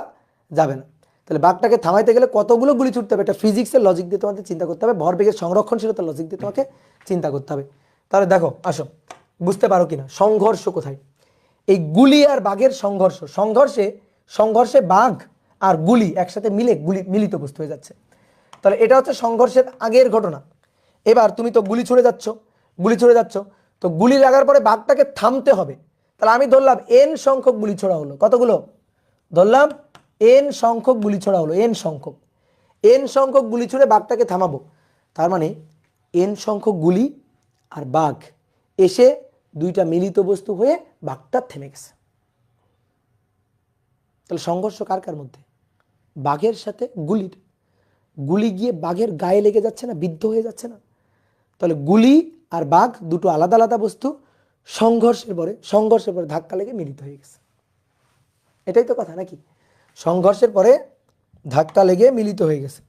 Speaker 1: যাবে না। তাহলে বাঘটাকে থামাইতে গেলে কতগুলো গুলি ছুটতে হবে, এটা ফিজিক্সের লজিক দিয়ে তোমাদের চিন্তা করতে হবে, ভরবেগের সংরক্ষণশীলতার লজিক দিয়ে তোমাকে চিন্তা করতে হবে। তাহলে দেখো আসো, বুঝতে পারো কিনা সংঘর্ষ কোথায়? এই গুলি আর বাঘের সংঘর্ষ, সংঘর্ষে বাঘ আর গুলি একসাথে মিলে মিলিত বস্তু হয়ে যাচ্ছে। তাহলে এটা হচ্ছে সংঘর্ষের আগের ঘটনা। এবার তুমি তো গুলি ছুড়ে যাচ্ছ, তো গুলি লাগার পরে বাঘটাকে থামতে হবে। তাহলে আমি ধরলাম এন সংখ্যক গুলি ছোড়া হলো, কতগুলো ধরলাম? এন সংখ্যক গুলি ছোড়া হলো, এন সংখ্যক গুলি ছুড়ে বাঘটাকে থামাবো। তার মানে এন সংখ্যক গুলি আর বাঘ এসে দুইটা মিলিত বস্তু হয়ে বাঘটা থেমে গেছে। তাহলে সংঘর্ষ কার কার মধ্যে? বাঘের সাথে গুলির। গুলি গিয়ে বাঘের গায়ে লেগে যাচ্ছে না, বিদ্ধ হয়ে যাচ্ছে না? তাহলে গুলি আর বাঘ দুটো আলাদা আলাদা বস্তু, সংঘর্ষের পরে ধাক্কা লেগে মিলিত হয়ে গেছে। এটাই তো কথা নাকি? সংঘর্ষের পরে ধাক্কা লেগে মিলিত হয়ে গেছে।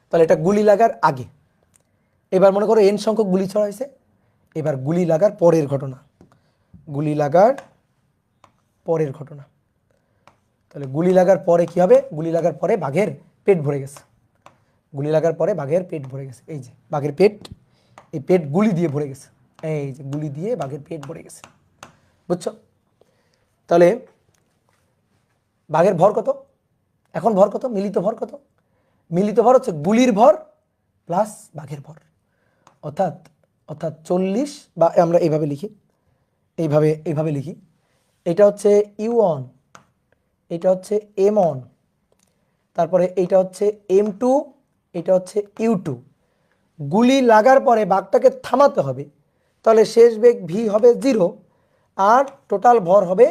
Speaker 1: তাহলে এটা গুলি লাগার আগে। এবার মনে করো এন সংখ্যক গুলি ছড়া হয়েছে, এবার গুলি লাগার পরের ঘটনা। তাহলে গুলি লাগার পরে কি হবে? গুলি লাগার পরে বাঘের পেট ভরে গেছে। এই যে বাঘের পেট, এই পেট গুলি দিয়ে ভরে গেছে। এই যে গুলি দিয়ে বাঘের পেট ভরে গেছে, বুঝছো? তাহলে বাঘের ভর কত? এখন ভর কত? মিলিত ভর কত? মিলিত ভর হচ্ছে গুলির ভর প্লাস বাঘের ভর, অর্থাৎ 40, বা আমরা এইভাবে লিখি, এটা হচ্ছে U1, এটা হচ্ছে M1, তারপরে এইটা হচ্ছে M2, এটা হচ্ছে U2। গুলি লাগার পরে বাঘটাকে থামাতে হবে, তাহলে শেষ বেগ V হবে 0, আর টোটাল ভর হবে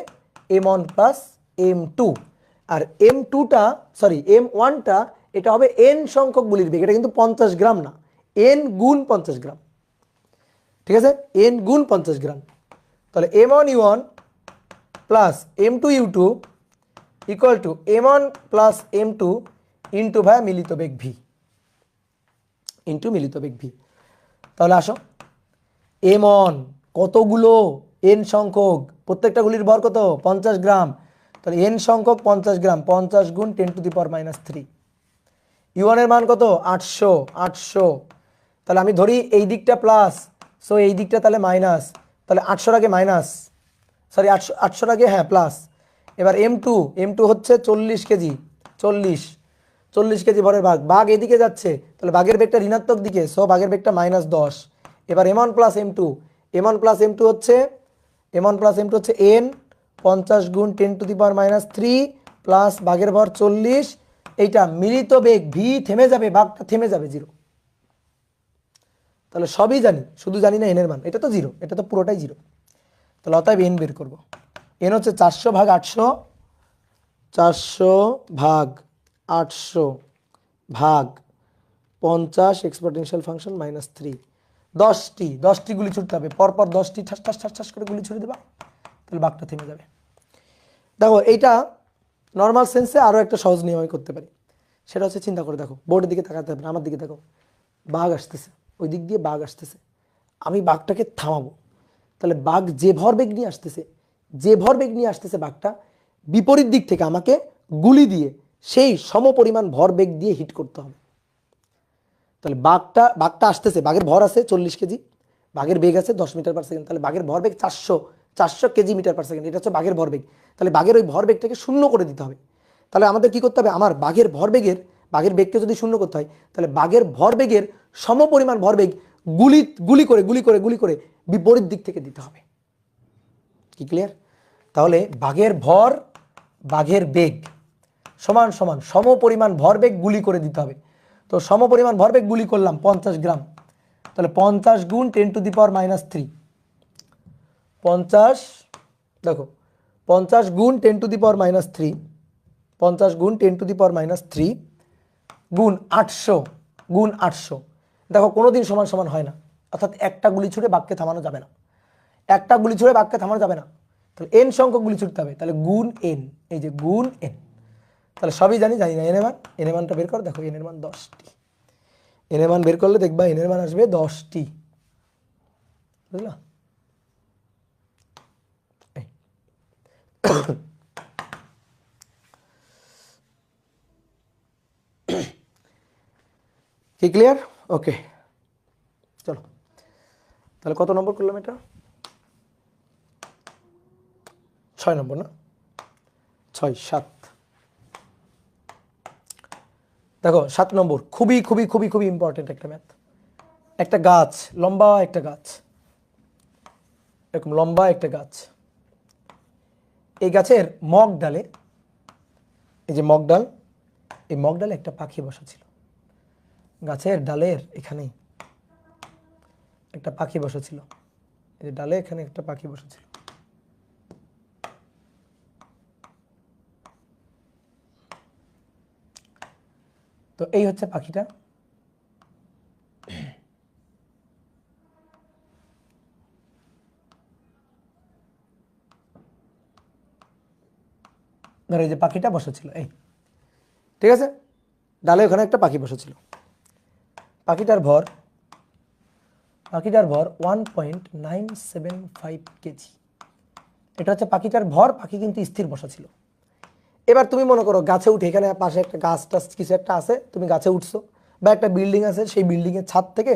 Speaker 1: M1 প্লাস M2। আর M1টা এটা হবে N সংখ্যক গুলির বেগ, এটা কিন্তু 50 গ্রাম না, N গুণ 50 গ্রাম, ঠিক আছে? N গুণ 50 গ্রাম। তাহলে M1U1 plus M2U2 equal to M1 plus M2 into ভাইয়া মিলিত বেগ V, তাহলে আসো M1 কতগুলো? N সংখ্যক, প্রত্যেকটা গুলির ভর কত? 50 গ্রাম। তাহলে N সংখ্যক 50 গ্রাম, 50 গুণ 10⁻³ U1 এর মান কত? 800। তাহলে আমি ধরি এই দিকটা প্লাস, সো এই দিকটা তাহলে মাইনাস, তাহলে 800 আগে মাইনাস, 800 আগে হ্যাঁ প্লাস। এবার M2 হচ্ছে 40 কেজি, 40 কেজি ভরের বাঘ এদিকে যাচ্ছে, তাহলে বাঘের বেগটা ঋণাত্মক দিকে, সো বাঘের বেগটা -10। এবার M1 প্লাস M2 হচ্ছে N 50 গুণ 10⁻³ প্লাস বাঘের ভর 40, এইটা মিলিত বেগ V থেমে যাবে, বাঘটা থেমে যাবে 0। তাহলে সবই জানি, শুধু জানি না এনের মান, এটা তো 0, এটা তো পুরোটাই 0। তাহলে অতএব N বের করব। N হচ্ছে 400 ভাগ 800 ভাগ 50 এক্সপোনেনশিয়াল ফাংশন -3। 10টি গুলি ছুটতে হবে, পরপর 10টি ঠাস ঠাস ঠাস ঠাস করে গুলি ছুড়ে দেবা, তাহলে বাঘটা থেমে যাবে। দেখো এইটা নর্মাল সেন্সে আরও একটা সহজ নিয়ম আমি করতে পারি, সেটা হচ্ছে চিন্তা করে দেখো, বোর্ডের দিকে তাকাতে হবে না, আমার দিকে দেখো, বাঘ আসতেছে, ওই দিক দিয়ে বাঘ আসতেছে, আমি বাঘটাকে থামাবো। তাহলে বাঘ যে ভরবেগ নিয়ে আসতেছে বাঘটা বিপরীত দিক থেকে আমাকে গুলি দিয়ে সেই সমপরিমাণ ভরবেগ দিয়ে হিট করতে হবে। তাহলে বাঘটা আসতেছে, বাঘের ভর আছে 40 কেজি, বাঘের বেগ আছে 10 মিটার/সেকেন্ড, তাহলে বাঘের ভরবেগ 400 কেজি মিটার/সেকেন্ড, এটা হচ্ছে বাঘের ভরবেগ। তাহলে বাঘের ওই ভরবেগটাকে শূন্য করে দিতে হবে। তাহলে আমাদের কি করতে হবে? আমার বাঘের বেগকে যদি শূন্য করতে হয়, তাহলে বাঘের ভরবেগের সমপরিমাণ ভরবেগ গুলি করে বিপরীত দিক থেকে দিতে হবে। কি ক্লিয়ার? তাহলে বাঘের ভর, বাঘের বেগ সমান সমান সমপরিমাণ ভরবেগ গুলি করে দিতে হবে। তো সমপরিমাণ ভরবেগ গুলি করলাম 50 গ্রাম, তাহলে 50 গুণ 10⁻³ 50, দেখো 50 গুণ 10⁻³ 50 গুণ 10⁻³ গুণ 800 দেখো কোনোদিন সমান সমান হয় না, অর্থাৎ একটা গুলি ছুড়ে বাঘকে থামানো যাবে না, তাহলে N সংখ্যক গুলি ছুটতে হবে, তাহলে গুণ N, এই যে গুণ N। তাহলে সবই জানি না এন এর মানটা বের করো, দেখো এন এর মান 10টি, এন এর মান বের করলে দেখবা এন এর মান আসবে 10টি, বুঝলা? কি ক্লিয়ার? ওকে, চলো তাহলে কত নম্বর করলাম এটা? 6 নম্বর না? 6 7। দেখো 7 নম্বর খুবই খুবই খুবই খুবই ইম্পর্টেন্ট একটা ম্যাথ। একটা গাছ, লম্বা একটা গাছ, এরকম লম্বা একটা গাছ। এই গাছের মগ ডালে, এই যে মগ ডাল, এই মগ ডালে একটা পাখি বসা ছিল। গাছের ডালের এখানে একটা পাখি বসা ছিল, এই যে ডালে এখানে একটা পাখি বসা ছিল। তো এই হচ্ছে পাখিটা। ধরো এই যে পাখিটা বসা ছিল, এই ঠিক আছে, ডালে ওখানে একটা পাখি বসা ছিল। পাখিটার ভর 1.975 কেজি। এটা হচ্ছে পাখিটার ভর। পাখি কিন্তু স্থির বসা ছিল। এবার তুমি মনে করো গাছে উঠে, এখানে পাশে একটা গাছ টাছ কিছু একটা আছে, তুমি গাছে উঠছো, বা একটা বিল্ডিং আছে, সেই বিল্ডিংয়ের ছাদ থেকে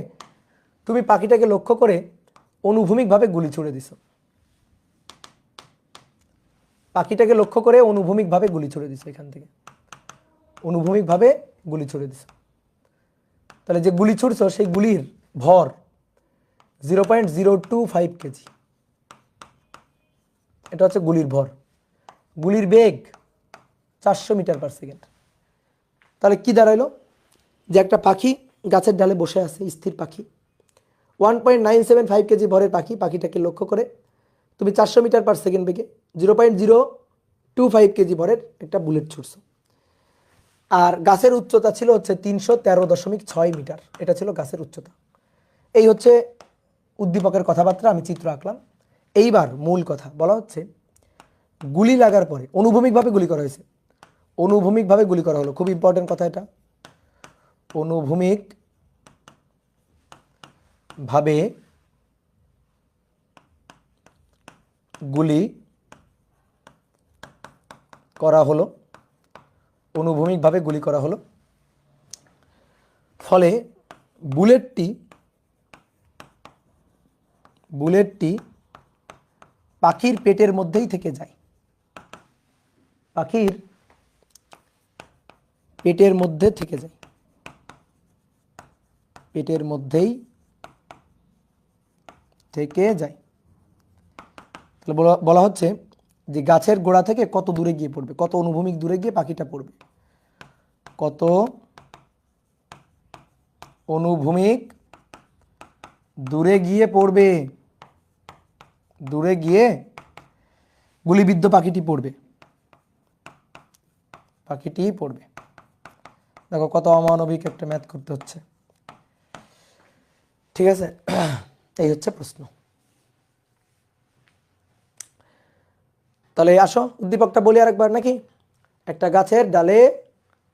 Speaker 1: তুমি পাখিটাকে লক্ষ্য করে অনুভূমিকভাবে গুলি ছুড়ে দিছো। পাখিটাকে লক্ষ্য করে অনুভূমিকভাবে গুলি ছুড়ে দিছো, এখান থেকে অনুভূমিকভাবে গুলি ছুড়ে দিছো। তাহলে যে গুলি ছুড়ছো সেই গুলির ভর 0.025 কেজি। এটা হচ্ছে গুলির ভর। গুলির বেগ 400 মিটার পার সেকেন্ড। তাহলে কি দাঁড়াইলো? যে একটা পাখি গাছের ডালে বসে আছে, স্থির পাখি, 1.975 কেজি ভরের পাখি, পাখিটাকে লক্ষ্য করে তুমি 400 মিটার পার সেকেন্ড বেগে 0.025 কেজি ভরের একটা বুলেট ছুটছো। আর গাছের উচ্চতা ছিল হচ্ছে 313.6 মিটার। এটা ছিল গাছের উচ্চতা। এই হচ্ছে উদ্দীপকের কথাবার্তা, আমি চিত্র আঁকলাম। এইবার মূল কথা বলা হচ্ছে, গুলি লাগার পরে অনুভূমিকভাবে গুলি করা হয়েছে। অনুভূমিকভাবে গুলি করা হলো, খুব ইম্পর্টেন্ট কথা এটা। অনুভূমিক ভাবে গুলি করা হলো, অনুভূমিকভাবে গুলি করা হলো। ফলে বুলেটটি পাখির পেটের মধ্যেই থেকে যায়। পাখির পেটের মধ্যে থেকে যায়, পেটের মধ্যেই থেকে যায়। তাহলে বলা হচ্ছে যে গাছের গোড়া থেকে কত দূরে গিয়ে পড়বে, কত অনুভূমিক দূরে গিয়ে পাখিটা পড়বে, কত অনুভূমিক দূরে গিয়ে পড়বে, দূরে গিয়ে গুলিবিদ্ধ পাখিটি পড়বে, পাখিটি পড়বে। দেখো কত অমানবিক একটা ম্যাথ করতে হচ্ছে, ঠিক আছে? এই হচ্ছে প্রশ্ন। তাহলে আসো উদ্দীপকটা বলি আরেকবার নাকি। একটা গাছের ডালে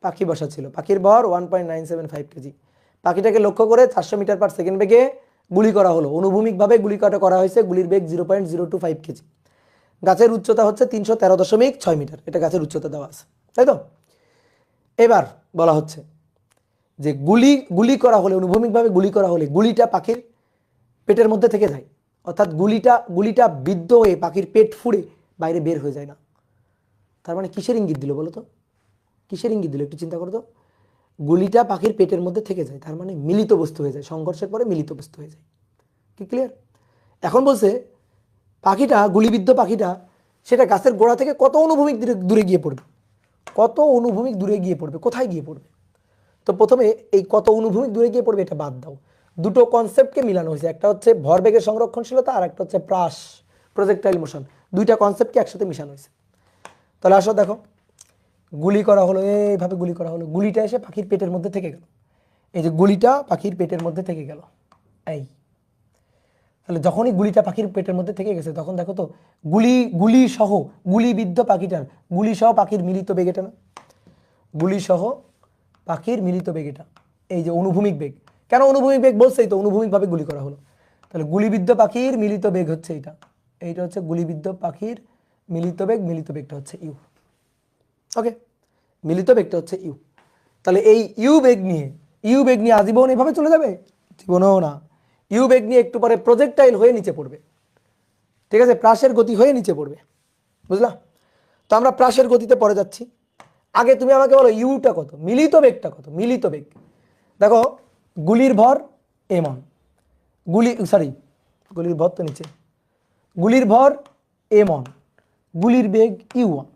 Speaker 1: পাখি বসা ছিল, পাখির ভর 1.975 কেজি। পাখিটাকে লক্ষ্য করে 400 মিটার পার সেকেন্ড বেগে গুলি করা হলো। অনুভূমিকভাবে গুলি করা হয়েছে, গুলির বেগ 0.025 কেজি। গাছের উচ্চতা হচ্ছে 313.6 মিটার। এটা গাছের উচ্চতা দেওয়া আছে, তাই তো? এবার বলা হচ্ছে যে গুলি করা হলে, অনুভূমিকভাবে গুলি করা হলে গুলিটা পাখির পেটের মধ্যে থেকে যায়, অর্থাৎ গুলিটা বিদ্ধ হয়ে পাখির পেট ফুঁড়ে বাইরে বের হয়ে যায় না। তার মানে কিসের ইঙ্গিত দিল বলো তো? কিসের ইঙ্গিত দিল একটু চিন্তা করো তো। গুলিটা পাখির পেটের মধ্যে থেকে যায়, তার মানে মিলিত বস্তু হয়ে যায়, সংঘর্ষের পরে মিলিত বস্তু হয়ে যায়। কি ক্লিয়ার? এখন বলছে পাখিটা, গুলিবিদ্ধ পাখিটা, সেটা গাছের গোড়া থেকে কত অনুভূমিক দূরে গিয়ে পড়বে, কত অনুভূমিক দূরে গিয়ে পড়বে, কোথায় গিয়ে পড়বে? তো প্রথমে এই কত অনুভূমিক দূরে গিয়ে পড়বে এটা বাদ দাও। দুটো কনসেপ্টকে মিলানো হয়েছে, একটা হচ্ছে ভরবেগের সংরক্ষণশীলতা আর একটা হচ্ছে প্রজেক্টাইল মোশন। দুইটা কনসেপ্টকে একসাথে মিশানো হয়েছে। তাহলে আসো দেখো, গুলি করা হলো, এইভাবে গুলি করা হলো, গুলিটা এসে পাখির পেটের মধ্যে থেকে গেল। এই যে গুলিটা পাখির পেটের মধ্যে থেকে গেল, এই তাহলে যখনই গুলিটা পাখির পেটের মধ্যে থেকে গেছে, তখন দেখো তো গুলি সহ গুলিবিদ্ধ পাখিটার, গুলি সহ পাখির মিলিত বেগ এটা না? গুলি সহ পাখির মিলিত বেগ এটা, এই যে অনুভূমিক বেগ। কেন অনুভূমিক বেগ বলছেই তো, অনুভূমিকভাবে গুলি করা হলো। তাহলে গুলিবিদ্ধ পাখির মিলিত বেগ হচ্ছে এইটা হচ্ছে গুলিবিদ্ধ পাখির মিলিত বেগ। মিলিত বেগটা হচ্ছে ইউ। ওকে, মিলিত বেগটা হচ্ছে ইউ। তাহলে এই ইউ বেগ নিয়ে আজীবন এভাবে চলে যাবে? জীবনেও না। ইউ বেগ নিয়ে একটু পরে প্রজেক্টাইল হয়ে নিচে পড়বে, ঠিক আছে, প্রাসের গতি হয়ে নিচে পড়বে, বুঝলা? তো আমরা প্রাসের গতিতে পরে যাচ্ছি। আগে তুমি আমাকে বলো ইউটা কত, মিলিত বেগটা কত? মিলিত বেগ দেখো, গুলির ভর m1, গুলির ভর তো নিচে, গুলির ভর m1, গুলির বেগ u1,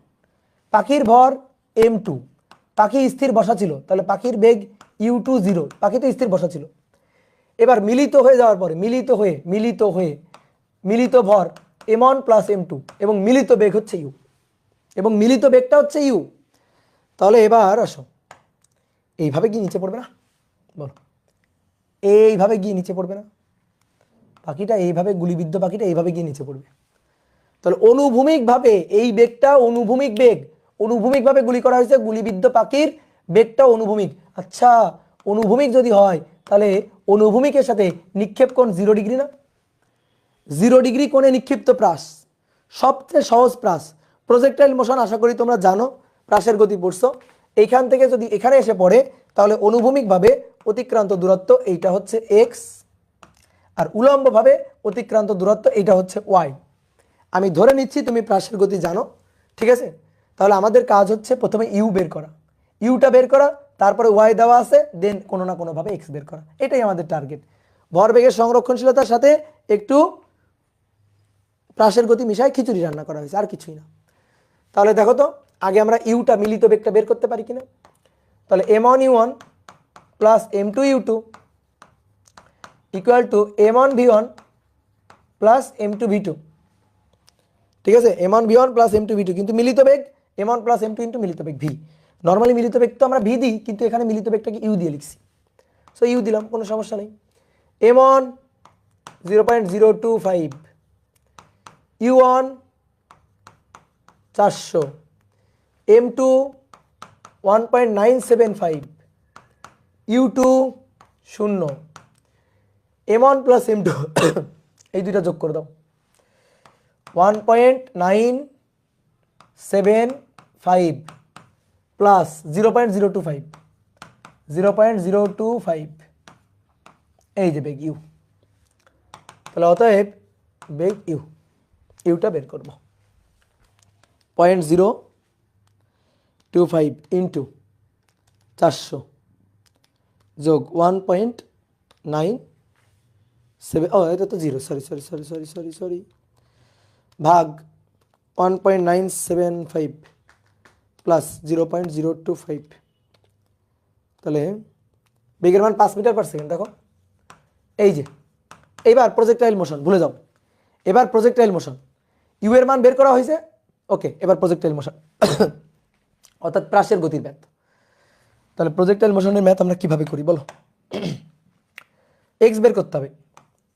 Speaker 1: পাখির ভর m2, পাখি স্থির বসা ছিল, তাহলে পাখির বেগ u2 0, পাখি তো স্থির বসা ছিল। এবার মিলিত হয়ে যাওয়ার পরে মিলিত ভর m1 প্লাস m2 এবং মিলিত বেগ হচ্ছে u, এবং মিলিত বেগটা হচ্ছে u। তাহলে এবার আসো, এইভাবে গিয়ে নিচে পড়বে না? বলো, এইভাবে গিয়ে নিচে পড়বে না? পাখিটা এইভাবে, গুলিবিদ্ধ পাখিটা এইভাবে গিয়ে নিচে পড়বে। তাহলে অনুভূমিকভাবে এই বেগটা অনুভূমিক বেগ, অনুভূমিকভাবে গুলি করা হয়েছে, গুলিবিদ্ধ পাখির বেগটা অনুভূমিক। আচ্ছা, অনুভূমিক যদি হয় তাহলে অনুভূমিকের সাথে নিক্ষেপ কোণ 0 ডিগ্রি না? 0 ডিগ্রি কোণে নিক্ষিপ্ত প্রাস, সবচেয়ে সহজ প্রাস। প্রজেক্টাইল মোশন আশা করি তোমরা জানো, প্রাসের গতি পড়ছো। এইখান থেকে যদি এখানে এসে পড়ে তাহলে অনুভূমিকভাবে অতিক্রান্ত দূরত্ব এইটা হচ্ছে x, আর উলম্বভাবে অতিক্রান্ত দূরত্ব এইটা হচ্ছে y। আমি ধরে নিচ্ছি তুমি প্রাসের গতি জানো, ঠিক আছে? তাহলে আমাদের কাজ হচ্ছে প্রথমে ইউ বের করা, ইউটা বের করা, তারপরে y দেওয়া আছে, দেন কোনো না কোনোভাবে x বের করা, এটাই আমাদের টার্গেট। ভরবেগের সংরক্ষণশীলতার সাথে একটু প্রাসের গতি মিশায় খিচুড়ি রান্না করা হয়েছে, আর কিছুই না। তাহলে দেখো তো, আগে আমরা ইউটা, মিলিত বেগটা বের করতে পারি কিনা? তাহলে m1 u1 plus m2 u2 equal to m1 v1 plus m2 v2, ঠিক আছে? m1 v1 plus m2 v2, কিন্তু মিলিত বেগ m1 প্লাস m2 ইন্টু মিলিত বেগ v। নর্মালি মিলিত বেগ তো আমরা v দিই, কিন্তু এখানে মিলিত বেগটাকে u দিয়ে লিখছি, সো ইউ দিলাম, কোনো সমস্যা নেই। m1 0.025, u1 400, m2 1.975, u2 0, m1 plus m2 এই দুইটা যোগ করে দাও, 1.975 প্লাস 0.025, এই যে বেগ ইউ। তাহলে অতএব বেগ ইউটা বের করব, 0.025 ইন্টু 400 যোগ 1.97, ও এটা তো 0, সরি, ভাগ 1.975 প্লাস 0.025, তাহলে বেগের মান 5 মিটার পার সেকেন্ড। দেখো এই যে, এইবার প্রজেক্টাইল মোশন ভুলে যাও, এবার প্রজেক্টাইল মোশন, ইউ এর মান বের করা হয়েছে, ওকে, এবার প্রজেক্টাইল মোশন অর্থাৎ প্রাসের গতির ম্যাথ। তাহলে প্রজেক্টাইল মোশনের ম্যাথ আমরা কিভাবে করি বলো? এক্স বের করতে হবে,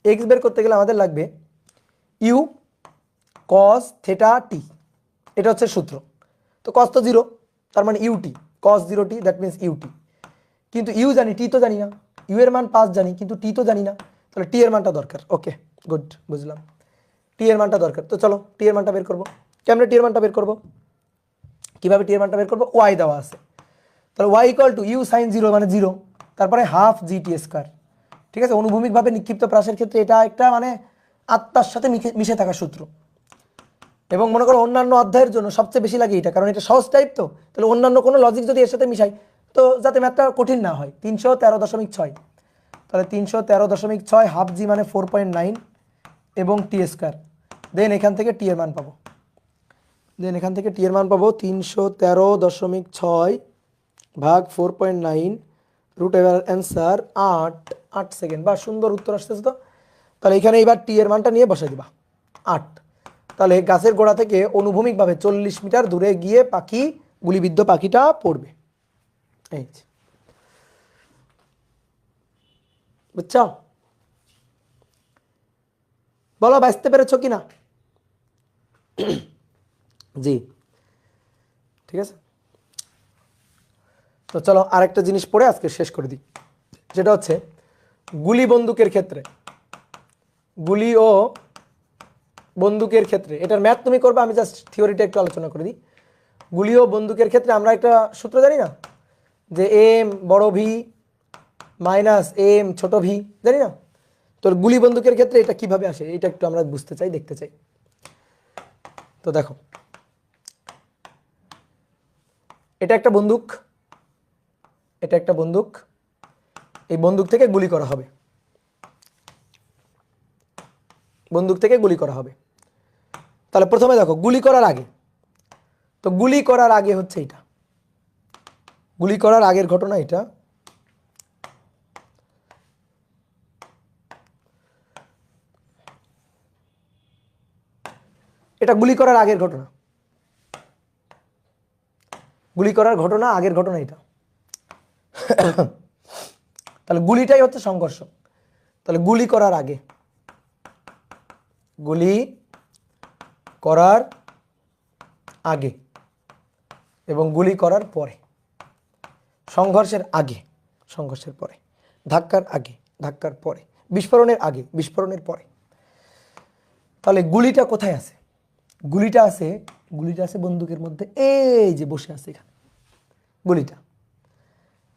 Speaker 1: এক্স বের করতে গেলে আমাদের লাগবে ইউ কস থেটা টি, এটা হচ্ছে সূত্র। তো কস তো 0, তার মানে U T, cos 0t, that means U T. কিন্তু ইউ জানি, টি তো জানি না, ইউ এর মান 5 জানি, কিন্তু টি তো জানি না, তাহলে টি এর মানটা দরকার। ওকে, গুড, বুঝলাম, টি এর মানটা দরকার। তো চলো টি এর মানটা বের করবো। কেমনে টি এর মানটা বের করবো? কিভাবে টি এর মানটা বের করবো? ওয়াই দেওয়া আছে, তাহলে Y equal to U sine 0 মানে 0, তারপরে হাফ জিটি স্কোয়ার, ঠিক আছে? অনুভূমিকভাবে নিক্ষিপ্ত প্রাসের ক্ষেত্রে এটা একটা মানে আত্মার সাথে মিশে থাকা সূত্র, এবং মনে করো অন্যান্য অধ্যায়ের জন্য সবচেয়ে বেশি লাগে এটা, কারণ এটা সহজ টাইপ। তো তাহলে অন্যান্য কোনো লজিক যদি এর সাথে মিশাই, তো যাতে ম্যাথটা কঠিন না হয়। 313.6, তাহলে 313.6 হাফ জি মানে 4.9 এবং টি স্কোয়ার, দেন এখান থেকে টি এর মান পাবো, 313.6 ভাগ 4.9 রুট, এবার অ্যান্সার 8 সেকেন্ড। বা সুন্দর উত্তর আসতেছে তো। তাহলে এখানে এবার টি এর মানটা নিয়ে বসাই দিবা 8। তাহলে গাছের গোড়া থেকে অনুভূমিকভাবে 40 মিটার দূরে গিয়ে পাখি, গুলিবিদ্ধ পাখিটা পড়বে। এই বুঝছো? বলো বাঁচতে পেরেছ কিনা? জি, ঠিক আছে। তো চলো আরেকটা জিনিস পড়ে আজকে শেষ করে দিই, যেটা হচ্ছে গুলি বন্দুকের ক্ষেত্রে, গুলি ও বন্দুকের ক্ষেত্রে এটার ম্যাথ তুমি করবে, আমি জাস্ট থিওরিটা একটু আলোচনা করে দিই। গুলি ও বন্দুকের ক্ষেত্রে আমরা একটা সূত্র জানি না, যে এম বড় ভি মাইনাস এম ছোট ভি, জানি না? তোর গুলি বন্দুকের ক্ষেত্রে এটা কিভাবে আসে এটা একটু আমরা বুঝতে চাই, দেখতে চাই। তো দেখো, এটা একটা বন্দুক, এটা একটা বন্দুক, এই বন্দুক থেকে গুলি করা হবে, বন্দুক থেকে গুলি করা হবে। তাহলে প্রথমে দেখো গুলি করার আগে, তো গুলি করার আগে হচ্ছে এটা, গুলি করার আগের ঘটনা এটা। এটা গুলি করার আগের ঘটনা, গুলি করার ঘটনা আগের ঘটনা এটা। তাহলে গুলিটাই হচ্ছে সংঘর্ষ। তাহলে গুলি করার আগে, গুলি করার আগে এবং গুলি করার পরে, সংঘর্ষের আগে, সংঘর্ষের পরে, ধাক্কার আগে, ধাক্কার পরে, বিস্ফোরণের আগে, বিস্ফোরণের পরে। তাহলে গুলিটা কোথায় আছে? গুলিটা আছে, গুলিটা আছে বন্দুকের মধ্যে, এই যে বসে আছে এখানে গুলিটা।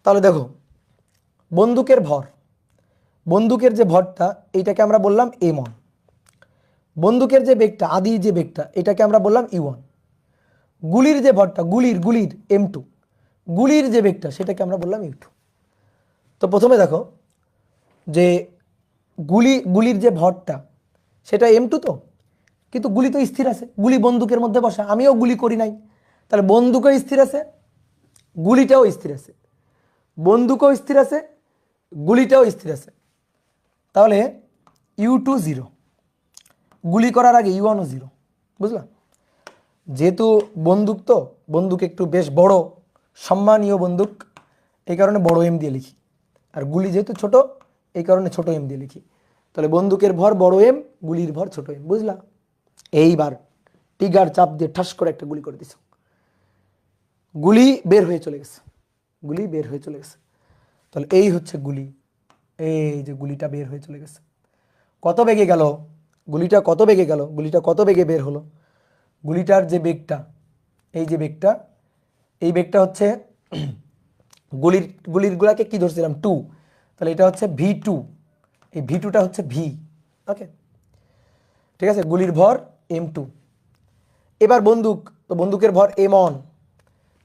Speaker 1: তাহলে দেখো বন্দুকের ভর, বন্দুকের যে ভরটা এইটাকে আমরা বললাম m1, বন্দুকের যে বেগটা, আদি যে বেগটা, এটাকে আমরা বললাম e1। গুলির যে ভরটা, গুলির গুলির m2, গুলির যে বেগটা সেটাকে আমরা বললাম u2। তো প্রথমে দেখো যে গুলির যে ভরটা সেটা m2, তো কিন্তু গুলি তো স্থির আছে, গুলি বন্দুকের মধ্যে বসা, আমিও গুলি করি নাই, তাহলে বন্দুকও স্থির আছে, গুলিটাও স্থির আছে, বন্দুকও স্থির আছে, গুলিটাও স্থির আছে। তাহলে u2 0, গুলি করার আগে u1 ও 0, বুঝলাম? যেহেতু বন্দুক, তো বন্দুক একটু বেশ বড় সম্মানীয় বন্দুক, এই কারণে বড় এম দিয়ে লিখি, আর গুলি যেহেতু ছোট এই কারণে ছোট এম দিয়ে লিখি। তাহলে বন্দুকের ভর বড় এম, গুলির ভর ছোট এম, বুঝলা? এইবার টিগার চাপ দিয়ে ঠাস করে একটা গুলি করে দিছ, গুলি বের হয়ে চলে গেছে, গুলি বের হয়ে চলে গেছে। তাহলে এই হচ্ছে গুলি, এই যে গুলিটা বের হয়ে চলে গেছে। কত বেগে গেল গুলিটা, কত বেগে গেল গুলিটা, কত বেগে বের হলো? গুলিটার যে বেগটা, এই যে বেগটা, এই বেগটা হচ্ছে গুলির গুলাকে কি ধরছিলাম 2, তাহলে এটা হচ্ছে v2, এই v2টা হচ্ছে v, ওকে ঠিক আছে, গুলির ভর m2। এবার বন্দুক, তো বন্দুকের ভর m1,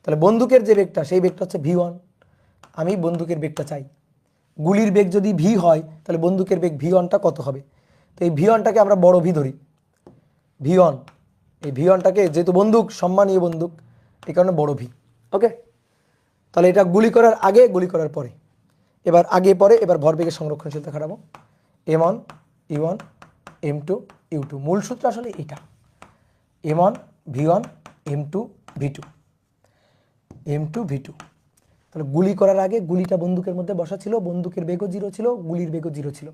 Speaker 1: তাহলে বন্দুকের যে বেগটা সেই বেগটা হচ্ছে v1। আমি বন্দুকের বেগটা চাই, গুলির বেগ যদি v হয় তাহলে বন্দুকের বেগ v1টা কত হবে? তো এই v1টাকে আমরা বড় v ধরি, v1, এই v1টাকে, যেহেতু বন্দুক সম্মানীয় বন্দুক এই কারণে বড় v, ওকে। তাহলে এটা গুলি করার আগে, গুলি করার পরে, এবার আগে পরে, এবার ভরবেগের সংরক্ষণশীলতা খাটাবো, m1 e1 m2 u2, মূল সূত্র আসলে এটা, m1 v1 m2 v2, m2 v2। তাহলে গুলি করার আগে গুলিটা বন্দুকের মধ্যে বসা ছিল, বন্দুকের বেগও 0 ছিল, গুলির বেগও 0 ছিল।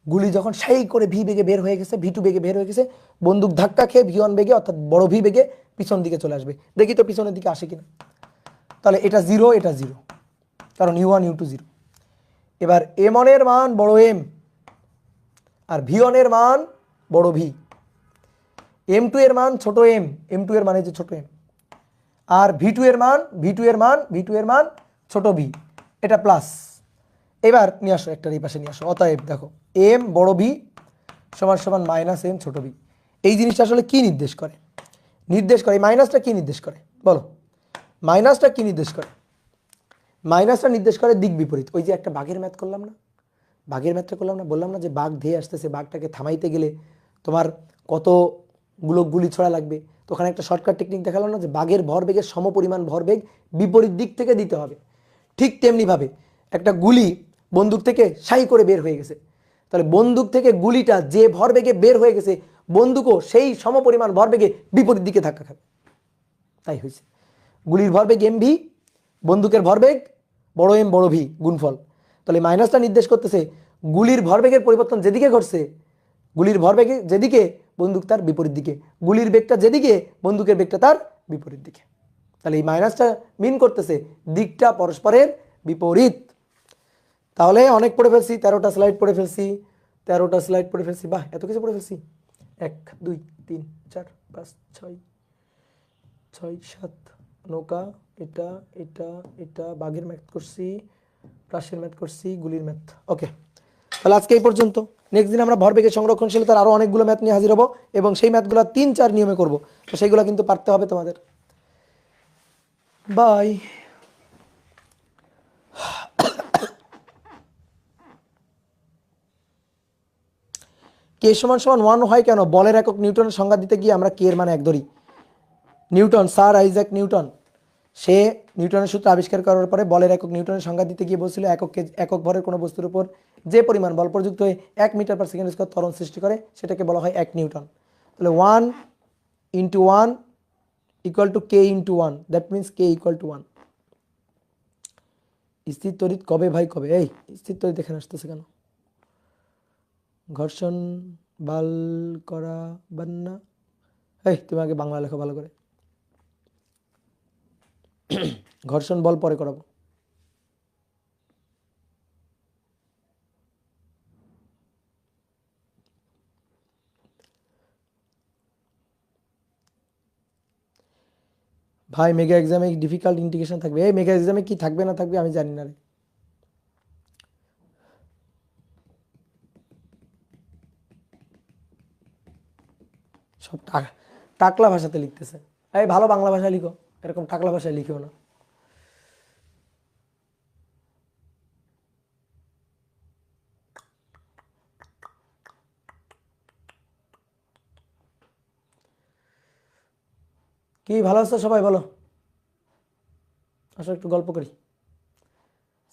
Speaker 1: গুলি যখন সেই করে ভি বেগে বের হয়ে গেছে, v2 বেগে বের হয়ে গেছে, বন্দুক ধাক্কা খেয়ে v1 বেগে অর্থাৎ বড় ভি বেগে পিছন দিকে চলে আসবে। দেখি তো পিছনের দিকে আসে কিনা। তাহলে এটা 0, এটা 0, কারণ u1 u2 0। এবার m1 এর মান বড় m, আর v1 এর মান বড় v, m2 এর মান ছোট m, m2 এর মানে যে ছোট m, আর v2 এর মান, v2 এর মান, v2 এর মান ছোট v, এটা প্লাস। এবার নিয়ে আসো, একটা এই পাশে নিয়ে আসো। অতএব দেখো m বড় v সমান সমান মাইনাস m ছোট v। এই জিনিসটা আসলে কি নির্দেশ করে? নির্দেশ করে, মাইনাসটা কি নির্দেশ করে বলো? মাইনাসটা কি নির্দেশ করে? মাইনাসটা নির্দেশ করে দিক বিপরীত। ওই যে একটা বাঘের ম্যাথ করলাম না, বাঘের ম্যাথটা করলাম না, বললাম না যে বাঘ ধেয়ে আসতেছে, বাঘটাকে থামাইতে গেলে তোমার কতগুলো গুলি ছড়া লাগবে। তো ওখানে একটা শর্টকাট টেকনিক দেখালাম না, যে বাঘের ভরবেগের সমপরিমাণ ভরবেগ বিপরীত দিক থেকে দিতে হবে। ঠিক তেমনিভাবে একটা গুলি বন্দুক থেকে সাই করে বের হয়ে গেছে, তাহলে বন্দুক থেকে গুলিটা যে ভরবেগে বের হয়ে গেছে, বন্দুকও সেই সমপরিমাণ ভরবেগে বিপরীত দিকে ধাক্কা খাবে। তাই হয়েছে, গুলির ভরবেগ mv, বন্দুকের ভরবেগ বড় m বড় v গুণফল। তাহলে মাইনাসটা নির্দেশ করতেছে গুলির ভরবেগের পরিবর্তন যেদিকে ঘটছে, গুলির ভরবেগে যেদিকে, বন্দুক তার বিপরীত দিকে, গুলির বেগটা যেদিকে, বন্দুকের বেগটা তার বিপরীত দিকে। তাহলে এই মাইনাসটা মিন করতেছে দিকটা পরস্পরের বিপরীত। তাহলে অনেক পড়ে ফেলছি, 13টা স্লাইড পড়ে ফেলছি, 13টা স্লাইড পড়ে ফেলছি, বাহ এত কিছু পড়ে ফেলছি। 1 2 3 4 5 6 6 7 নৌকা, এটা এটা এটা বাঘের ম্যাথ করছি, প্লাসের ম্যাথ করছি, গুলির ম্যাথ, ওকে। তাহলে আজকে এই পর্যন্ত। নেক্সট দিন আমরা ভরবেগের সংরক্ষণশীলতার আরও অনেকগুলো ম্যাথ নিয়ে হাজির হবো এবং সেই ম্যাথগুলো 3-4 নিয়মে করব। তো সেইগুলো কিন্তু পারতে হবে তোমাদের। বাই। কে সমান সমান 1 হয় কেন? বলের একক নিউটনের সংজ্ঞা দিতে গিয়ে আমরা কে এর মান 1 ধরি। নিউটন, স্যার আইজ্যাক নিউটন, সে নিউটনের সূত্র আবিষ্কার করার পরে বলের একক নিউটনের সংজ্ঞা দিতে গিয়ে বলছিল একক ভরের কোনো বস্তুর উপর যে পরিমাণ বল প্রযুক্ত হয়ে 1 মিটার পার সেকেন্ড স্কয়ার ত্বরণ সৃষ্টি করে সেটাকে বলা হয় 1 নিউটন। তাহলে 1 × 1 = k × 1, দ্যাট মিনস k = 1। স্থির তড়িৎ কবে ভাই কবে? এই স্থির তড়িৎ এখানে আসতেছে কেন? ঘর্ষণ বাল করা বান্না, এই তুমি আগে বাংলা লেখো ভালো করে। ঘর্ষণ বল পরে করাবো। ভাই মেগা এক্সামে ডিফিকাল্ট ইন্টিগ্রেশন থাকবে। এই মেগা এক্সামে কি থাকবে না থাকবে আমি জানি না রে। সব টাকলা ভাষাতে লিখতেছে। এই ভালো বাংলা ভাষায় লিখো, এরকম টাকলা ভাষায় লিখেও না। কি ভালো আছো সবাই? বলো, আসো একটু গল্প করি।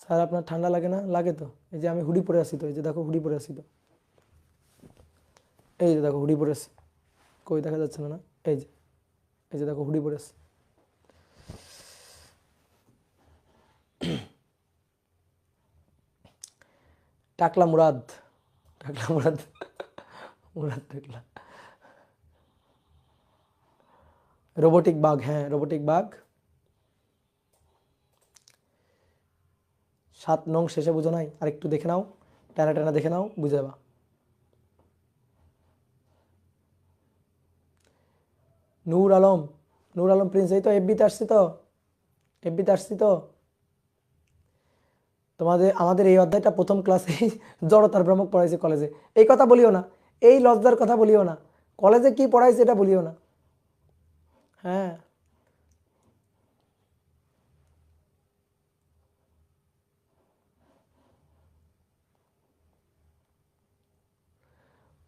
Speaker 1: স্যার আপনার ঠান্ডা লাগে না? লাগে তো, এই যে আমি হুডি পরে আছি তো, এই যে দেখো হুডি পরে আছি তো, এই যে দেখো হুডি পরে আছি, কই দেখা যাচ্ছে না? না এই যে, এই যে দেখো হুডি পরে আছি। টাকলা মুরাদ, টাকলা মুরাদ, মুরাদ টাকলা। রোবোটিক বাঘ, হ্যাঁ রোবোটিক বাঘ 7 নং শেষে বুঝো নাই? আর একটু দেখে নাও, টানা টানা দেখে নাও, বুঝে যাবা। নূর আলম, নূর আলম প্রিন্স, এই তো এফবিতে আসছি তো, এফবিতে আসছি তো। আমাদের এই অধ্যায়টা প্রথম ক্লাসে জড়তার ভ্রমক পড়াইছে কলেজে। এই কথা বলিও না, এই লজ্জার কথা বলিও না, কলেজে কি পড়াইছে এটা বলিও না। হ্যাঁ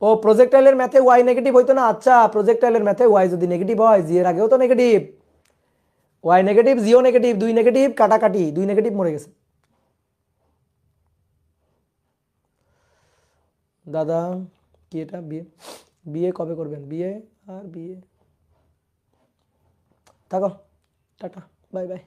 Speaker 1: ও প্রজেক্টাইলের ম্যাথে ওয়াই নেগেটিভ হইতো না? আচ্ছা প্রজেক্টাইলের ম্যাথে ওয়াই যদি নেগেটিভ হয়, জি এর আগেও তো নেগেটিভ, ওয়াই নেগেটিভ জিও নেগেটিভ, 2 নেগেটিভ কাটাকাটি, 2 নেগেটিভ মরে গেছে। দাদা কি এটা? বিয়ে, বিয়ে কবে করবেন? বিয়ে আর বিয়ে, থাকো, টাটা, বাই বাই।